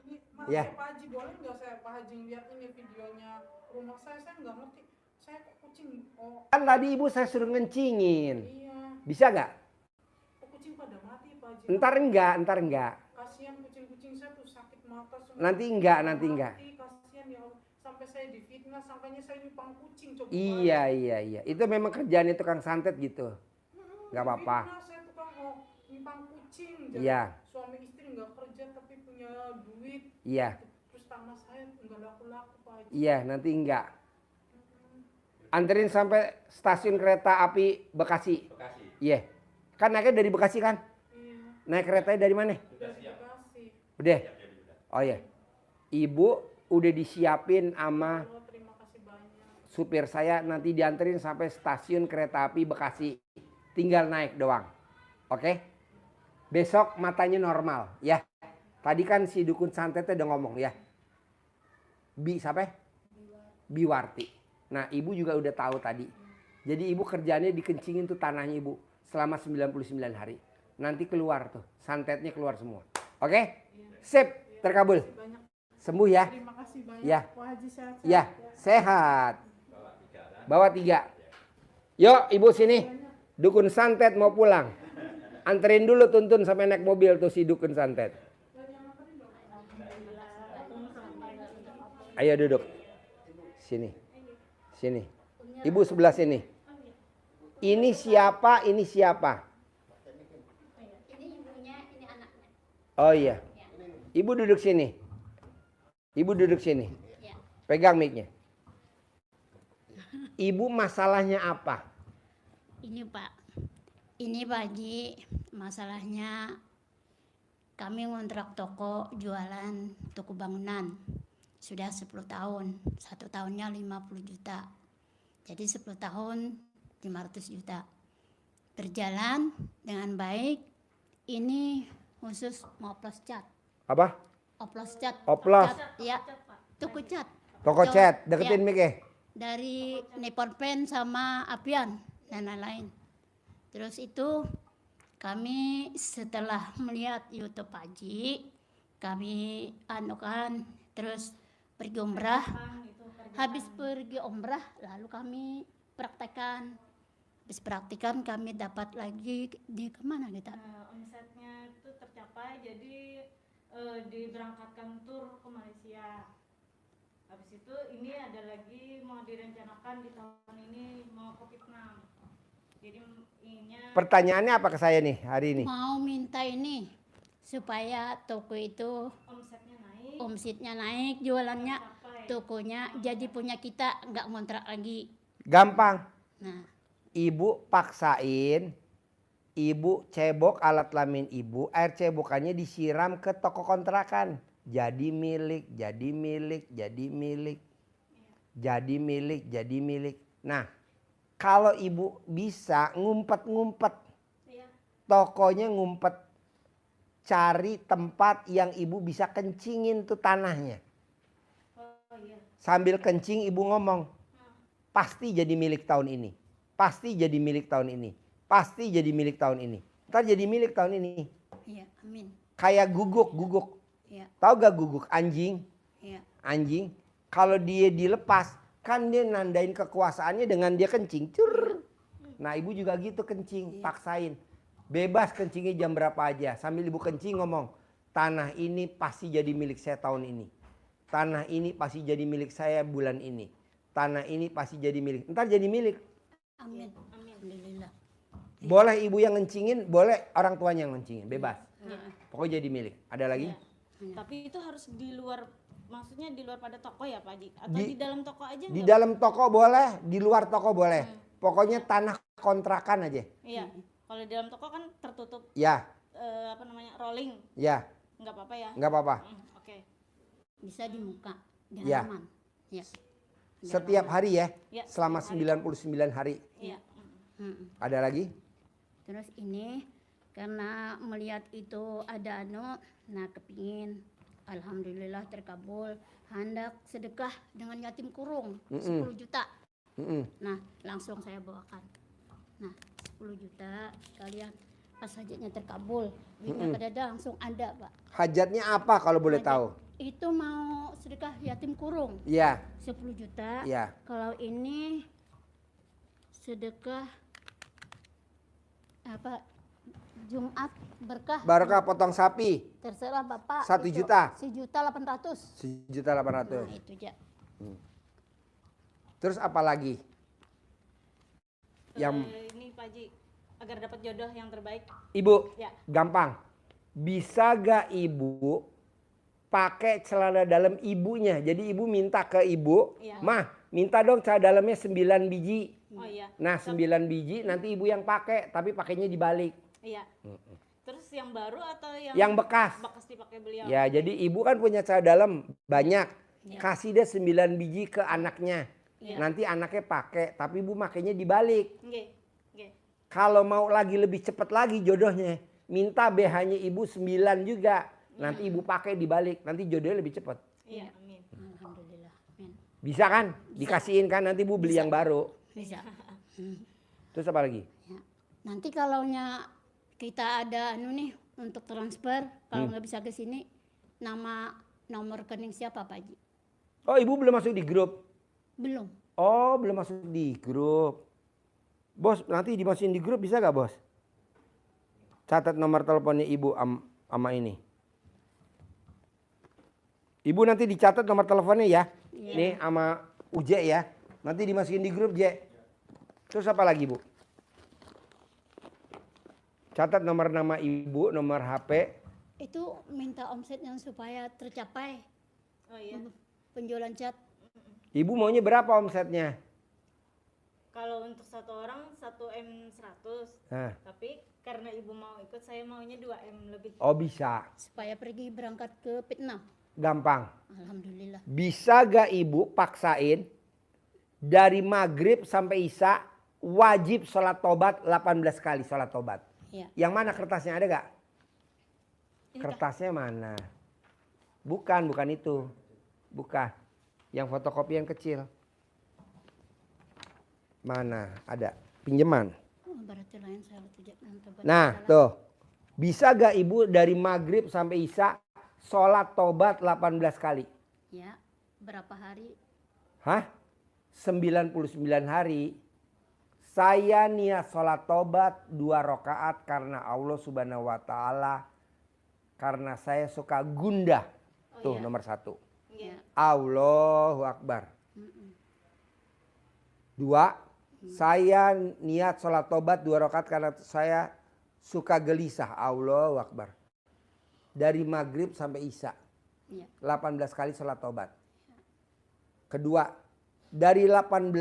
B: ini maaf
A: Ya.
B: ya Pak Haji, boleh nggak saya Pak Haji lihat ini videonya rumah saya nggak ngerti. Saya kok kucing, oh
A: Kan tadi ibu saya suruh ngencingin.
B: iya,
A: Bisa nggak?
B: kok kucing pada mati Pak Haji.
A: Ntar enggak.
B: Kasihan kucing-kucing saya tuh sakit mata semua.
A: Nanti enggak.
B: Mati, kasihan ya Allah. Sampai saya difitnah, sampainya saya nyupang kucing coba.
A: Iya. Itu memang kerjaan tukang santet gitu. Nggak apa-apa.
B: Difitnah, saya tukang nyupang kucing. Jadi
A: Iya.
B: suami istri nggak kerja tapi punya duit.
A: Iya.
B: Terus tanah saya nggak laku-laku Pak Haji.
A: Iya, nanti enggak. Anterin sampai stasiun kereta api Bekasi. Iya. Kan naiknya dari Bekasi kan?
B: Iya,
A: Naik keretanya dari mana?
B: udah dikasih.
A: Udah. Oh iya. Ibu udah disiapin sama
B: Oh, terima kasih banyak.
A: supir saya nanti dianterin sampai stasiun kereta api Bekasi. Tinggal naik doang. Oke? Besok matanya normal ya. Tadi kan si dukun santetnya udah ngomong ya. Siapa? Biwarti. Nah, ibu juga udah tahu tadi. Jadi ibu kerjaannya dikencingin tuh tanahnya ibu selama 99 hari. Nanti keluar tuh, santetnya keluar semua. Oke? Sip, terkabul. Sembuh ya.
B: Terima kasih banyak.
A: Ya.
B: Pak Haji sehat.
A: Ya, sehat. Bawa 3. Yuk ibu sini. Dukun santet mau pulang. Anterin dulu tuntun sampai naik mobil tuh si dukun santet. Ayo duduk. Sini. Sini. Ibu sebelah sini. Ini siapa? Ini siapa?
G: Ini ibunya, ini anaknya.
A: Oh iya. Ibu duduk sini. Ibu duduk sini.
G: Ya.
A: Pegang mic-nya. Ibu masalahnya apa?
G: Ini Pak. Ini Pak Haji, masalahnya kami ngontrak toko jualan toko bangunan. Sudah 10 tahun. 1 tahunnya 50 juta. Jadi 10 tahun 500 juta. Berjalan dengan baik. Ini khusus mau oplos cat.
A: Apa?
G: Oplos cat.
A: Oplos.
G: Cat, ya. Toko cat.
A: Toko cat. Deketin
G: Ya.
A: mic-nya.
G: Dari Nippon Pen sama Apian dan lain-lain. Terus itu kami setelah melihat YouTube Haji, kami anukan terus pergi umrah. Habis pergi umrah lalu kami praktekkan. Habis praktikan kami dapat lagi di kemana kita?
C: Omsetnya itu tercapai, jadi diberangkatkan tur ke Malaysia. Habis itu ini ada lagi mau direncanakan di tahun ini mau ke Vietnam. Jadi ininya
A: Pertanyaannya apa ke saya nih hari ini?
G: Mau minta ini supaya toko itu
C: omsetnya naik,
G: omsetnya naik, jualannya,
C: tercapai.
G: tokonya jadi punya kita, nggak ngontrak lagi.
A: Gampang.
G: Nah,
A: Ibu paksain, ibu cebok alat kelamin ibu, air cebokannya disiram ke toko kontrakan. Jadi milik, jadi milik, jadi milik. Jadi milik, jadi milik. Nah, kalau ibu bisa ngumpet-ngumpet,
C: Iya.
A: tokonya ngumpet. Cari tempat yang ibu bisa kencingin tuh tanahnya.
C: Oh iya.
A: Sambil kencing ibu ngomong, pasti jadi milik tahun ini. Pasti jadi milik tahun ini. Pasti jadi milik tahun ini. Ntar jadi milik tahun ini.
G: iya, amin.
A: Kayak guguk.
G: Iya,
A: Tahu gak guguk? Anjing.
G: iya,
A: Anjing. Kalau dia dilepas, kan dia nandain kekuasaannya dengan dia kencing. Cur. Nah ibu juga gitu kencing. Paksain. Bebas kencingnya jam berapa aja. Sambil ibu kencing ngomong, tanah ini pasti jadi milik saya tahun ini. Tanah ini pasti jadi milik saya bulan ini. Tanah ini pasti jadi milik. Ntar jadi milik.
G: amin. Alhamdulillah.
A: Boleh ibu yang ngencingin, boleh orang tuanya yang ngencingin. Bebas. Pokoknya jadi milik. Ada lagi?
H: Tapi itu harus di luar, maksudnya di luar pada toko ya Pak Haji? Atau di dalam toko aja
A: Di
H: nggak?
A: dalam toko boleh, di luar toko boleh. Pokoknya tanah kontrakan aja.
H: Iya, kalau di dalam toko kan tertutup
A: Ya,
H: apa namanya, rolling,
A: ya,
H: nggak apa-apa ya?
A: nggak apa-apa.
H: Oke.
G: Bisa di muka, di
A: Ya.
G: halaman. Ya. Di
A: Setiap
G: halaman.
A: hari ya,
H: Ya,
A: selama
H: setiap
A: 99 hari.
H: Iya.
G: Mm-mm.
A: Ada lagi?
G: Terus ini karena melihat itu ada nah kepingin, alhamdulillah terkabul, hendak sedekah dengan yatim kurung 10 juta.
A: Mm-mm.
G: Nah langsung saya bawakan. Nah 10 juta kalian pas hajatnya terkabul, duitnya kadada langsung ada Pak.
A: Hajatnya apa kalau boleh
G: Hajat
A: tahu?
G: Itu mau sedekah yatim kurung
A: Ya,
G: 10 juta.
A: ya.
G: Kalau ini sedekah apa Jumat berkah
A: Barokah potong sapi,
G: terserah Bapak.
A: 1
G: itu
A: juta.
G: 1.800.000.
A: 1.800.000.
G: Nah, itu aja.
A: Terus apa lagi? Yang
H: Ini Pak Haji, agar dapat jodoh yang terbaik.
A: ibu,
H: Ya.
A: gampang. Bisa gak ibu pakai celana dalam ibunya? Jadi ibu minta ke ibu,
H: Iya.
A: mah minta dong celana dalamnya 9 biji.
H: Oh iya.
A: Nah 9 biji nanti ibu yang pakai, tapi pakainya dibalik.
H: Iya. Terus yang baru atau yang
A: Yang bekas.
H: bekas dipakai beliau?
A: Ya jadi ibu kan punya celana dalam banyak. Kasih dia 9 biji ke anaknya.
H: Iya.
A: Nanti anaknya pakai, tapi ibu makainya dibalik.
H: Nggih. Nggih.
A: Kalau mau lagi lebih cepat lagi jodohnya, minta BH-nya ibu 9 juga. Nanti ibu pakai dibalik, nanti jodohnya lebih cepat.
H: Iya, amin.
G: Alhamdulillah. Amin.
A: Bisa kan? Dikasihin kan nanti ibu beli yang baru.
G: Bisa.
A: Terus apa lagi?
G: Ya. Nanti kalau kita ada untuk transfer, kalau nggak bisa ke sini, nomor rekening siapa Pak Haji?
A: Oh, ibu belum masuk di grup?
G: Belum.
A: Oh, belum masuk di grup. Bos, nanti dimasukin di grup bisa gak bos? Catat nomor teleponnya ibu sama ini. Ibu nanti dicatat nomor teleponnya ya.
G: Iya.
A: Nih sama Uje ya. Nanti dimasukin di grup Je. Terus apa lagi Bu? Catat nomor nama ibu, nomor HP.
G: Itu minta omsetnya supaya tercapai.
H: Oh iya.
G: Penjualan cat.
A: Ibu maunya berapa omsetnya?
H: Kalau untuk satu orang 1 M 100.
A: Nah.
H: Tapi karena ibu mau ikut, saya maunya 2 M lebih.
A: Oh bisa.
G: Supaya pergi berangkat ke Vietnam.
A: Gampang.
G: Alhamdulillah.
A: Bisa gak ibu paksain dari maghrib sampai isya wajib sholat tobat 18 kali sholat tobat.
G: Ya.
A: Yang mana kertasnya ada gak?
H: Ini
A: Kertasnya mana? Bukan itu. Bukan. Yang fotokopi yang kecil. Mana? Ada. Pinjaman.
G: Oh, berarti lain saya
A: Nah tuh. Bisa gak ibu dari maghrib sampai isya sholat tobat 18 kali?
G: Ya. Berapa hari?
A: Hah? 99 hari. Saya niat sholat tobat 2 rakaat karena Allah Subhanahu wa Ta'ala. Karena saya suka gundah. Tuh
H: iya.
A: nomor 1.
H: Iya.
A: Allahu Akbar. 2. Saya niat sholat tobat 2 rakaat karena saya suka gelisah. Allahu Akbar. Dari maghrib sampai isya.
G: Ya.
A: 18 kali sholat tobat. Kedua, dari 18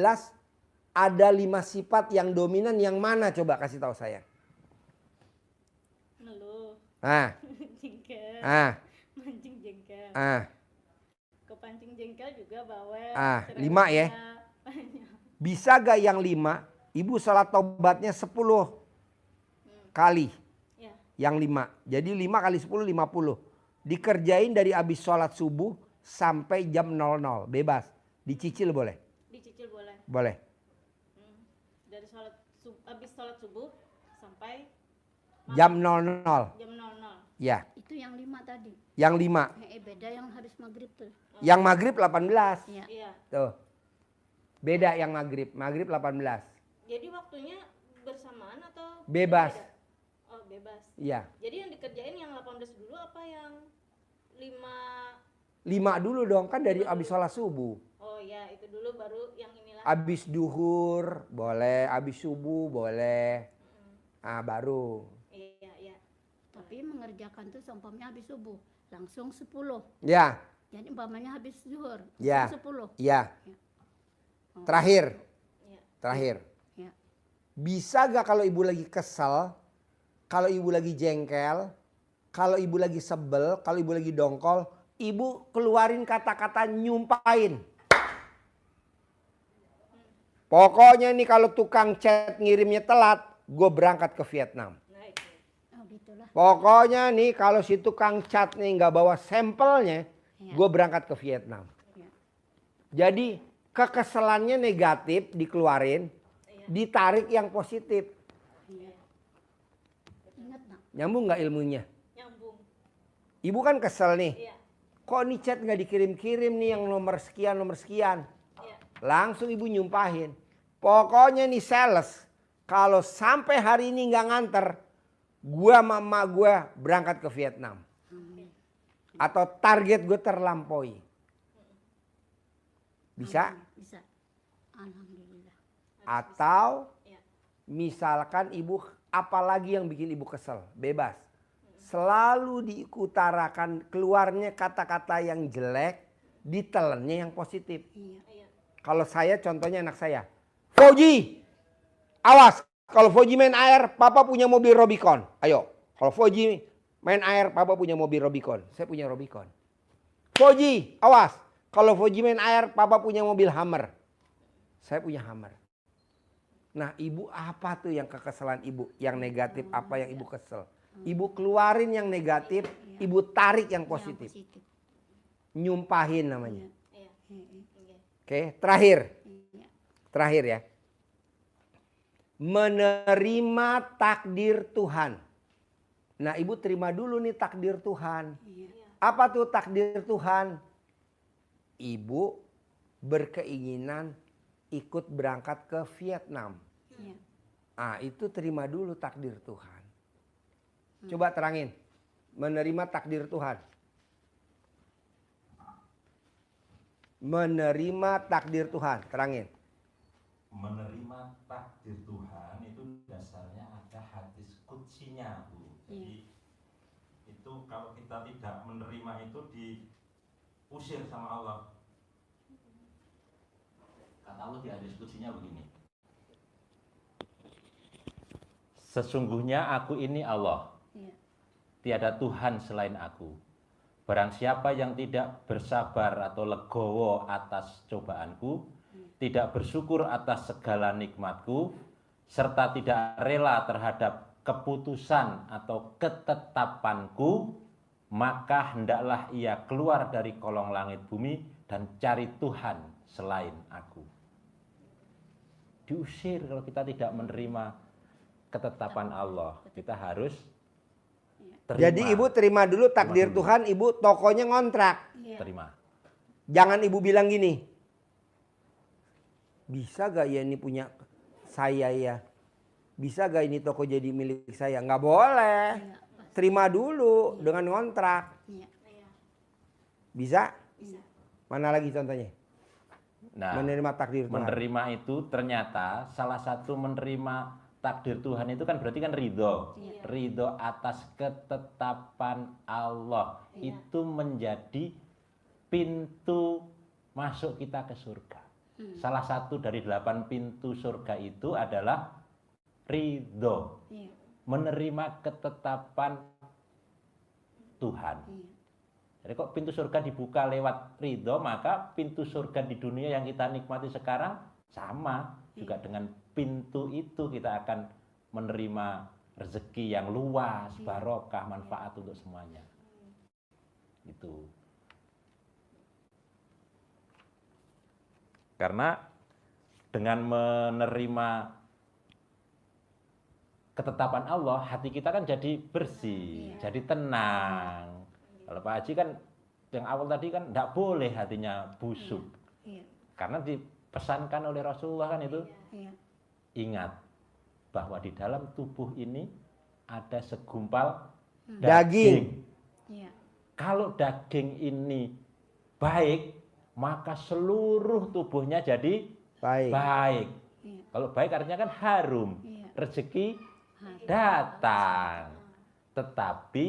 A: ada 5 sifat yang dominan, yang mana coba kasih tahu saya.
H: Ngeluh,
A: Ah,
H: jengkel,
A: ah,
H: mancing jengkel.
A: ah,
H: Kepancing jengkel juga bawel.
A: 5 ya. Bisa gak yang 5? Ibu sholat tobatnya 10 kali.
H: Ya.
A: Yang 5. Jadi 5 kali 10 50. Dikerjain dari habis sholat subuh sampai jam 00. Bebas. Dicicil boleh?
H: Dicicil boleh.
A: Boleh.
H: Dari habis sholat subuh sampai
A: Jam 00.
H: jam 00.
A: Ya.
G: Itu yang 5 tadi.
A: Yang 5.
G: Beda yang habis maghrib tuh.
A: Yang maghrib 18.
G: Ya.
H: Iya.
A: Tuh. Beda yang maghrib. Maghrib 18.
H: Jadi waktunya bersamaan atau
A: Bebas.
H: beda? Oh, bebas.
A: Iya.
H: Jadi yang dikerjain yang 18 dulu apa yang 5?
A: 5 dulu dong, kan dari habis sholat subuh.
H: Oh ya, itu dulu baru yang inilah.
A: Habis duhur boleh, habis subuh boleh. Ah, baru.
H: Iya, iya.
G: Tapi mengerjakan tuh umpamanya habis subuh langsung 10.
A: Ya,
G: Jadi umpamanya habis zuhur
A: Ya.
G: langsung 10.
A: ya.
G: Oh.
A: Terakhir.
H: Iya.
A: Terakhir.
G: Ya.
A: Bisa gak kalau ibu lagi kesel, kalau ibu lagi jengkel, kalau ibu lagi sebel, kalau ibu lagi dongkol, ibu keluarin kata-kata nyumpain. Pokoknya nih kalau tukang chat ngirimnya telat, gue berangkat ke Vietnam.
H: Nah, itu.
G: Oh gitulah.
A: Pokoknya nih kalau si tukang cat nih nggak bawa sampelnya,
G: Ya.
A: gue berangkat ke Vietnam.
G: Ya.
A: Jadi kekesalannya negatif dikeluarin, ditarik yang positif.
G: Iya. Ingat nak.
A: Nyambung nggak ilmunya?
H: Nyambung.
A: Ibu kan kesel nih.
H: Iya.
A: Kok nih chat nggak dikirim-kirim nih yang nomor sekian, nomor sekian.
H: Iya.
A: Langsung ibu nyumpahin. Pokoknya nih sales, kalau sampai hari ini nggak nganter, gua mama gua berangkat ke Vietnam. Atau target gue terlampaui. Bisa?
G: Bisa. Alhamdulillah.
A: Atau
H: Iya.
A: misalkan ibu, apalagi yang bikin ibu kesel, bebas. Selalu diutarakan keluarnya kata-kata yang jelek, ditelennya yang positif.
G: Iya.
H: Iya.
A: Kalau saya contohnya anak saya, Fauji, awas kalau Fauji main air, papa punya mobil Rubicon. Ayo, kalau Fauji main air, papa punya mobil Rubicon. Saya punya Rubicon. Fauji, awas kalau Fauji main air, papa punya mobil Hummer. Saya punya Hummer. Nah, ibu apa tuh yang kekesalan ibu? Yang negatif apa yang ibu kesel? Ibu keluarin yang negatif, ibu tarik yang positif.
G: Yang positif.
A: Nyumpahin namanya.
H: Iya.
G: Iya.
H: Iya.
A: Oke, terakhir.
G: Iya.
A: Terakhir ya. Menerima takdir Tuhan. Nah, ibu terima dulu nih takdir Tuhan. Apa tuh takdir Tuhan? Ibu berkeinginan ikut berangkat ke Vietnam.
G: Iya.
A: Ah, itu terima dulu takdir Tuhan. Coba terangin. Menerima takdir Tuhan. Menerima takdir Tuhan. Terangin.
E: Menerima takdir Tuhan itu dasarnya ada hadis qudsinya, Bu. Jadi itu kalau kita tidak menerima itu diusir sama Allah. Kata Allah di hadis qudsinya begini. Sesungguhnya aku ini Allah.
G: Iya.
E: Tiada Tuhan selain aku. Barang siapa yang tidak bersabar atau legowo atas cobaanku, tidak bersyukur atas segala nikmatku, serta tidak rela terhadap keputusan atau ketetapanku, maka hendaklah ia keluar dari kolong langit bumi dan cari Tuhan selain aku. Diusir kalau kita tidak menerima ketetapan Allah. Kita harus terima.
A: Jadi ibu terima dulu takdir Tuhan, ibu tokonya ngontrak.
E: Terima.
A: Jangan ibu bilang gini, bisa gak ya ini punya saya ya? Bisa gak ini toko jadi milik saya? Nggak boleh. Terima dulu dengan ngontrak.
G: Iya.
A: Bisa? Mana lagi contohnya?
E: Nah,
A: Menerima takdir Tuhan.
E: menerima itu ternyata salah satu menerima takdir Tuhan itu kan berarti kan ridho. Ridho atas ketetapan Allah. Itu menjadi pintu masuk kita ke surga. Salah satu dari 8 pintu surga itu adalah ridho.
G: Iya.
E: Menerima ketetapan Tuhan.
G: Iya.
E: Jadi kok pintu surga dibuka lewat ridho, maka pintu surga di dunia yang kita nikmati sekarang sama. Juga dengan pintu itu kita akan menerima rezeki yang luas, barokah, manfaat untuk semuanya. Itu. Karena dengan menerima ketetapan Allah, hati kita kan jadi bersih, jadi tenang. Kalau Pak Haji kan yang awal tadi kan tidak boleh hatinya busuk.
G: Iya.
E: Karena dipesankan oleh Rasulullah kan itu.
G: Iya.
E: Ingat bahwa di dalam tubuh ini ada segumpal
A: Daging.
G: Iya.
E: Kalau daging ini baik, maka seluruh tubuhnya jadi
A: Baik.
E: baik.
G: Iya.
E: Kalau baik artinya kan harum,
G: Iya.
E: rezeki datang. Tetapi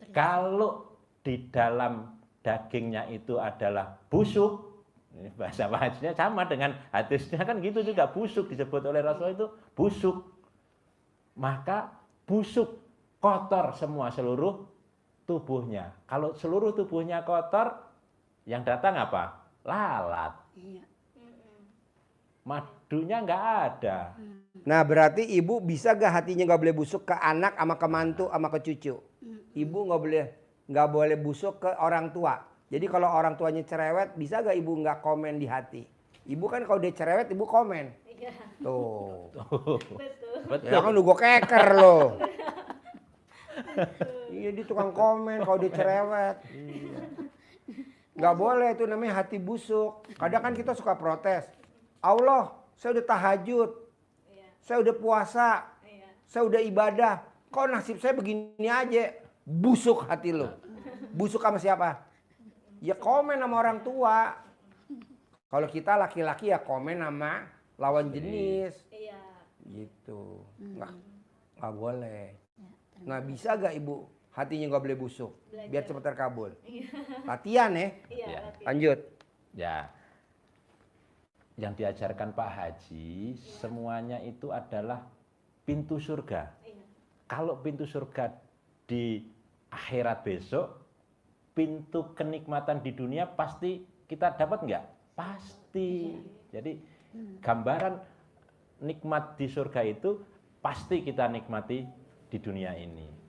E: kalau di dalam dagingnya itu adalah busuk, ini bahasa hadisnya sama dengan hadisnya kan gitu juga, busuk disebut oleh Rasul itu busuk. Maka busuk, kotor semua seluruh tubuhnya. Kalau seluruh tubuhnya kotor, yang datang apa? Lalat.
G: Iya.
E: Madunya nggak ada.
A: Nah berarti ibu bisa gak hatinya nggak boleh busuk ke anak sama ke mantu sama ke cucu? Ibu nggak boleh busuk ke orang tua. Jadi kalau orang tuanya cerewet, bisa gak ibu nggak komen di hati? Ibu kan kalau dia cerewet ibu komen.
C: Iya,
A: Tuh.
E: Betul.
A: Ya kan lu gue keker loh. Iya dia tukang komen kalau dia cerewet. Nggak boleh, itu namanya hati busuk. Kadang kan kita suka protes. Allah, saya udah tahajud. Saya udah puasa. Saya udah ibadah. Kok nasib saya begini aja? Busuk hati lo. Busuk sama siapa? Ya komen sama orang tua. Kalau kita laki-laki ya komen sama lawan jenis.
C: iya.
A: Gitu. Nggak boleh. Nah bisa gak ibu hatinya nggak boleh busuk? Biar cepat terkabul. Latihan ya.
C: Iya,
E: Ya.
C: latihan.
A: Lanjut.
E: Ya, yang diajarkan Pak Haji semuanya itu adalah pintu surga.
C: Iya.
E: Kalau pintu surga di akhirat besok, pintu kenikmatan di dunia pasti kita dapat nggak? Pasti. Jadi gambaran nikmat di surga itu pasti kita nikmati di dunia ini.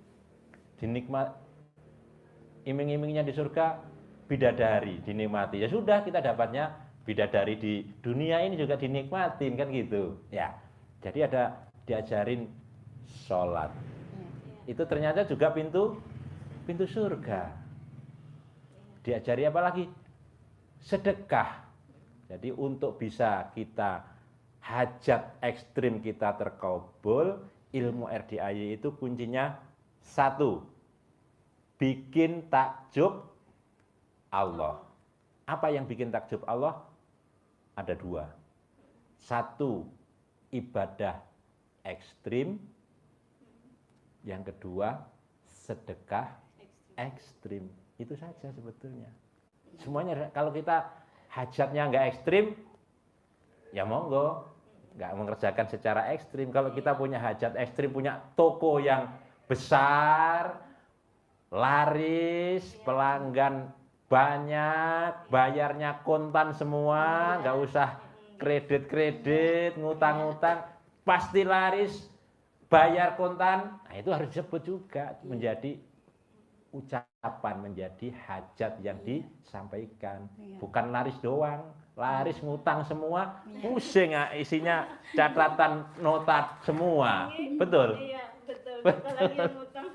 E: Iming-imingnya di surga bidadari dinikmati. Ya sudah, kita dapatnya bidadari di dunia ini juga dinikmatin kan gitu. Ya. Jadi ada diajarin sholat. Itu ternyata juga pintu surga. Diajari apa lagi? Sedekah. Jadi untuk bisa kita hajat ekstrim kita terkabul, ilmu RDAY itu kuncinya satu, bikin takjub Allah. Apa yang bikin takjub Allah? Ada dua. Satu, ibadah ekstrim. Yang kedua, sedekah ekstrim. Itu saja sebetulnya. Semuanya kalau kita hajatnya nggak ekstrim, ya monggo, nggak mengerjakan secara ekstrim. Kalau kita punya hajat ekstrim, punya toko yang besar, laris, pelanggan banyak, bayarnya kontan semua, nggak usah kredit, ngutang-ngutang, pasti laris, bayar kontan. Nah, itu harus disebut juga menjadi ucapan, menjadi hajat yang disampaikan. Bukan laris doang, laris ngutang semua, pusing isinya catatan nota semua. Betul?
H: Iya, betul. Apalagi yang utang.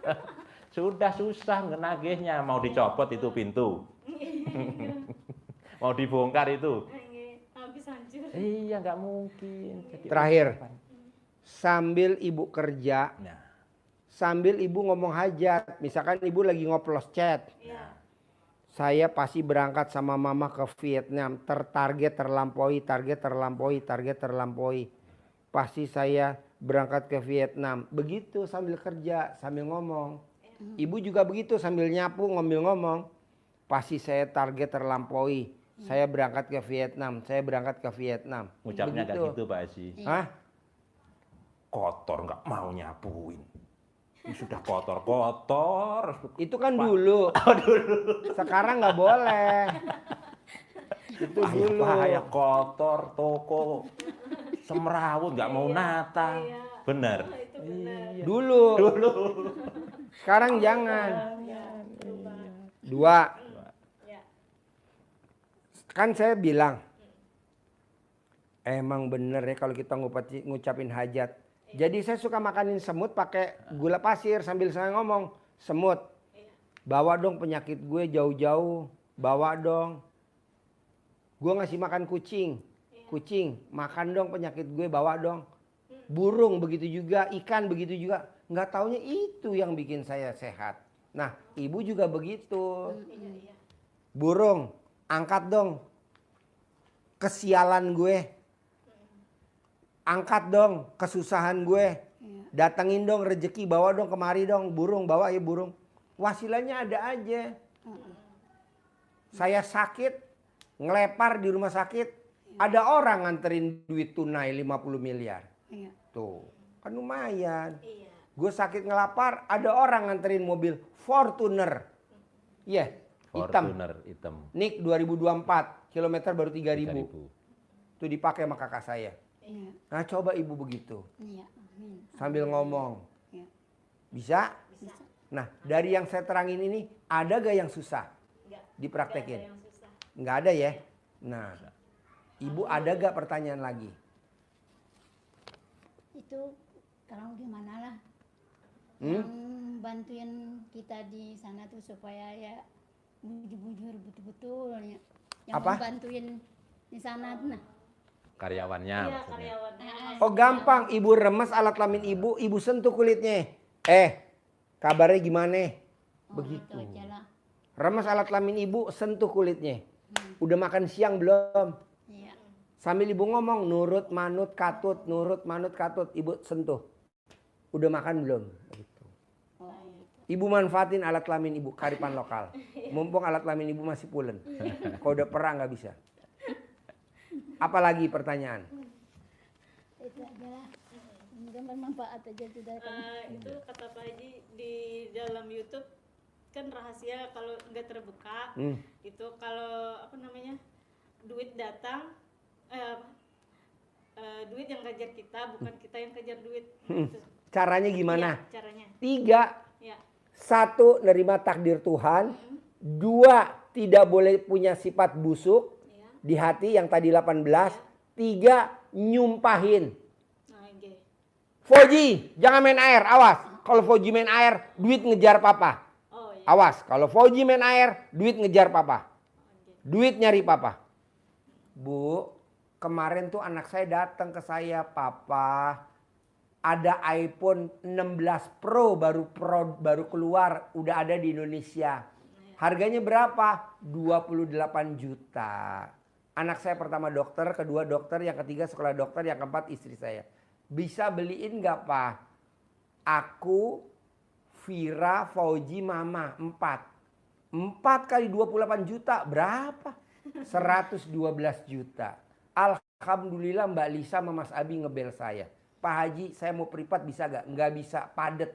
E: Sudah susah ngenagihnya, mau dicopot itu pintu. Mau dibongkar itu.
H: Habis hancur.
E: Iya, nggak mungkin. Jadi
A: Terakhir.
E: ucapan.
A: Sambil ibu kerja,
E: Nah,
A: sambil ibu ngomong hajat, misalkan ibu lagi ngoplos chat,
H: Iya.
A: saya pasti berangkat sama mama ke Vietnam, target terlampaui, pasti saya berangkat ke Vietnam. Begitu sambil kerja, sambil ngomong. Ibu juga begitu sambil nyapu, ngambil ngomong, pasti saya target terlampaui. Saya berangkat ke Vietnam,
E: ngucapnya nggak gitu Pak Haji.
A: Hah?
E: Kotor nggak mau nyapuin. Ini sudah kotor.
A: Itu kan dulu. Sekarang nggak boleh. Itu dulu.
E: Bahaya kotor, toko semrawut nggak mau nata. Benar.
A: Dulu. Sekarang jangan. Dua. Kan saya bilang, emang bener ya kalau kita ngucapin hajat. Jadi saya suka makanin semut pakai gula pasir sambil saya ngomong, semut, bawa dong penyakit gue jauh-jauh, bawa dong. Gue ngasih makan kucing, makan dong penyakit gue, bawa dong. Burung begitu juga, ikan begitu juga. Nggak taunya itu yang bikin saya sehat. Nah, ibu juga begitu. Burung, angkat dong kesialan gue. Angkat dong kesusahan gue. Datengin dong rezeki, bawa dong kemari dong. Burung, bawa ya burung. Wasilanya ada aja. Saya sakit, ngelepar di rumah sakit. Ada orang nganterin duit tunai 50 miliar. Tuh, kan lumayan. Gue sakit ngelapar, ada orang nganterin mobil Fortuner. Iya, hitam.
E: Fortuner hitam.
A: Nik 2024, kilometer baru 3.000. Itu dipakai sama kakak saya. Nah, coba ibu begitu. Sambil ngomong. Bisa? Nah, dari yang saya terangin ini, ada gak yang susah? Dipraktekin? Nggak ada ya? Nah, ibu ada gak pertanyaan lagi?
G: Itu kalau gimana lah. Yang bantuin kita di sana tuh supaya ya bujur-bujur betul-betul ya. Yang
A: Apa?
G: bantuin di sana tuh nah.
E: Karyawannya.
H: Iya,
E: maksudnya.
H: karyawannya.
A: Oh gampang, ibu remes alat kelamin ibu sentuh kulitnya. Kabarnya gimana? Begitu.
G: Itu aja lah.
A: Remes alat kelamin ibu, sentuh kulitnya. Udah makan siang belum?
G: Iya.
A: Sambil ibu ngomong, nurut, manut, katut, ibu sentuh. Udah makan belum? Gitu. Ibu manfaatin alat kelamin ibu, kearifan lokal. Mumpung alat kelamin ibu masih pulen. Kalau udah perang nggak bisa. Apalagi pertanyaan?
G: Itu aja lah. Semoga bermanfaat aja sudah kan.
H: Itu kata Pak Haji di dalam YouTube kan rahasia kalau nggak terbuka. Itu kalau apa namanya duit datang, duit yang kejar kita, bukan kita yang kejar duit. Gitu.
A: Caranya gimana?
H: Ya, caranya.
A: 3.
H: Ya.
A: 1. Nerima takdir Tuhan. 2. Tidak boleh punya sifat busuk di hati yang tadi 18. 3. Nyumpahin.
H: Nah, okay.
A: Fauji, jangan main air, awas. Kalau Fauji main air, duit ngejar papa.
H: Oh iya.
A: Awas, kalau Fauji main air, duit ngejar papa. Duit nyari papa. Bu, kemarin tuh anak saya datang ke saya, papa, ada iPhone 16 Pro baru keluar, udah ada di Indonesia. Harganya berapa? 28 juta. Anak saya pertama dokter, kedua dokter, yang ketiga sekolah dokter, yang keempat istri saya. Bisa beliin nggak, Pak? Aku, Vira, Fauji, Mama, 4. 4 kali 28 juta, berapa? 112 juta. Alhamdulillah Mbak Lisa sama Mas Abi ngebel saya. Pak Haji, saya mau privat bisa gak? Nggak bisa, padet.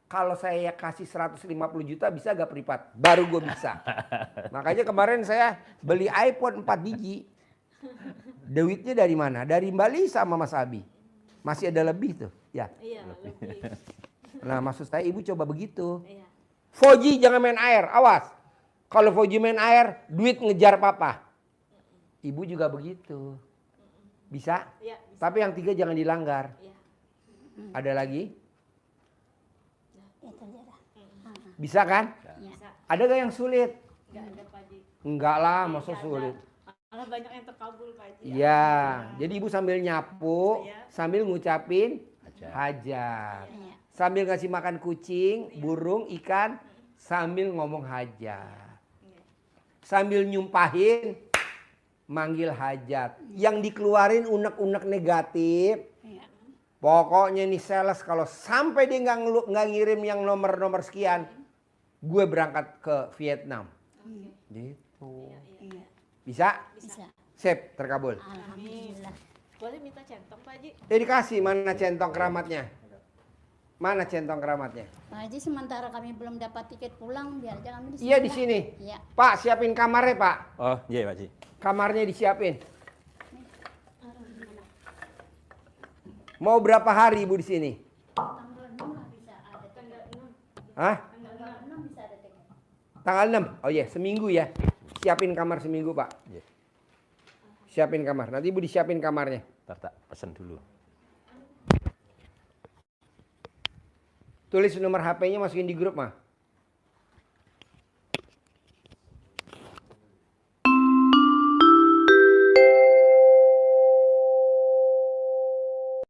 A: Kalau saya kasih 150 juta bisa gak privat? Baru gue bisa. Makanya kemarin saya beli iPhone 4 biji. Duitnya dari mana? Dari Mbak Lisa sama Mas Abi. Masih ada lebih tuh. Ya.
H: Iya, lebih.
A: Nah maksud saya ibu coba begitu.
H: Iya.
A: Fauji jangan main air, awas. Kalau Fauji main air, duit ngejar papa. Ibu juga begitu. Bisa?
H: Iya, bisa.
A: Tapi yang 3 jangan dilanggar.
H: Iya.
A: Ada lagi?
G: Itu dia dah.
A: Bisa kan?
H: Bisa.
A: Ada gak yang sulit?
H: Enggak ada Pak Haji.
A: Enggak lah, masa
H: Nggak ada.
A: sulit.
H: Malah banyak yang terkabul Pak Haji.
A: Iya, jadi ibu sambil nyapu,
H: Iya.
A: sambil ngucapin hajat.
G: Iya.
A: Sambil ngasih makan kucing, burung, ikan, sambil ngomong hajat.
H: Iya.
A: Sambil nyumpahin, manggil hajat. Yang dikeluarin unek-unek negatif.
G: Iya.
A: Pokoknya nih sales kalau sampai dia nggak ngirim yang nomor sekian, gue berangkat ke Vietnam. Gitu.
G: Iya.
A: Bisa?
G: Bisa.
A: Sip, terkabul.
G: Alhamdulillah.
H: Boleh minta centong Pak Haji?
A: Dikasih mana centong keramatnya? Mana centong keramatnya?
G: Pak Haji, sementara kami belum dapat tiket pulang, biar aja kami di sini.
A: Iya di
G: lah.
A: sini.
G: Iya.
A: Pak, siapin kamarnya, Pak.
I: Oh iya Pak Haji.
A: Kamarnya disiapin. Mau berapa hari Ibu di sini?
G: Tanggal 6 lah bisa ada
H: Tanggal 6.
A: Hah?
G: Tanggal 6 bisa ada tiket.
A: Tanggal 6? Oh iya, seminggu ya. Siapin kamar seminggu, Pak.
I: Iya.
A: Siapin kamar. Nanti Ibu disiapin kamarnya.
I: Ntar tak pesen dulu.
A: Tulis nomor HP-nya masukin di grup, mah.